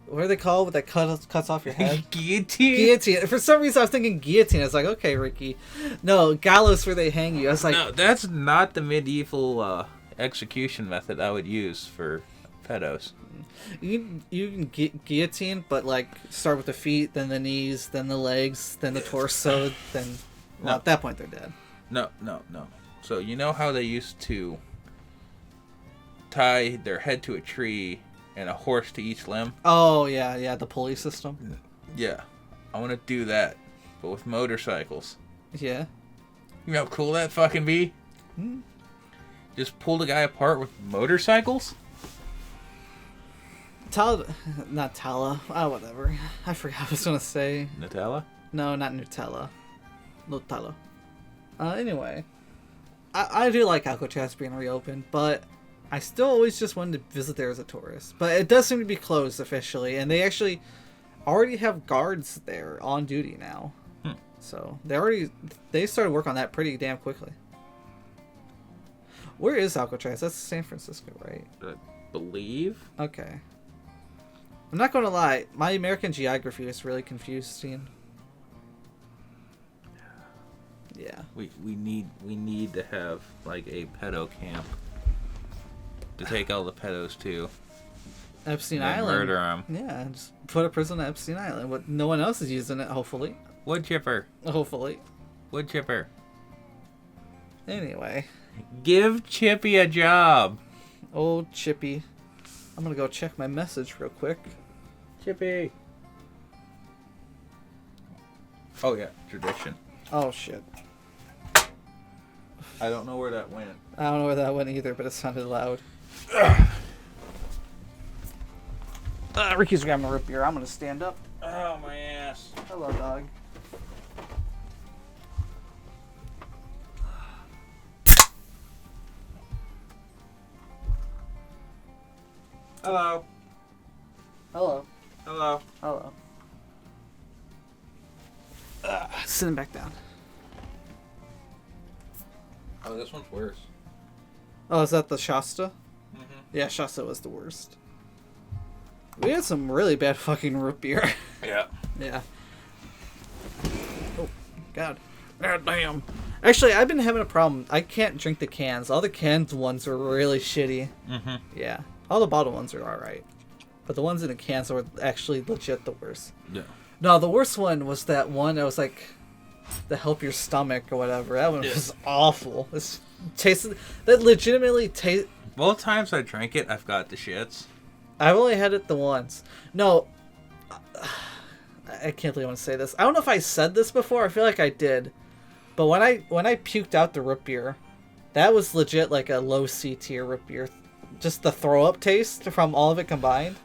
[SPEAKER 1] what are they called? What that cuts off your head?
[SPEAKER 2] Guillotine.
[SPEAKER 1] Guillotine. For some reason I was thinking guillotine. I was like, okay, Ricky. No, gallows where they hang you. I was like,
[SPEAKER 2] no, that's not the medieval execution method I would use for pedos.
[SPEAKER 1] You can guillotine, but like start with the feet, then the knees, then the legs, then the torso, then well, at that point they're dead.
[SPEAKER 2] No. So you know how they used to tie their head to a tree and a horse to each limb?
[SPEAKER 1] Oh yeah, the pulley system.
[SPEAKER 2] Yeah, I want to do that, but with motorcycles.
[SPEAKER 1] Yeah.
[SPEAKER 2] You know how cool that fucking be? Just pull the guy apart with motorcycles?
[SPEAKER 1] Not Tala. Whatever. I forgot what I was gonna say.
[SPEAKER 2] Nutella?
[SPEAKER 1] No, not Nutella. Nutella. Anyway, I do like Alcatraz being reopened, but I still always just wanted to visit there as a tourist. But it does seem to be closed officially, and they actually already have guards there on duty now. So they started work on that pretty damn quickly. Where is Alcatraz? That's San Francisco, right?
[SPEAKER 2] I believe.
[SPEAKER 1] Okay. I'm not gonna lie, my American geography is really confusing. Yeah.
[SPEAKER 2] We need to have like a pedo camp to take all the pedos to.
[SPEAKER 1] Epstein
[SPEAKER 2] and
[SPEAKER 1] Island.
[SPEAKER 2] Murder them.
[SPEAKER 1] Yeah, just put a prison at Epstein Island. But no one else is using it, hopefully.
[SPEAKER 2] Wood chipper.
[SPEAKER 1] Hopefully.
[SPEAKER 2] Wood chipper.
[SPEAKER 1] Anyway.
[SPEAKER 2] Give Chippy a job.
[SPEAKER 1] Old Chippy. I'm gonna go check my message real quick.
[SPEAKER 2] Chippy. Oh yeah, tradition.
[SPEAKER 1] Oh shit.
[SPEAKER 2] I don't know where that went.
[SPEAKER 1] I don't know where that went either, but it sounded loud. Ricky's grabbing a root beer. I'm gonna stand up.
[SPEAKER 2] Oh my ass.
[SPEAKER 1] Hello, dog.
[SPEAKER 2] Hello.
[SPEAKER 1] Hello.
[SPEAKER 2] Hello.
[SPEAKER 1] Hello. Sitting back down.
[SPEAKER 2] Oh, this one's worse.
[SPEAKER 1] Oh, is that the Shasta?
[SPEAKER 2] Mm-hmm.
[SPEAKER 1] Yeah, Shasta was the worst. We had some really bad fucking root beer.
[SPEAKER 2] Yeah.
[SPEAKER 1] Yeah. Oh, God. God damn. Actually, I've been having a problem. I can't drink the cans. All the canned ones are really shitty.
[SPEAKER 2] Mm-hmm.
[SPEAKER 1] Yeah. All the bottle ones are alright. But the ones in the cans were actually legit the worst.
[SPEAKER 2] Yeah.
[SPEAKER 1] No, the worst one was that one that was like to help your stomach or whatever. That one was awful. It tasted that legitimately taste.
[SPEAKER 2] Both times I drank it, I've got the shits.
[SPEAKER 1] I've only had it the once. No, I can't believe I want to say this. I don't know if I said this before. I feel like I did, but when I puked out the root beer, that was legit like a low C tier root beer. Just the throw up taste from all of it combined.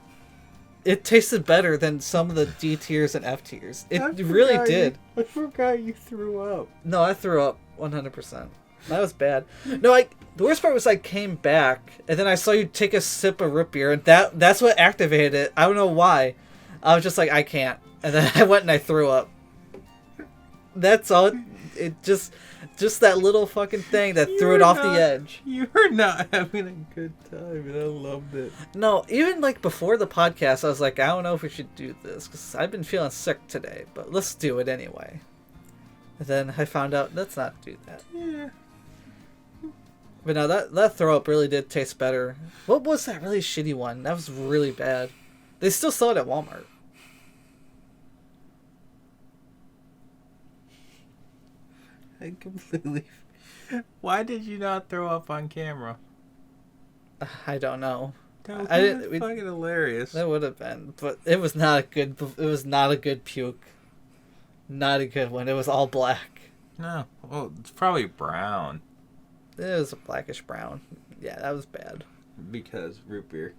[SPEAKER 1] It tasted better than some of the D tiers and F tiers. It really did.
[SPEAKER 2] I forgot you threw up.
[SPEAKER 1] No, I threw up 100%. That was bad. No, the worst part was I came back and then I saw you take a sip of root beer and that's what activated it. I don't know why. I was just like, I can't. And then I went and I threw up. That's all. It just that little fucking thing that threw it off the edge.
[SPEAKER 2] You were not having a good time, and I loved it.
[SPEAKER 1] No, even like before the podcast, I was like, I don't know if we should do this because I've been feeling sick today, but let's do it anyway. And then I found out let's not do that.
[SPEAKER 2] Yeah.
[SPEAKER 1] But no, that throw up really did taste better. What was that really shitty one? That was really bad. They still sell it at Walmart.
[SPEAKER 2] I completely. Why did you not throw up on camera?
[SPEAKER 1] I don't know.
[SPEAKER 2] That was
[SPEAKER 1] we-
[SPEAKER 2] fucking hilarious.
[SPEAKER 1] That would have been, but it was not a good. It was not a good puke. Not a good one. It was all black.
[SPEAKER 2] No, well, it's probably brown
[SPEAKER 1] It was a blackish brown. Yeah, that was bad.
[SPEAKER 2] because root beer.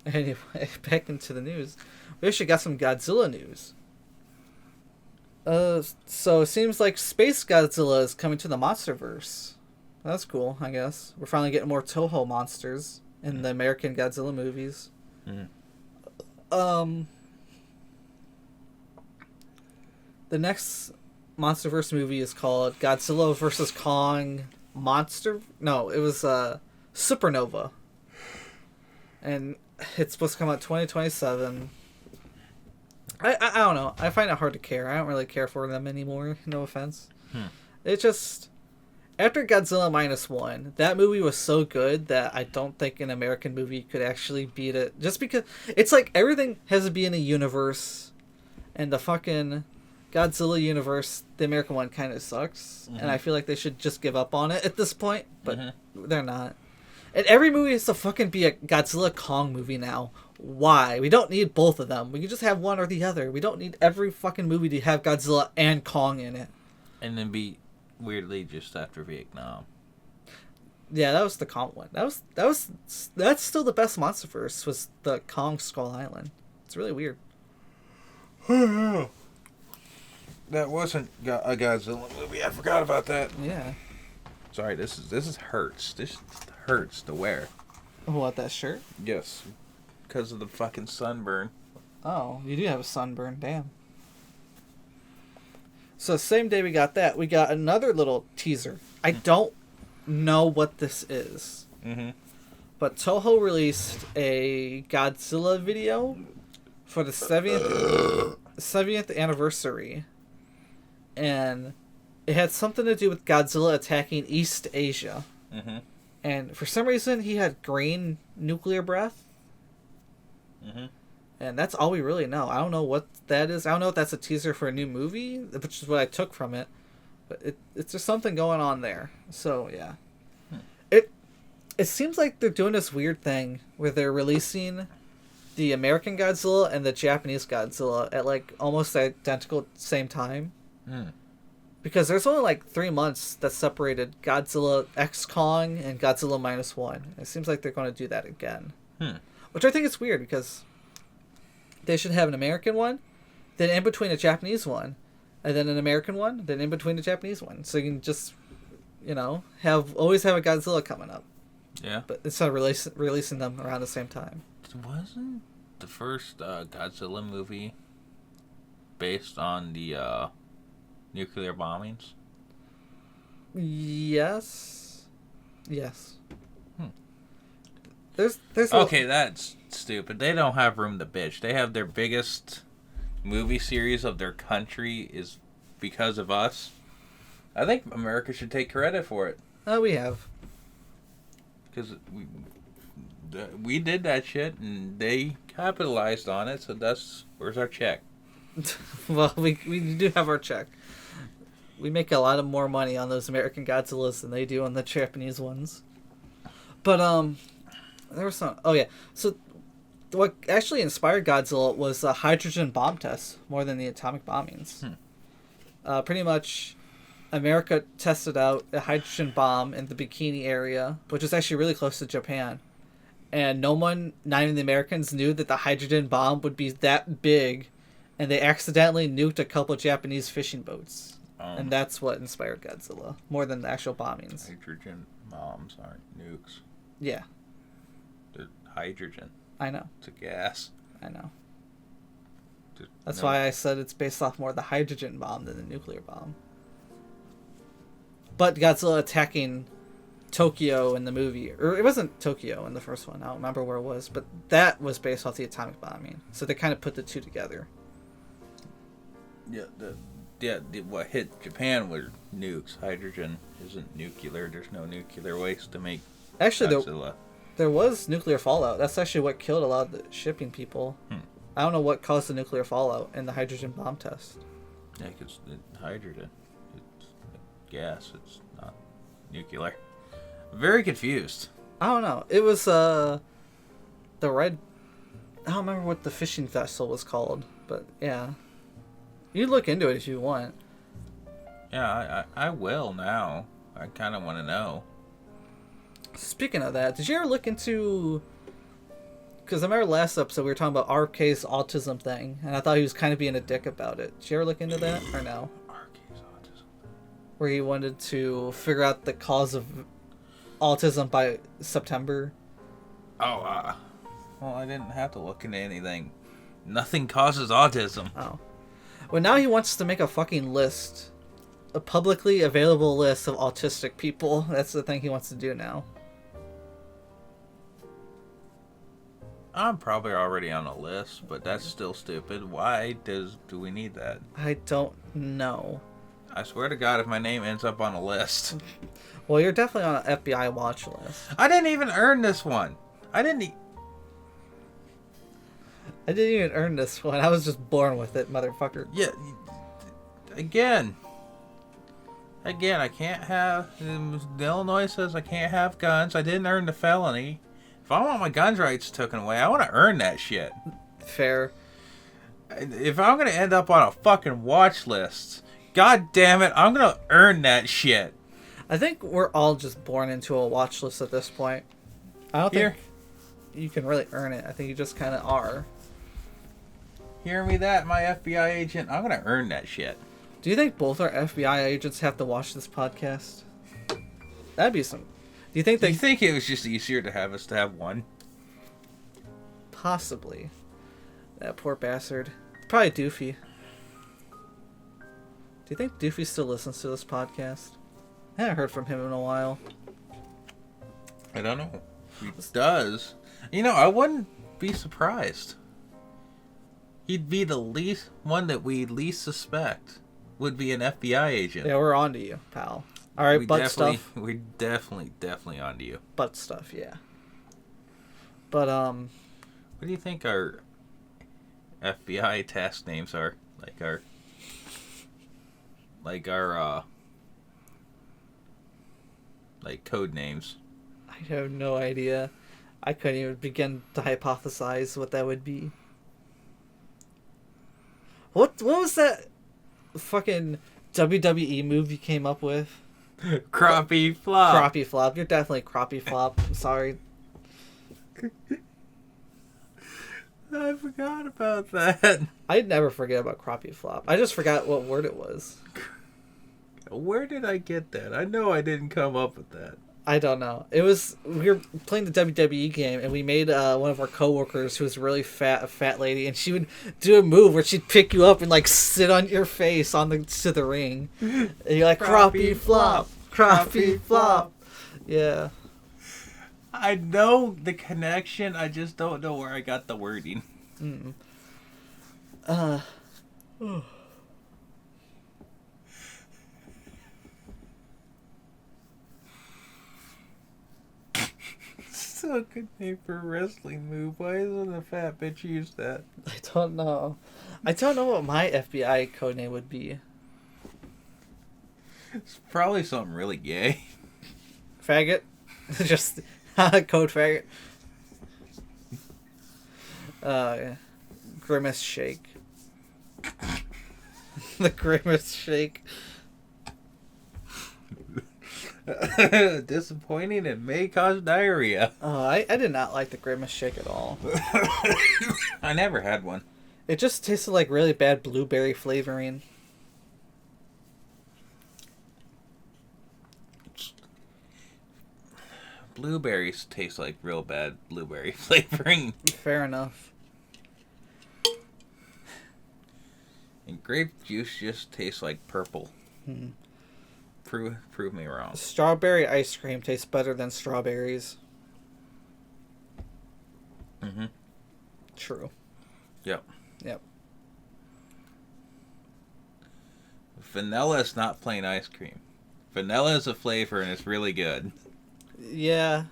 [SPEAKER 1] Anyway, back into the news. We actually got some Godzilla news. So it seems like Space Godzilla is coming to the MonsterVerse. That's cool, I guess. We're finally getting more Toho monsters in the American Godzilla movies.
[SPEAKER 2] Mm.
[SPEAKER 1] The next MonsterVerse movie is called Godzilla vs. Kong Monster... No, it was Supernova. And it's supposed to come out 2027. I don't know. I find it hard to care. I don't really care for them anymore. No offense. It just... After Godzilla -1, that movie was so good that I don't think an American movie could actually beat it. Just because... It's like everything has to be in a universe. And the fucking Godzilla universe, the American one, kind of sucks. And I feel like they should just give up on it at this point. But they're not. And every movie has to fucking be a Godzilla Kong movie now. Why? We don't need both of them. We can just have one or the other. We don't need every fucking movie to have Godzilla and Kong in it.
[SPEAKER 2] And then be weirdly just after Vietnam.
[SPEAKER 1] Yeah, that was the Kong one. That's still the best MonsterVerse was the Kong Skull Island. It's really weird.
[SPEAKER 2] That wasn't a Godzilla movie. I forgot about that.
[SPEAKER 1] Yeah.
[SPEAKER 2] Sorry, this hurts. This hurts to wear.
[SPEAKER 1] What, that shirt?
[SPEAKER 2] Yes, because of the fucking sunburn.
[SPEAKER 1] Oh, you do have a sunburn. Damn. So same day we got that, we got another little teaser. I don't know what this is. But Toho released a Godzilla video for the 70th anniversary. And It had something to do with Godzilla attacking East Asia.
[SPEAKER 2] Mm-hmm.
[SPEAKER 1] And for some reason, he had green nuclear breath.
[SPEAKER 2] Mm-hmm.
[SPEAKER 1] And that's all we really know. I don't know what that is. I don't know if that's a teaser for a new movie, which is what I took from it. But it's just something going on there. So, yeah. It seems like they're doing this weird thing where they're releasing the American Godzilla and the Japanese Godzilla at, like, almost identical same time.
[SPEAKER 2] Mm.
[SPEAKER 1] Because there's only, like, 3 months that separated Godzilla X Kong and Godzilla -1. It seems like they're going to do that again. Which I think is weird, because they should have an American one, then in between a Japanese one, and then an American one, then in between a Japanese one. So you can just, always have a Godzilla coming up.
[SPEAKER 2] Yeah.
[SPEAKER 1] But instead of releasing them around the same time.
[SPEAKER 2] Wasn't the first Godzilla movie based on the nuclear bombings?
[SPEAKER 1] Yes. There's
[SPEAKER 2] okay, that's stupid. They don't have room to bitch. They have their biggest movie series of their country is because of us. I think America should take credit for it.
[SPEAKER 1] Oh, we have.
[SPEAKER 2] Because we did that shit and they capitalized on it, so where's our check?
[SPEAKER 1] Well, we do have our check. We make a lot of more money on those American Godzillas than they do on the Japanese ones. But there was some. Oh yeah, so what actually inspired Godzilla was the hydrogen bomb tests more than the atomic bombings. Pretty much, America tested out a hydrogen bomb in the Bikini area, which is actually really close to Japan. And no one, not even the Americans, knew that the hydrogen bomb would be that big, and they accidentally nuked a couple Japanese fishing boats. And that's what inspired Godzilla, more than the actual bombings.
[SPEAKER 2] Hydrogen bombs aren't nukes.
[SPEAKER 1] Yeah.
[SPEAKER 2] They're hydrogen.
[SPEAKER 1] I know.
[SPEAKER 2] It's a gas.
[SPEAKER 1] I know. That's why I said it's based off more of the hydrogen bomb than the nuclear bomb. But Godzilla attacking Tokyo in the movie, or it wasn't Tokyo in the first one, I don't remember where it was, but that was based off the atomic bombing. So they kind of put the two together.
[SPEAKER 2] Yeah, what hit Japan were nukes. Hydrogen isn't nuclear. There's no nuclear waste to make
[SPEAKER 1] actually,
[SPEAKER 2] Godzilla.
[SPEAKER 1] There was nuclear fallout. That's actually what killed a lot of the shipping people. I don't know what caused the nuclear fallout in the hydrogen bomb test.
[SPEAKER 2] Yeah, because hydrogen, it's gas. It's not nuclear. Very confused.
[SPEAKER 1] I don't know. It was the red. I don't remember what the fishing vessel was called, but yeah, you look into it if you want.
[SPEAKER 2] Yeah, I will now. I kind of want to know.
[SPEAKER 1] Speaking of that, did you ever look into? Because I remember last episode we were talking about RK's autism thing, and I thought he was kind of being a dick about it. Did you ever look into that or no?
[SPEAKER 2] RK's autism.
[SPEAKER 1] Where he wanted to figure out the cause of autism by September.
[SPEAKER 2] Oh, well, I didn't have to look into anything. Nothing causes autism.
[SPEAKER 1] Oh. Well, now he wants to make a fucking list. A publicly available list of autistic people. That's the thing he wants to do now.
[SPEAKER 2] I'm probably already on a list, but that's still stupid. Why do we need that?
[SPEAKER 1] I don't know.
[SPEAKER 2] I swear to God, if my name ends up on a list.
[SPEAKER 1] Well, you're definitely on an FBI watch list.
[SPEAKER 2] I didn't even earn this one. I didn't
[SPEAKER 1] even earn this one. I was just born with it, motherfucker.
[SPEAKER 2] Yeah. Again, I can't have... Illinois says I can't have guns. I didn't earn the felony. If I want my gun rights taken away, I want to earn that shit.
[SPEAKER 1] Fair.
[SPEAKER 2] If I'm going to end up on a fucking watch list, God damn it, I'm going to earn that shit.
[SPEAKER 1] I think we're all just born into a watch list at this point. I don't think you can really earn it. I think you just kind of are.
[SPEAKER 2] Hear me that, my FBI agent? I'm going to earn that shit.
[SPEAKER 1] Do you think both our FBI agents have to watch this podcast? That'd be some... Do you think
[SPEAKER 2] Do you think it was just easier to have us to have one?
[SPEAKER 1] Possibly. That poor bastard. Probably Doofy. Do you think Doofy still listens to this podcast? I haven't heard from him in a while.
[SPEAKER 2] I don't know. He does. You know, I wouldn't be surprised. He'd be the one that we least suspect. would be an FBI agent.
[SPEAKER 1] Yeah, we're on to you, pal. All right, butt stuff.
[SPEAKER 2] We're definitely on to you.
[SPEAKER 1] Butt stuff, yeah. But,
[SPEAKER 2] What do you think our FBI task names are? Like our code names.
[SPEAKER 1] I have no idea. I couldn't even begin to hypothesize what that would be. What was that fucking WWE move you came up with?
[SPEAKER 2] Crappie flop.
[SPEAKER 1] Crappie flop. You're definitely crappie flop. I'm sorry.
[SPEAKER 2] I forgot about that.
[SPEAKER 1] I'd never forget about crappie flop. I just forgot what word it was.
[SPEAKER 2] Where did I get that? I know I didn't come up with that.
[SPEAKER 1] I don't know. It was, we were playing the WWE game, and we made one of our coworkers who was really fat, a fat lady, and she would do a move where she'd pick you up and like sit on your face to the ring, and you're like crappie flop, crappie flop. Yeah.
[SPEAKER 2] I know the connection. I just don't know where I got the wording. So good name for a wrestling move. Why isn't a fat bitch use that?
[SPEAKER 1] I don't know. I don't know what my FBI codename would be.
[SPEAKER 2] It's probably something really gay.
[SPEAKER 1] Faggot. Just code faggot. Grimace shake. The grimace shake.
[SPEAKER 2] Disappointing and may cause diarrhea.
[SPEAKER 1] Oh, I did not like the grimace shake at all.
[SPEAKER 2] I never had one.
[SPEAKER 1] It just tasted like really bad blueberry flavoring.
[SPEAKER 2] Blueberries taste like real bad blueberry flavoring.
[SPEAKER 1] Fair enough.
[SPEAKER 2] And grape juice just tastes like purple. Prove me wrong.
[SPEAKER 1] Strawberry ice cream tastes better than strawberries.
[SPEAKER 2] Mm-hmm.
[SPEAKER 1] True.
[SPEAKER 2] Yep.
[SPEAKER 1] Yep.
[SPEAKER 2] Vanilla is not plain ice cream. Vanilla is a flavor and it's really good.
[SPEAKER 1] Yeah.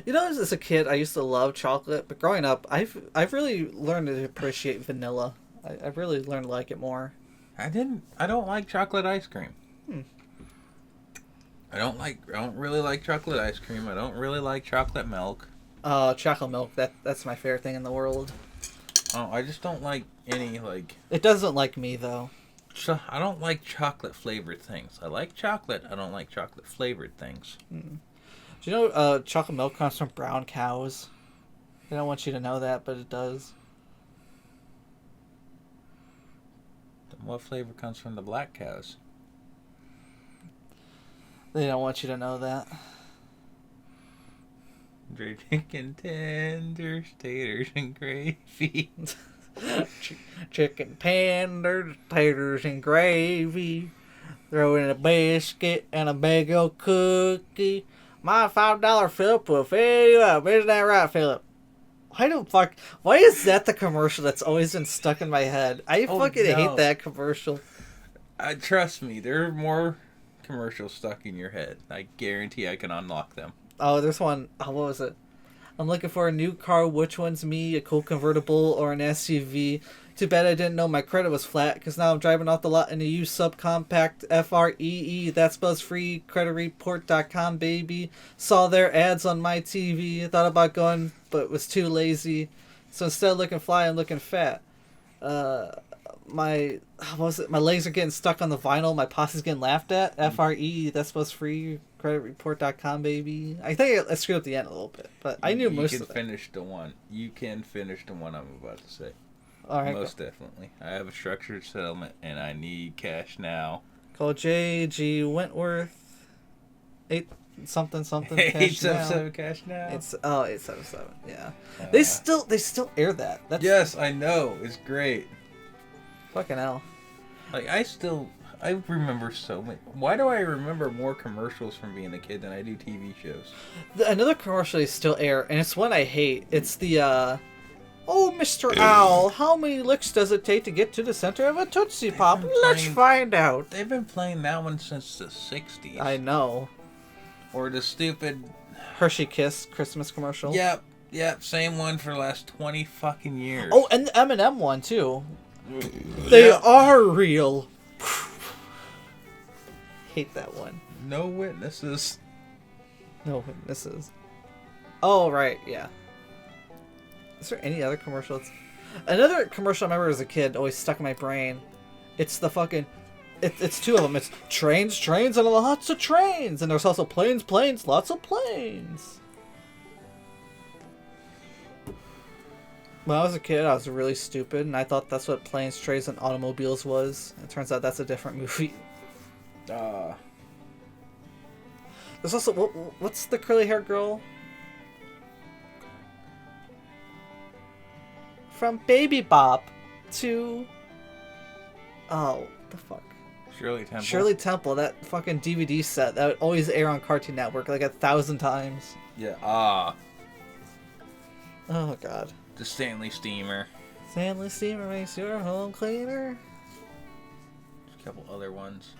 [SPEAKER 1] You know, as a kid, I used to love chocolate, but growing up, I've really learned to appreciate vanilla. I've really learned to like it more.
[SPEAKER 2] I don't like chocolate ice cream. I don't really like chocolate ice cream. I don't really like chocolate milk.
[SPEAKER 1] Chocolate milk, that's my favorite thing in the world.
[SPEAKER 2] Oh, I just don't like any, like...
[SPEAKER 1] It doesn't like me, though.
[SPEAKER 2] I don't like chocolate-flavored things. I like chocolate. I don't like chocolate-flavored things.
[SPEAKER 1] Do you know chocolate milk comes from brown cows? I don't want you to know that, but it does.
[SPEAKER 2] Then what flavor comes from the black cows?
[SPEAKER 1] They don't want you to know that.
[SPEAKER 2] Chicken tenders, taters, and gravy.
[SPEAKER 1] Chicken tenders, taters, and gravy. Throw in a biscuit and a big old cookie. My $5 Philip will fill you up. Isn't that right, Philip? Why is that the commercial that's always been stuck in my head? I hate that commercial.
[SPEAKER 2] Trust me, there are more commercials stuck in your head. I guarantee I can unlock them.
[SPEAKER 1] Oh, there's one. Oh, what was it? I'm looking for a new car. Which one's me? A cool convertible or an SUV? Too bad I didn't know my credit was flat, because now I'm driving off the lot in a used subcompact FREE. That spells free. Creditreport.com, baby. Saw their ads on my TV. Thought about going, but was too lazy. So instead of looking fly, I'm looking fat. My legs are getting stuck on the vinyl. My posse's getting laughed at. FRE. That spells free. Creditreport.com, baby. I think I screwed up the end a little bit, but I knew most of it.
[SPEAKER 2] You can finish the one I'm about to say.
[SPEAKER 1] All right,
[SPEAKER 2] Most definitely. I have a structured settlement, and I need cash now.
[SPEAKER 1] Call J.G. Wentworth. 8 something cash
[SPEAKER 2] 877 cash now.
[SPEAKER 1] It's 877. Yeah, they still air that.
[SPEAKER 2] Yes, I know. It's great.
[SPEAKER 1] Fucking hell.
[SPEAKER 2] Like I remember so many. Why do I remember more commercials from being a kid than I do TV shows?
[SPEAKER 1] Another commercial they still air, and it's one I hate. It's the oh Mr. Owl, how many licks does it take to get to the center of a Tootsie Pop? Let's find out.
[SPEAKER 2] They've been playing that one since the 60s.
[SPEAKER 1] I know.
[SPEAKER 2] Or the stupid
[SPEAKER 1] Hershey Kiss Christmas commercial.
[SPEAKER 2] Yep, same one for the last 20 fucking years.
[SPEAKER 1] Oh, and the M&M one, too. They are real. Hate that one.
[SPEAKER 2] No witnesses.
[SPEAKER 1] No witnesses. Oh, right, yeah. Is there any other commercials? Another commercial I remember as a kid always stuck in my brain. It's the fucking... It's two of them. It's trains, and lots of trains. And there's also planes, lots of planes. When I was a kid, I was really stupid, and I thought that's what planes, trains, and automobiles was. It turns out that's a different movie. There's also... What's the curly-haired girl? From Baby Bop to... Oh, the fuck. Shirley Temple, that fucking DVD set that would always air on Cartoon Network like 1,000 times.
[SPEAKER 2] Yeah,
[SPEAKER 1] Oh, God.
[SPEAKER 2] The Stanley Steamer.
[SPEAKER 1] Stanley Steamer makes your home cleaner.
[SPEAKER 2] There's a couple other ones.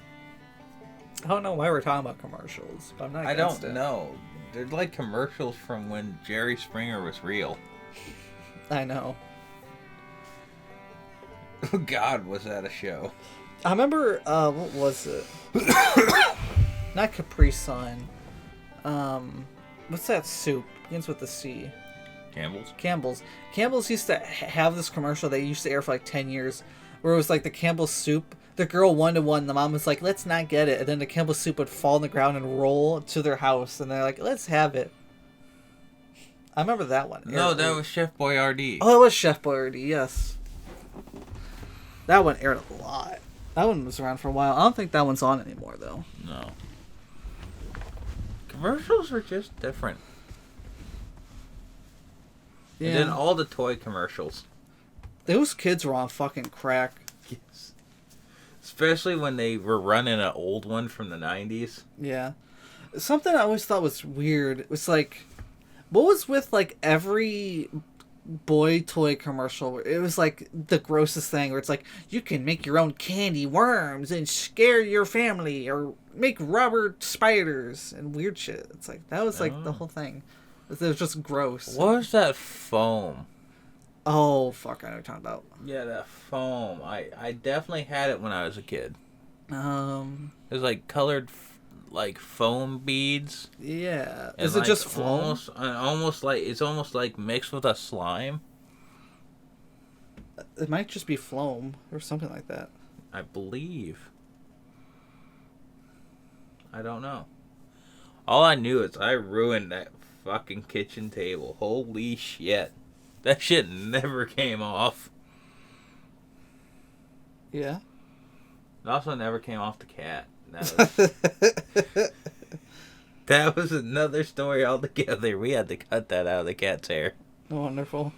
[SPEAKER 1] I don't know why we're talking about commercials, but I'm not against it.
[SPEAKER 2] Know. They're like commercials from when Jerry Springer was real.
[SPEAKER 1] I know.
[SPEAKER 2] Oh, God, was that a show?
[SPEAKER 1] I remember, what was it? Not Capri Sun. What's that soup? Begins with the C. Campbell's. Campbell's used to have this commercial they used to air for like 10 years where it was like the Campbell's soup. The girl 1-to-1, the mom was like, let's not get it. And then the Campbell's soup would fall on the ground and roll to their house. And they're like, let's have it. I remember that one.
[SPEAKER 2] No, that was Chef Boyardee.
[SPEAKER 1] Oh, it was Chef Boyardee, yes. That one aired a lot. That one was around for a while. I don't think that one's on anymore, though.
[SPEAKER 2] No. Commercials were just different. Yeah. And then all the toy commercials.
[SPEAKER 1] Those kids were on fucking crack.
[SPEAKER 2] Yes. Especially when they were running an old one from the 90s.
[SPEAKER 1] Yeah. Something I always thought was weird was like, what was with like every boy toy commercial? It was like the grossest thing where it's like, you can make your own candy worms and scare your family or make rubber spiders and weird shit. It's like, that was like the whole thing. It was just gross.
[SPEAKER 2] What was that foam?
[SPEAKER 1] Oh, fuck, I know what you're talking about.
[SPEAKER 2] Yeah, that foam. I definitely had it when I was a kid. It was like colored like foam beads.
[SPEAKER 1] Yeah.
[SPEAKER 2] And
[SPEAKER 1] is it just foam?
[SPEAKER 2] Almost like it's almost like mixed with a slime.
[SPEAKER 1] It might just be foam or something like that.
[SPEAKER 2] I believe. I don't know. All I knew is I ruined that fucking kitchen table. Holy shit. That shit never came off.
[SPEAKER 1] Yeah.
[SPEAKER 2] It also never came off the cat. That was another story altogether. We had to cut that out of the cat's hair.
[SPEAKER 1] Wonderful.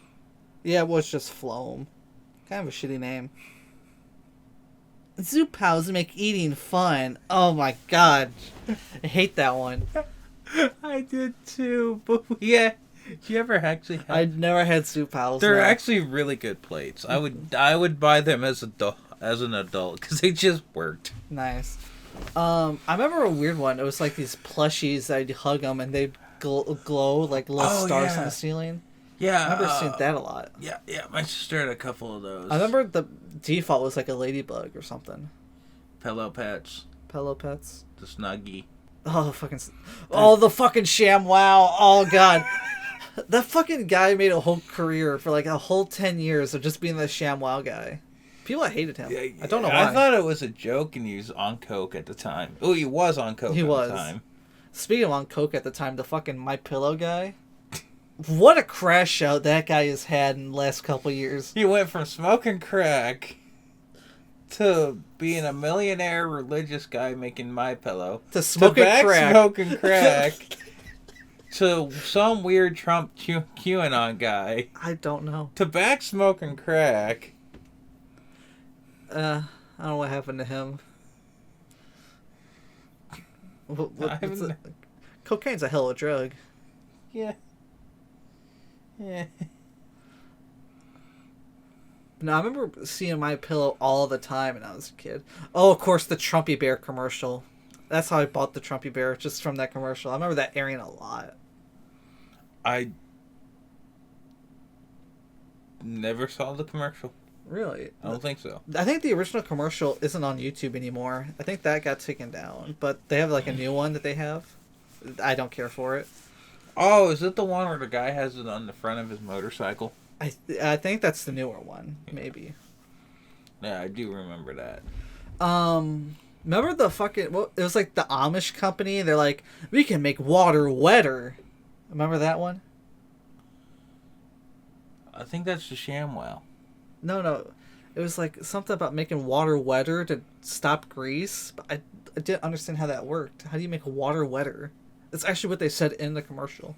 [SPEAKER 1] Yeah, it was just Floam. Kind of a shitty name. Zoo pals make eating fun. Oh my god. I hate that one.
[SPEAKER 2] I did too, but yeah. Did you ever actually have...
[SPEAKER 1] I'd never had Zoo pals.
[SPEAKER 2] They're actually really good plates. I would buy them as an adult because they just worked.
[SPEAKER 1] Nice. I remember a weird one. It was like these plushies. I'd hug them and they'd glow like little stars on the ceiling.
[SPEAKER 2] Yeah,
[SPEAKER 1] I remember seeing that a lot.
[SPEAKER 2] Yeah. My sister had a couple of those.
[SPEAKER 1] I remember the default was like a ladybug or something.
[SPEAKER 2] Pillow Pets.
[SPEAKER 1] The
[SPEAKER 2] Snuggie.
[SPEAKER 1] Oh, the fucking ShamWow. Oh, God. That fucking guy made a whole career for like a whole 10 years of just being the ShamWow guy. People hated him. Yeah, I don't know why.
[SPEAKER 2] I thought it was a joke and he was on coke at the time. Oh, he was on coke at the time.
[SPEAKER 1] Speaking of on coke at the time, the fucking My Pillow guy. What a crash out that guy has had in the last couple of years.
[SPEAKER 2] He went from smoking crack to being a millionaire religious guy making My Pillow
[SPEAKER 1] to smoking
[SPEAKER 2] crack to some weird Trump QAnon guy.
[SPEAKER 1] I don't know.
[SPEAKER 2] To back smoking crack.
[SPEAKER 1] I don't know what happened to him. Cocaine's a hell of a drug.
[SPEAKER 2] Yeah.
[SPEAKER 1] No, I remember seeing My Pillow all the time when I was a kid. Oh, of course, the Trumpy Bear commercial. That's how I bought the Trumpy Bear, just from that commercial. I remember that airing a lot.
[SPEAKER 2] I never saw the commercial.
[SPEAKER 1] Really?
[SPEAKER 2] I don't think so.
[SPEAKER 1] I think the original commercial isn't on YouTube anymore. I think that got taken down. But they have like a new one that they have. I don't care for it.
[SPEAKER 2] Oh, is it the one where the guy has it on the front of his motorcycle?
[SPEAKER 1] I think that's the newer one, maybe.
[SPEAKER 2] Yeah, I do remember that.
[SPEAKER 1] Remember the fucking... Well, it was like the Amish company. They're like, we can make water wetter. Remember that one?
[SPEAKER 2] I think that's the ShamWow.
[SPEAKER 1] No. It was like something about making water wetter to stop grease. But I didn't understand how that worked. How do you make water wetter? That's actually what they said in the commercial.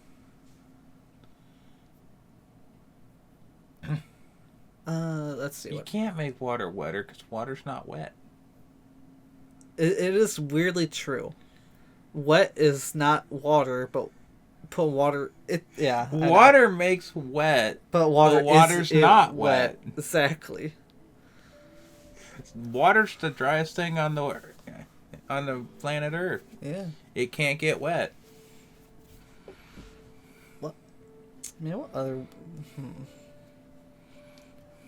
[SPEAKER 1] Let's see.
[SPEAKER 2] You can't make water wetter because water's not wet.
[SPEAKER 1] It is weirdly true. Wet is not water, but put water...
[SPEAKER 2] Water makes wet,
[SPEAKER 1] but water's
[SPEAKER 2] not wet.
[SPEAKER 1] Exactly.
[SPEAKER 2] Water's the driest thing on the planet Earth.
[SPEAKER 1] Yeah.
[SPEAKER 2] It can't get wet.
[SPEAKER 1] What? What other...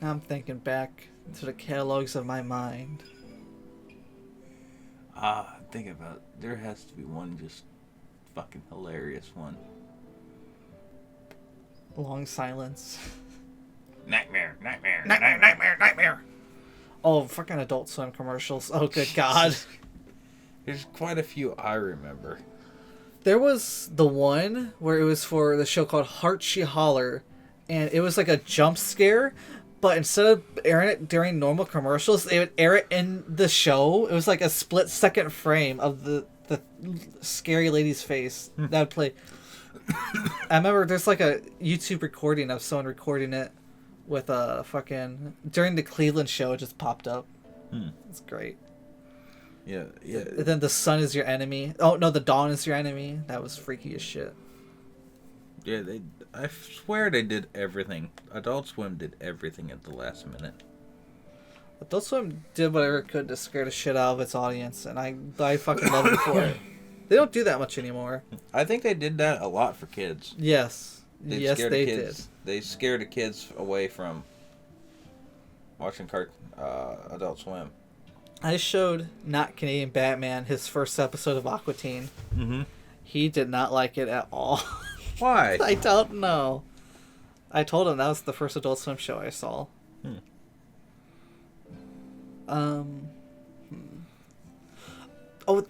[SPEAKER 1] Now I'm thinking back to the catalogs of my mind.
[SPEAKER 2] Think about... There has to be one just fucking hilarious one.
[SPEAKER 1] Long silence.
[SPEAKER 2] Nightmare.
[SPEAKER 1] Oh, fucking Adult Swim commercials. Oh, good God.
[SPEAKER 2] There's quite a few I remember.
[SPEAKER 1] There was the one where it was for the show called Heart She Holler, and it was like a jump scare, but instead of airing it during normal commercials, they would air it in the show. It was like a split-second frame of the scary lady's face that would play. I remember there's like a YouTube recording of someone recording it with a fucking... During the Cleveland show, it just popped up. It's great.
[SPEAKER 2] Yeah.
[SPEAKER 1] And then the sun is your enemy. Oh, no, the dawn is your enemy. That was freaky as shit.
[SPEAKER 2] Yeah, I swear they did everything. Adult Swim did everything at the last minute.
[SPEAKER 1] Adult Swim did whatever it could to scare the shit out of its audience, and I fucking love it for it. They don't do that much anymore.
[SPEAKER 2] I think they did that a lot for kids.
[SPEAKER 1] Yes. Yes, they did.
[SPEAKER 2] They scare the kids away from watching Adult Swim.
[SPEAKER 1] I showed Not Canadian Batman his first episode of Aqua Teen.
[SPEAKER 2] Mm-hmm.
[SPEAKER 1] He did not like it at all.
[SPEAKER 2] Why?
[SPEAKER 1] I don't know. I told him that was the first Adult Swim show I saw. Oh,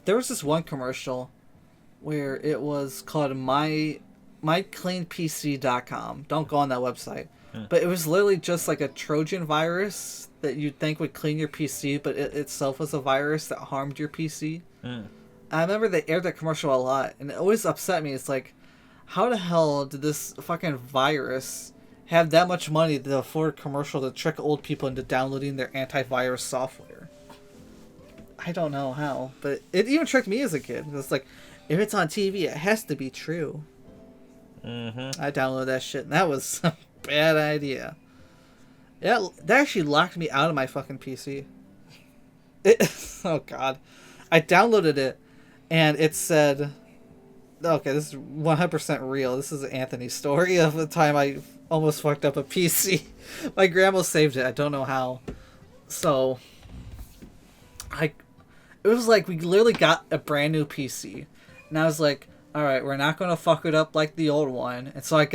[SPEAKER 1] there was this one commercial where it was called mycleanpc.com. Don't go on that website. But it was literally just like a Trojan virus that you'd think would clean your PC, but it itself was a virus that harmed your PC. I remember they aired that commercial a lot, and it always upset me. It's like, how the hell did this fucking virus have that much money to afford a commercial to trick old people into downloading their antivirus software? I don't know how, but it even tricked me as a kid. It's like, if it's on TV, it has to be true. I downloaded that shit, and that was a bad idea. Yeah, that actually locked me out of my fucking PC. Oh, God. I downloaded it, and it said... Okay, this is 100% real. This is Anthony's story of the time I almost fucked up a PC. My grandma saved it. I don't know how. So, it was like we literally got a brand new PC. And I was like, alright, we're not going to fuck it up like the old one. And so I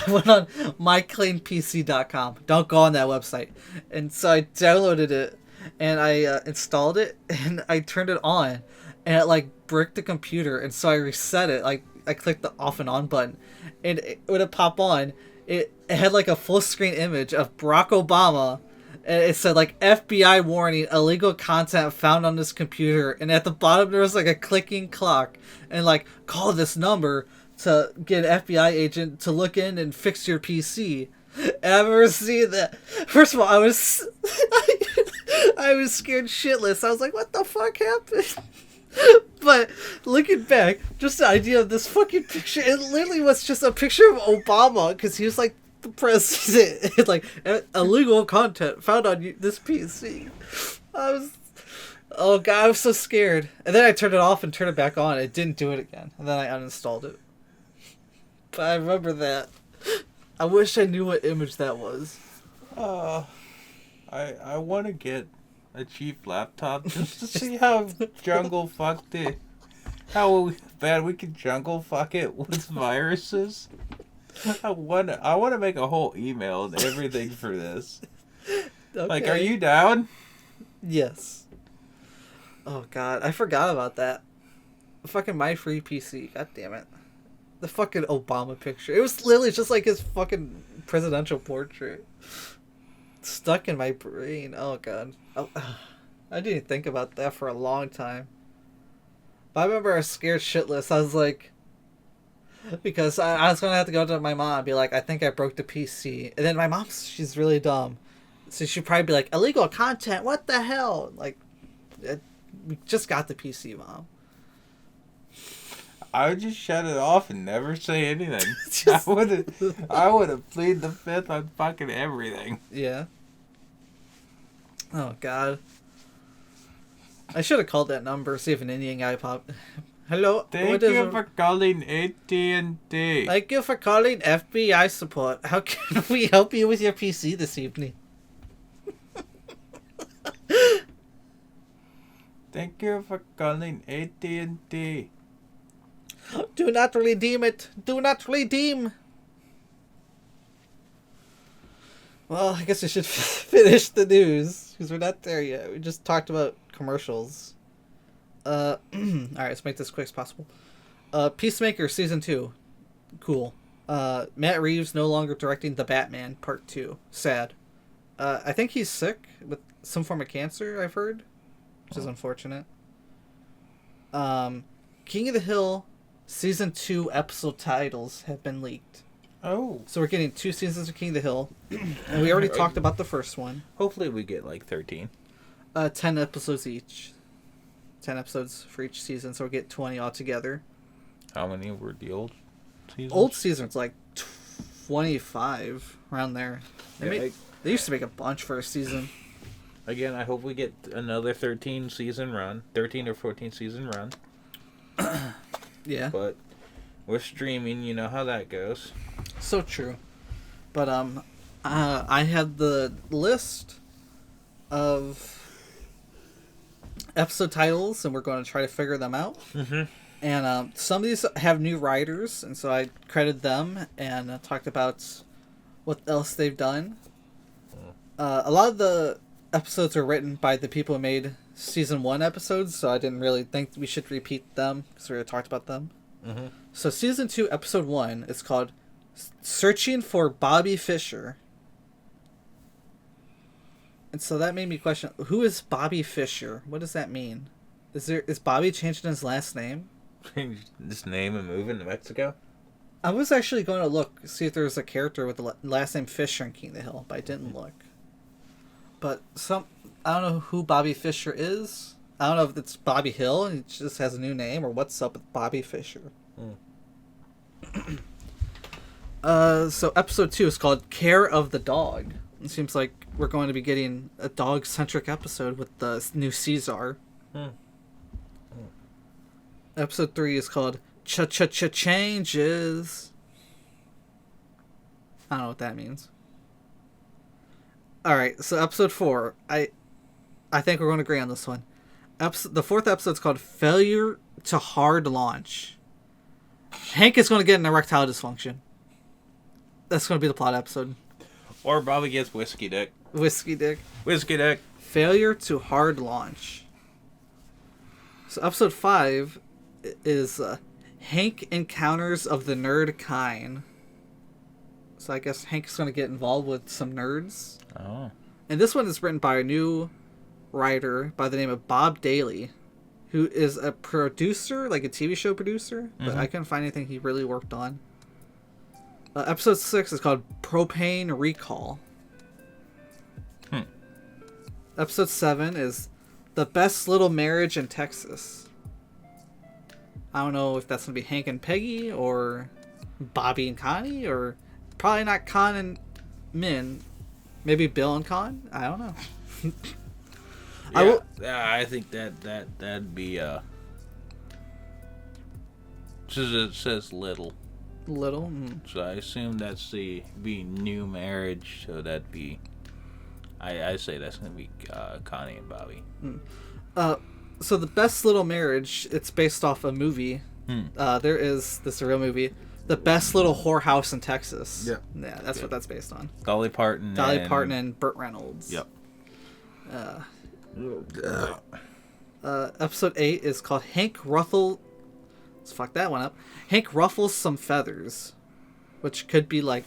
[SPEAKER 1] went on mycleanpc.com. Don't go on that website. And so I downloaded it, and I installed it, and I turned it on. And it, like, bricked the computer, and so I reset it. Like, I clicked the off and on button, and when it popped on, it had, like, a full-screen image of Barack Obama, and it said, like, FBI warning, illegal content found on this computer, and at the bottom there was, like, a clicking clock, and, like, call this number to get an FBI agent to look in and fix your PC. And I've never seen that. First of all, I was scared shitless. I was like, what the fuck happened? But looking back, just the idea of this fucking picture, it literally was just a picture of Obama, because he was like the president. It's like illegal content found on this PC. Oh god, I was so scared. And then I turned it off and turned it back on. It didn't do it again. And then I uninstalled it. But I remember that. I wish I knew what image that was.
[SPEAKER 2] I want to get a cheap laptop just to see how jungle fucked it. How bad we can jungle fuck it with viruses. I want to make a whole email and everything for this.
[SPEAKER 1] Okay.
[SPEAKER 2] Like, are you down?
[SPEAKER 1] Yes. Oh god, I forgot about that. Fucking My Free PC, god damn it. The fucking Obama picture. It was literally just like his fucking presidential portrait. Stuck in my brain. Oh god. I didn't think about that for a long time. But I remember I was scared shitless. I was like, because I was gonna have to go to my mom and be like, I think I broke the PC. And then my mom, she's really dumb. So she'd probably be like, illegal content, what the hell? Like, we just got the PC, Mom.
[SPEAKER 2] I would just shut it off and never say anything. I would have pleaded the fifth on fucking everything.
[SPEAKER 1] Yeah. Oh god. I should have called that number, see if an Indian guy popped. Hello.
[SPEAKER 2] Thank you for calling AT&T.
[SPEAKER 1] Thank you for calling FBI support. How can we help you with your PC this evening?
[SPEAKER 2] Thank you for calling AT&T.
[SPEAKER 1] Do not redeem it. Do not redeem. Well, I guess we should finish the news because we're not there yet. We just talked about commercials. All right, let's make this quick as possible. Peacemaker season 2, cool. Matt Reeves no longer directing The Batman Part 2. Sad. I think he's sick with some form of cancer. I've heard, which is unfortunate. King of the Hill season 2 episode titles have been leaked.
[SPEAKER 2] Oh.
[SPEAKER 1] So we're getting 2 seasons of King of the Hill, and we already talked about the first one.
[SPEAKER 2] Hopefully we get like 13.
[SPEAKER 1] 10 episodes each. 10 episodes for each season, so we'll get 20 altogether.
[SPEAKER 2] How many were the old seasons?
[SPEAKER 1] Old seasons, like 25, around there. They used to make a bunch for a season.
[SPEAKER 2] Again, I hope we get another 13 or 14 season run.
[SPEAKER 1] Yeah.
[SPEAKER 2] But we're streaming, you know how that goes.
[SPEAKER 1] So true. But I had the list of episode titles, and we're going to try to figure them out.
[SPEAKER 2] Mm-hmm.
[SPEAKER 1] And some of these have new writers, and so I credited them and talked about what else they've done. A lot of the episodes are written by the people who made season 1 episodes, so I didn't really think we should repeat them because we already talked about them.
[SPEAKER 2] Mm-hmm.
[SPEAKER 1] So season 2 episode 1 is called Searching for Bobby Fischer. And so that made me question, who is Bobby Fischer? What does that mean? Is Bobby changing his last name?
[SPEAKER 2] This name and moving to Mexico?
[SPEAKER 1] I was actually going to see if there was a character with the last name Fisher in King of the Hill, but I didn't look. But I don't know who Bobby Fischer is. I don't know if it's Bobby Hill and he just has a new name, or what's up with Bobby Fischer. So episode 2 is called Care of the Dog. It seems like we're going to be getting a dog-centric episode with the new Caesar. Episode 3 is called Changes. I don't know what that means. Alright, so episode 4. I think we're going to agree on this one. The 4th episode is called Failure to Hard Launch. Hank is going to get an erectile dysfunction. That's going to be the plot episode.
[SPEAKER 2] Or Bobby gets whiskey dick.
[SPEAKER 1] Whiskey dick.
[SPEAKER 2] Whiskey dick.
[SPEAKER 1] Failure to Hard Launch. So episode 5 is Hank Encounters of the Nerd Kind. So I guess Hank's going to get involved with some nerds.
[SPEAKER 2] Oh.
[SPEAKER 1] And this one is written by a new writer by the name of Bob Daly, who is a producer, like a TV show producer, but I couldn't find anything he really worked on. Episode 6 is called Propane Recall. Episode 7 is The Best Little Marriage in Texas. I don't know if that's going to be Hank and Peggy, or Bobby and Connie, or Probably not Con and Min. Maybe Bill and Con? I don't know.
[SPEAKER 2] I think that'd be it says little.
[SPEAKER 1] Little? Mm.
[SPEAKER 2] So I assume that's the new marriage, so that'd be I say that's gonna be Connie and Bobby.
[SPEAKER 1] So the Best Little Marriage, it's based off a movie. There is this real movie, The Best Little Whorehouse in Texas.
[SPEAKER 2] Yep.
[SPEAKER 1] Yeah, that's what that's based on.
[SPEAKER 2] Dolly Parton
[SPEAKER 1] and Burt Reynolds.
[SPEAKER 2] Yep.
[SPEAKER 1] Episode 8 is called Hank Ruffle. Let's fuck that one up. Hank Ruffles Some Feathers, which could be like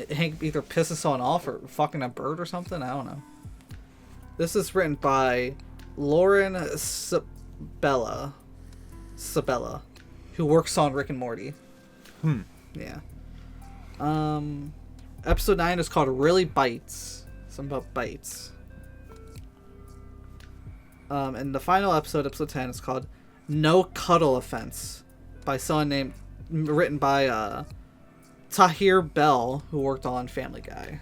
[SPEAKER 1] Hank either pisses someone off or fucking a bird or something. I don't know. This is written by Lauren Sabella, who works on Rick and Morty. Yeah. Episode 9 is called Really Bites. Something about bites. And the final episode, episode 10, is called No Cuddle Offense, by someone written by Tahir Bell, who worked on Family Guy.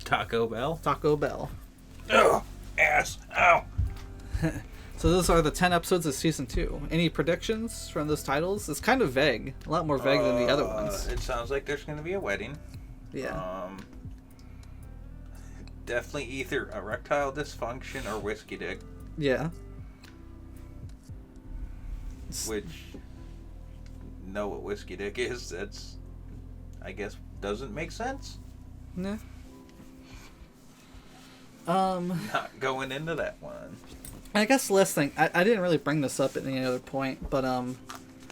[SPEAKER 2] Taco Bell. Oh, ass. Ow.
[SPEAKER 1] So those are the 10 episodes of season 2. Any predictions from those titles? It's kind of vague. A lot more vague than the other ones.
[SPEAKER 2] It sounds like there's going to be a wedding.
[SPEAKER 1] Yeah.
[SPEAKER 2] Definitely either erectile dysfunction or whiskey dick.
[SPEAKER 1] Yeah.
[SPEAKER 2] Which, know what whiskey dick is, that's, I guess, doesn't make sense.
[SPEAKER 1] Nah.
[SPEAKER 2] Not going into that one.
[SPEAKER 1] I guess the last thing, I didn't really bring this up at any other point, but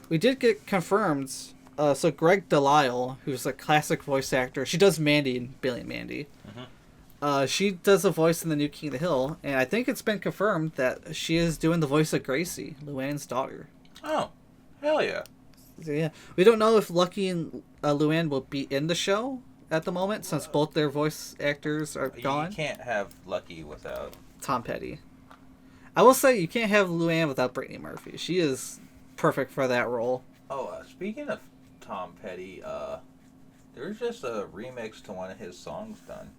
[SPEAKER 1] we did get confirmed. So Greg Delisle, who's a classic voice actor, she does Mandy in Billy and Mandy. She does a voice in the new King of the Hill, and I think it's been confirmed that she is doing the voice of Gracie, Luann's daughter.
[SPEAKER 2] Oh, hell yeah.
[SPEAKER 1] So, yeah, we don't know if Lucky and Luann will be in the show at the moment, since both their voice actors are gone.
[SPEAKER 2] You can't have Lucky without
[SPEAKER 1] Tom Petty. I will say you can't have Luann without Brittany Murphy. She is perfect for that role.
[SPEAKER 2] Oh, speaking of Tom Petty, there's just a remix to one of his songs done.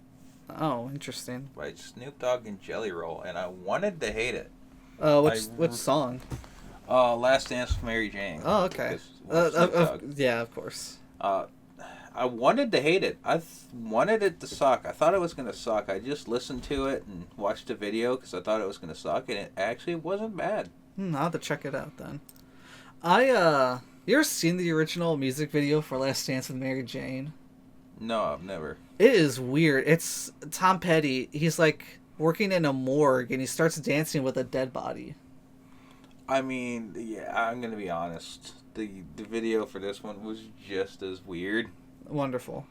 [SPEAKER 1] Oh, interesting.
[SPEAKER 2] By Snoop Dogg and Jelly Roll, and I wanted to hate it.
[SPEAKER 1] Which song?
[SPEAKER 2] Last Dance with Mary Jane.
[SPEAKER 1] Oh, okay. Yeah, of course.
[SPEAKER 2] I wanted to hate it. I wanted it to suck. I thought it was going to suck. I just listened to it and watched the video because I thought it was going to suck, and it actually wasn't bad.
[SPEAKER 1] I'll have to check it out then. You ever seen the original music video for Last Dance with Mary Jane?
[SPEAKER 2] No, I've never.
[SPEAKER 1] It is weird. It's Tom Petty. He's like working in a morgue and he starts dancing with a dead body.
[SPEAKER 2] I mean, yeah, I'm going to be honest. The video for this one was just as weird.
[SPEAKER 1] Wonderful.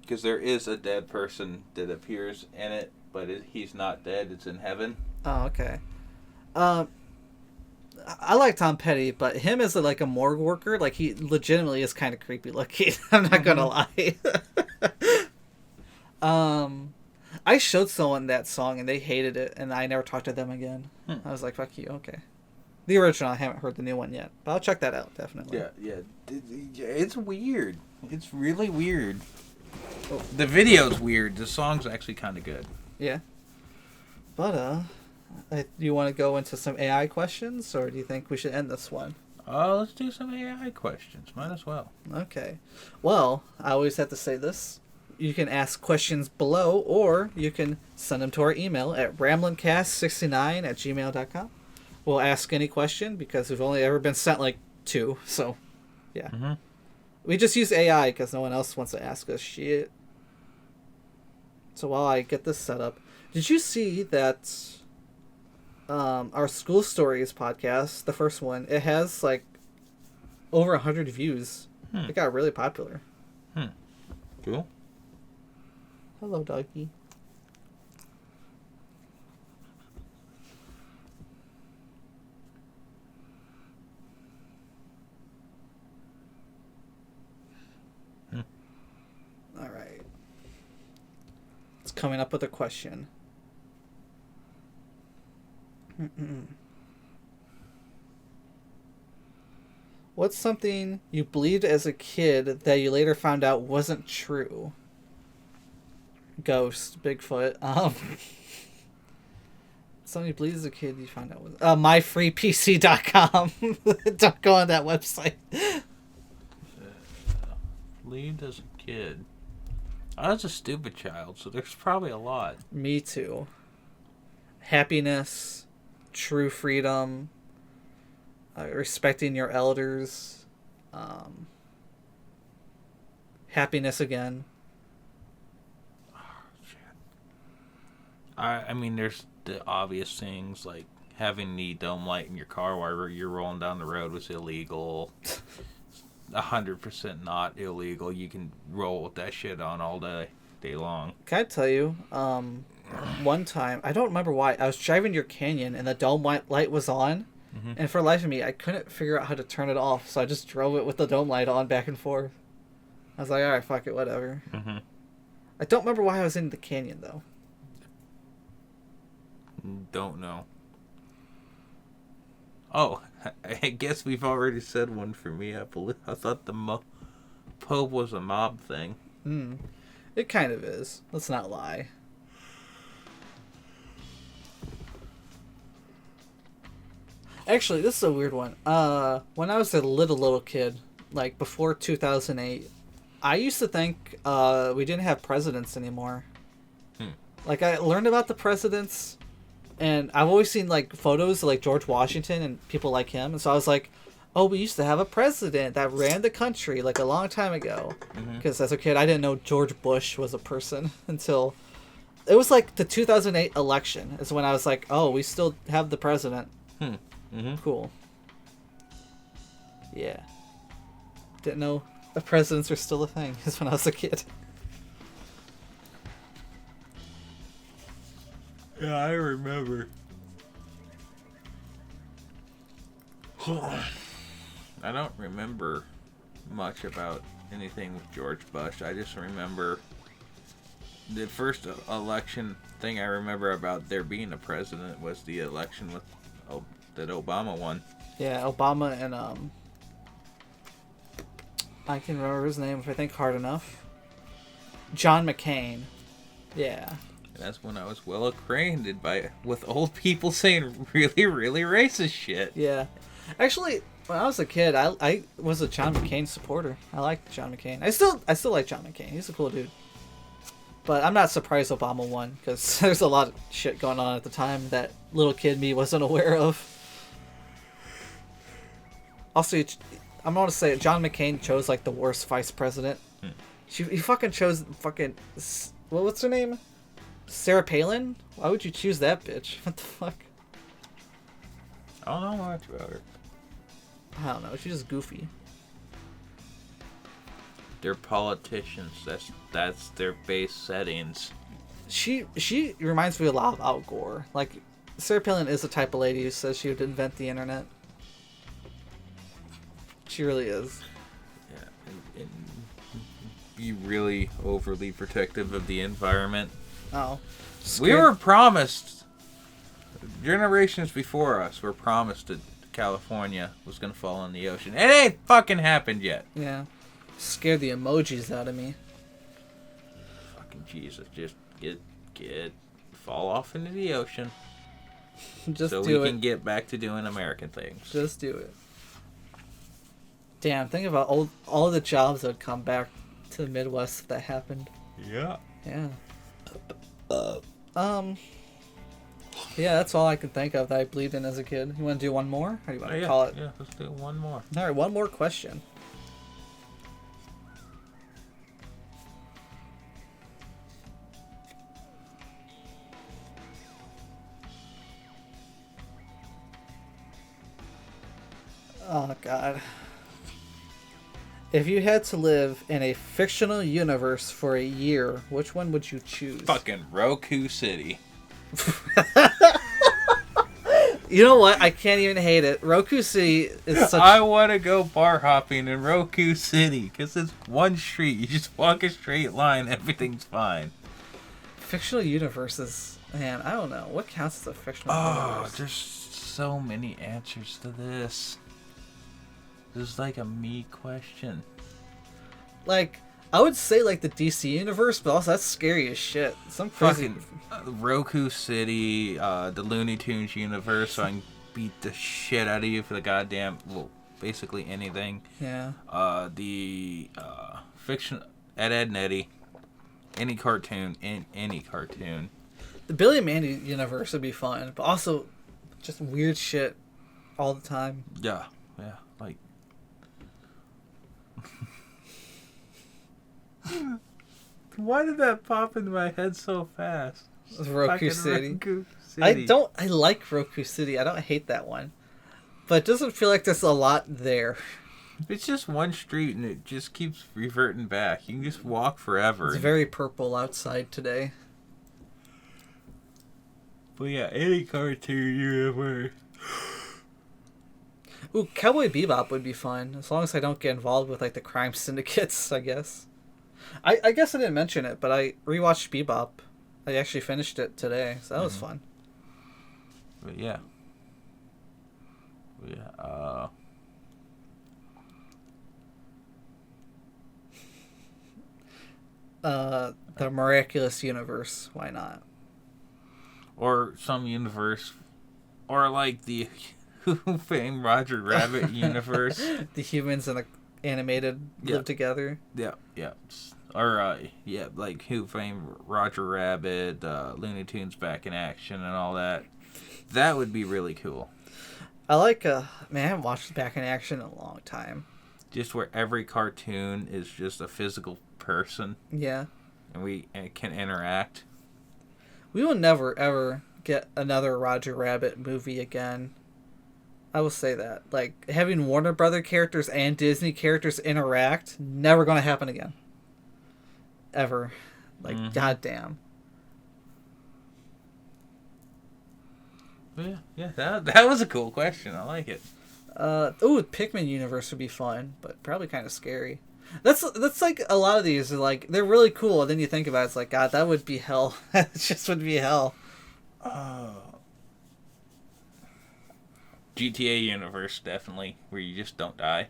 [SPEAKER 2] Because there is a dead person that appears in it, but he's not dead. It's in heaven.
[SPEAKER 1] Oh, okay. I like Tom Petty, but him as a morgue worker, like he legitimately is kind of creepy looking. I'm not gonna lie. I showed someone that song and they hated it, and I never talked to them again. I was like, "Fuck you." Okay. The original, I haven't heard the new one yet, but I'll check that out definitely.
[SPEAKER 2] Yeah. It's weird. It's really weird. The video's weird. The song's actually kind of good.
[SPEAKER 1] Yeah. But do you want to go into some AI questions, or do you think we should end this one?
[SPEAKER 2] Let's do some AI questions. Might as well.
[SPEAKER 1] Okay. Well, I always have to say this. You can ask questions below, or you can send them to our email at ramblincast69@gmail.com. We'll ask any question because we've only ever been sent 2, so yeah.
[SPEAKER 2] Mm-hmm.
[SPEAKER 1] We just use AI because no one else wants to ask us shit. So while I get this set up, did you see that our School Stories podcast, the first one, it has over 100 views. It got really popular.
[SPEAKER 2] Cool.
[SPEAKER 1] Hello, doggy. All right. It's coming up with a question. What's something you believed as a kid that you later found out wasn't true? Ghost, Bigfoot. Something you believed as a kid you found out was myfreepc.com. Don't go on that website.
[SPEAKER 2] Believed as a kid. I was a stupid child, so there's probably a lot.
[SPEAKER 1] Me too. Happiness, true freedom, respecting your elders, happiness again.
[SPEAKER 2] Oh, shit. I mean, there's the obvious things like having the dome light in your car while you're rolling down the road was illegal. 100% not illegal. You can roll with that shit on all day long.
[SPEAKER 1] Can I tell you, one time, I don't remember why, I was driving your Canyon and the dome light was on, and for the life of me, I couldn't figure out how to turn it off, so I just drove it with the dome light on back and forth. I was like, alright, fuck it, whatever. I don't remember why I was in the Canyon, though.
[SPEAKER 2] Don't know. Oh, I guess we've already said one for me. I thought the Pope was a mob thing.
[SPEAKER 1] It kind of is. Let's not lie. Actually, this is a weird one. When I was a little kid, like before 2008, I used to think we didn't have presidents anymore. Like, I learned about the presidents, and I've always seen like photos of like George Washington and people like him, and so I was like, oh, we used to have a president that ran the country like a long time ago. Because as a kid, I didn't know George Bush was a person until it was like the 2008 election is when I was like, oh, we still have the president. Cool. Yeah. Didn't know the presidents were still a thing is when I was a kid.
[SPEAKER 2] Yeah, I remember. I don't remember much about anything with George Bush. I just remember the first election thing I remember about there being a president was the election with that Obama won.
[SPEAKER 1] Yeah, Obama and I can remember his name if I think hard enough. John McCain. Yeah.
[SPEAKER 2] That's when I was well acquainted with old people saying really, really racist shit.
[SPEAKER 1] Yeah. Actually, when I was a kid, I was a John McCain supporter. I liked John McCain. I still like John McCain. He's a cool dude. But I'm not surprised Obama won, because there's a lot of shit going on at the time that little kid me wasn't aware of. Also, I'm going to say John McCain chose like the worst vice president. He fucking chose what's her name? Sarah Palin? Why would you choose that bitch? What the fuck?
[SPEAKER 2] I don't know much about her.
[SPEAKER 1] I don't know. She's just goofy.
[SPEAKER 2] They're politicians. That's their base settings.
[SPEAKER 1] She reminds me a lot of Al Gore. Like, Sarah Palin is the type of lady who says she would invent the internet. She really is.
[SPEAKER 2] Yeah, and be really overly protective of the environment.
[SPEAKER 1] Oh.
[SPEAKER 2] We were promised, generations before us were promised that California was going to fall in the ocean. It ain't fucking happened yet.
[SPEAKER 1] Yeah. Scared the emojis out of me.
[SPEAKER 2] Fucking Jesus, just fall off into the ocean.
[SPEAKER 1] Just
[SPEAKER 2] so
[SPEAKER 1] do
[SPEAKER 2] we
[SPEAKER 1] it.
[SPEAKER 2] can get back to doing American things.
[SPEAKER 1] Just do it. Damn, think about all the jobs that would come back to the Midwest if that happened.
[SPEAKER 2] Yeah.
[SPEAKER 1] Yeah. Yeah, that's all I can think of that I believed in as a kid. You want to do one more? Or do you want to call it?
[SPEAKER 2] Yeah, let's do one more.
[SPEAKER 1] All right, one more question. Oh, God. If you had to live in a fictional universe for a year, which one would you choose?
[SPEAKER 2] Fucking Roku City.
[SPEAKER 1] You know what? I can't even hate it. Roku City is such...
[SPEAKER 2] I want to go bar hopping in Roku City because it's one street. You just walk a straight line. Everything's fine.
[SPEAKER 1] Fictional universes. Man, I don't know. What counts as a fictional universe?
[SPEAKER 2] There's so many answers to this. This is like a me question.
[SPEAKER 1] Like, I would say like the DC universe, but also that's scary as shit. Some crazy.
[SPEAKER 2] Fucking Roku City, the Looney Tunes universe, so I can beat the shit out of you for the goddamn, well, basically anything.
[SPEAKER 1] Yeah.
[SPEAKER 2] The fiction, Ed, and Eddie, any cartoon, any cartoon.
[SPEAKER 1] The Billy and Mandy universe would be fun, but also just weird shit all the time.
[SPEAKER 2] Yeah, like. Why did that pop into my head so fast?
[SPEAKER 1] Roku City.
[SPEAKER 2] Roku City.
[SPEAKER 1] I like Roku City. I don't hate that one. But it doesn't feel like there's a lot there.
[SPEAKER 2] It's just one street and it just keeps reverting back. You can just walk forever.
[SPEAKER 1] It's very purple outside today.
[SPEAKER 2] But yeah, any cartoon universe.
[SPEAKER 1] Ooh, Cowboy Bebop would be fun. As long as I don't get involved with like the crime syndicates, I guess. I guess I didn't mention it, but I rewatched Bebop. I actually finished it today, so that was fun.
[SPEAKER 2] But yeah.
[SPEAKER 1] The Miraculous Universe. Why not?
[SPEAKER 2] Or some universe. Or like the Who Framed Roger Rabbit universe.
[SPEAKER 1] The humans and the animated live together.
[SPEAKER 2] Yeah. Or, like Who Framed Roger Rabbit, Looney Tunes Back in Action and all that. That would be really cool.
[SPEAKER 1] I like, man, I haven't watched Back in Action in a long time.
[SPEAKER 2] Just where every cartoon is just a physical person.
[SPEAKER 1] Yeah.
[SPEAKER 2] And we can interact.
[SPEAKER 1] We will never, ever get another Roger Rabbit movie again. I will say that. Like, having Warner Brother characters and Disney characters interact, never going to happen again. Ever. Like, goddamn.
[SPEAKER 2] Yeah, that was a cool question. I like it.
[SPEAKER 1] Pikmin universe would be fun, but probably kind of scary. That's like a lot of these are like they're really cool, and then you think about it, it's like God, that would be hell. It just would be hell.
[SPEAKER 2] GTA universe definitely, where you just don't die.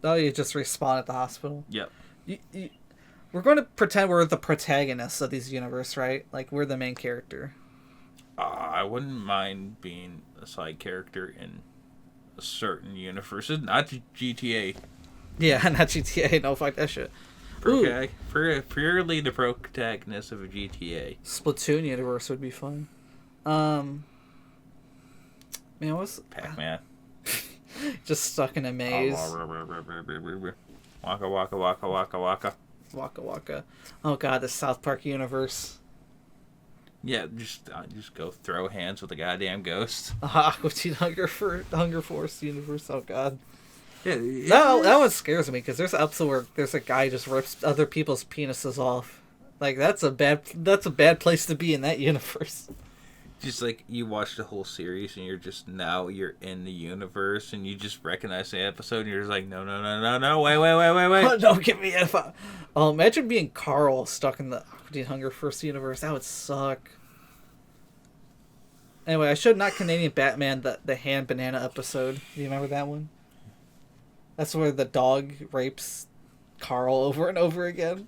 [SPEAKER 1] Oh, you just respawn at the hospital.
[SPEAKER 2] Yep.
[SPEAKER 1] We're going to pretend we're the protagonists of these universe, right? Like we're the main character.
[SPEAKER 2] I wouldn't mind being a side character in a certain universe, not GTA.
[SPEAKER 1] Yeah, not GTA. No, fuck that shit.
[SPEAKER 2] Purely the protagonist of a GTA.
[SPEAKER 1] Splatoon universe would be fun. Man, what's
[SPEAKER 2] Pac-Man?
[SPEAKER 1] Just stuck in a maze.
[SPEAKER 2] Waka waka waka waka waka.
[SPEAKER 1] Waka waka. Oh god, the South Park universe.
[SPEAKER 2] Yeah, just go throw hands with a goddamn ghost.
[SPEAKER 1] Aqua Teen Hunger Force universe. Oh god.
[SPEAKER 2] Yeah,
[SPEAKER 1] that one scares me because there's an episode where there's a guy just rips other people's penises off. Like that's a bad place to be in that universe.
[SPEAKER 2] Just like you watch the whole series and you're in the universe and you just recognize the episode and you're just like no wait.
[SPEAKER 1] Don't get me if imagine being Carl stuck in the Aqua Teen Hunger Force universe. That would suck. Anyway, I showed Not Canadian Batman the hand banana episode. Do you remember that one? That's where the dog rapes Carl over and over again.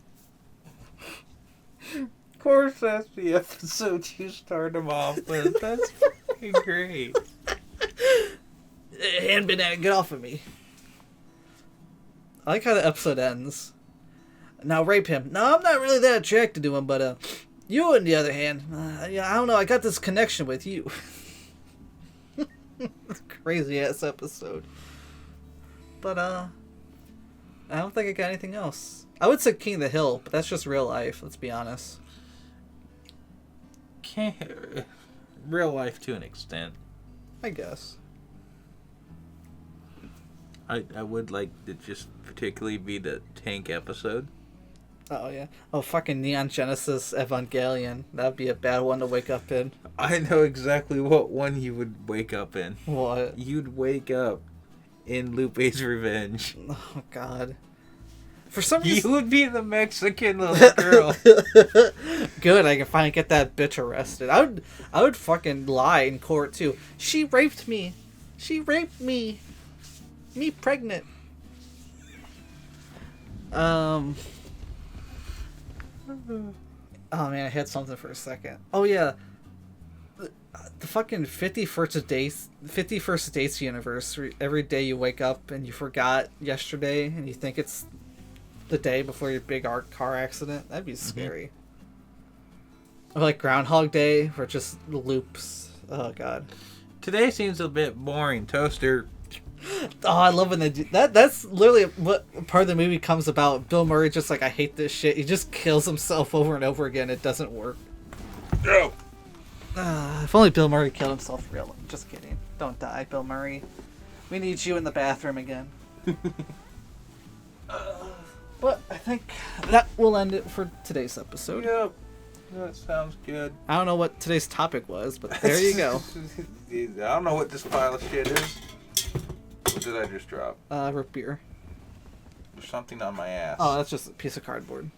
[SPEAKER 2] Of course, that's the episode you start him off with. That's fucking great.
[SPEAKER 1] Hand banana, get off of me. I like how the episode ends. Now rape him. No, I'm not really that attracted to him, but you on the other hand, I don't know, I got this connection with you. Crazy ass episode. But I don't think I got anything else. I would say King of the Hill, but that's just real life, let's be honest.
[SPEAKER 2] Real life to an extent.
[SPEAKER 1] I guess.
[SPEAKER 2] I would like to just particularly be the tank episode.
[SPEAKER 1] Oh, yeah. Oh, fucking Neon Genesis Evangelion. That'd be a bad one to wake up in.
[SPEAKER 2] I know exactly what one you would wake up in.
[SPEAKER 1] What?
[SPEAKER 2] You'd wake up in Lupe's Revenge.
[SPEAKER 1] Oh, God. For some reason...
[SPEAKER 2] You would be the Mexican little girl.
[SPEAKER 1] Good, I can finally get that bitch arrested. I would fucking lie in court, too. She raped me. She raped me. Me pregnant. Oh man, I had something for a second. Oh yeah, the fucking 51st dates anniversary. Every day you wake up and you forgot yesterday, and you think it's the day before your big car accident. That'd be scary. Or like Groundhog Day, where it just loops. Oh god.
[SPEAKER 2] Today seems a bit boring. Toaster.
[SPEAKER 1] Oh, I love when they do that. That's literally what part of the movie comes about. Bill Murray just like, I hate this shit. He just kills himself over and over again. It doesn't work.
[SPEAKER 2] No.
[SPEAKER 1] If only Bill Murray killed himself real. Just kidding. Don't die, Bill Murray. We need you in the bathroom again. But I think that will end it for today's episode.
[SPEAKER 2] Yep. That sounds good.
[SPEAKER 1] I don't know what today's topic was, but there you go.
[SPEAKER 2] I don't know what this pile of shit is. What did I just drop?
[SPEAKER 1] Root beer.
[SPEAKER 2] There's something on my ass.
[SPEAKER 1] Oh, that's just a piece of cardboard.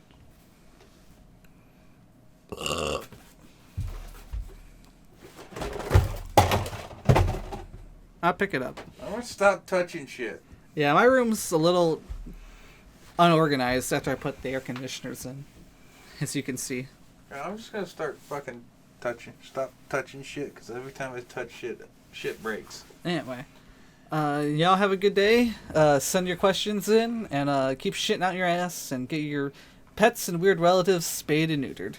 [SPEAKER 1] I'll pick it up.
[SPEAKER 2] I'm gonna stop touching shit.
[SPEAKER 1] Yeah, my room's a little unorganized after I put the air conditioners in, as you can see.
[SPEAKER 2] I'm just gonna start fucking stop touching shit, because every time I touch shit breaks.
[SPEAKER 1] Anyway, y'all have a good day. Send your questions in, and keep shitting out your ass, and get your pets and weird relatives spayed and neutered.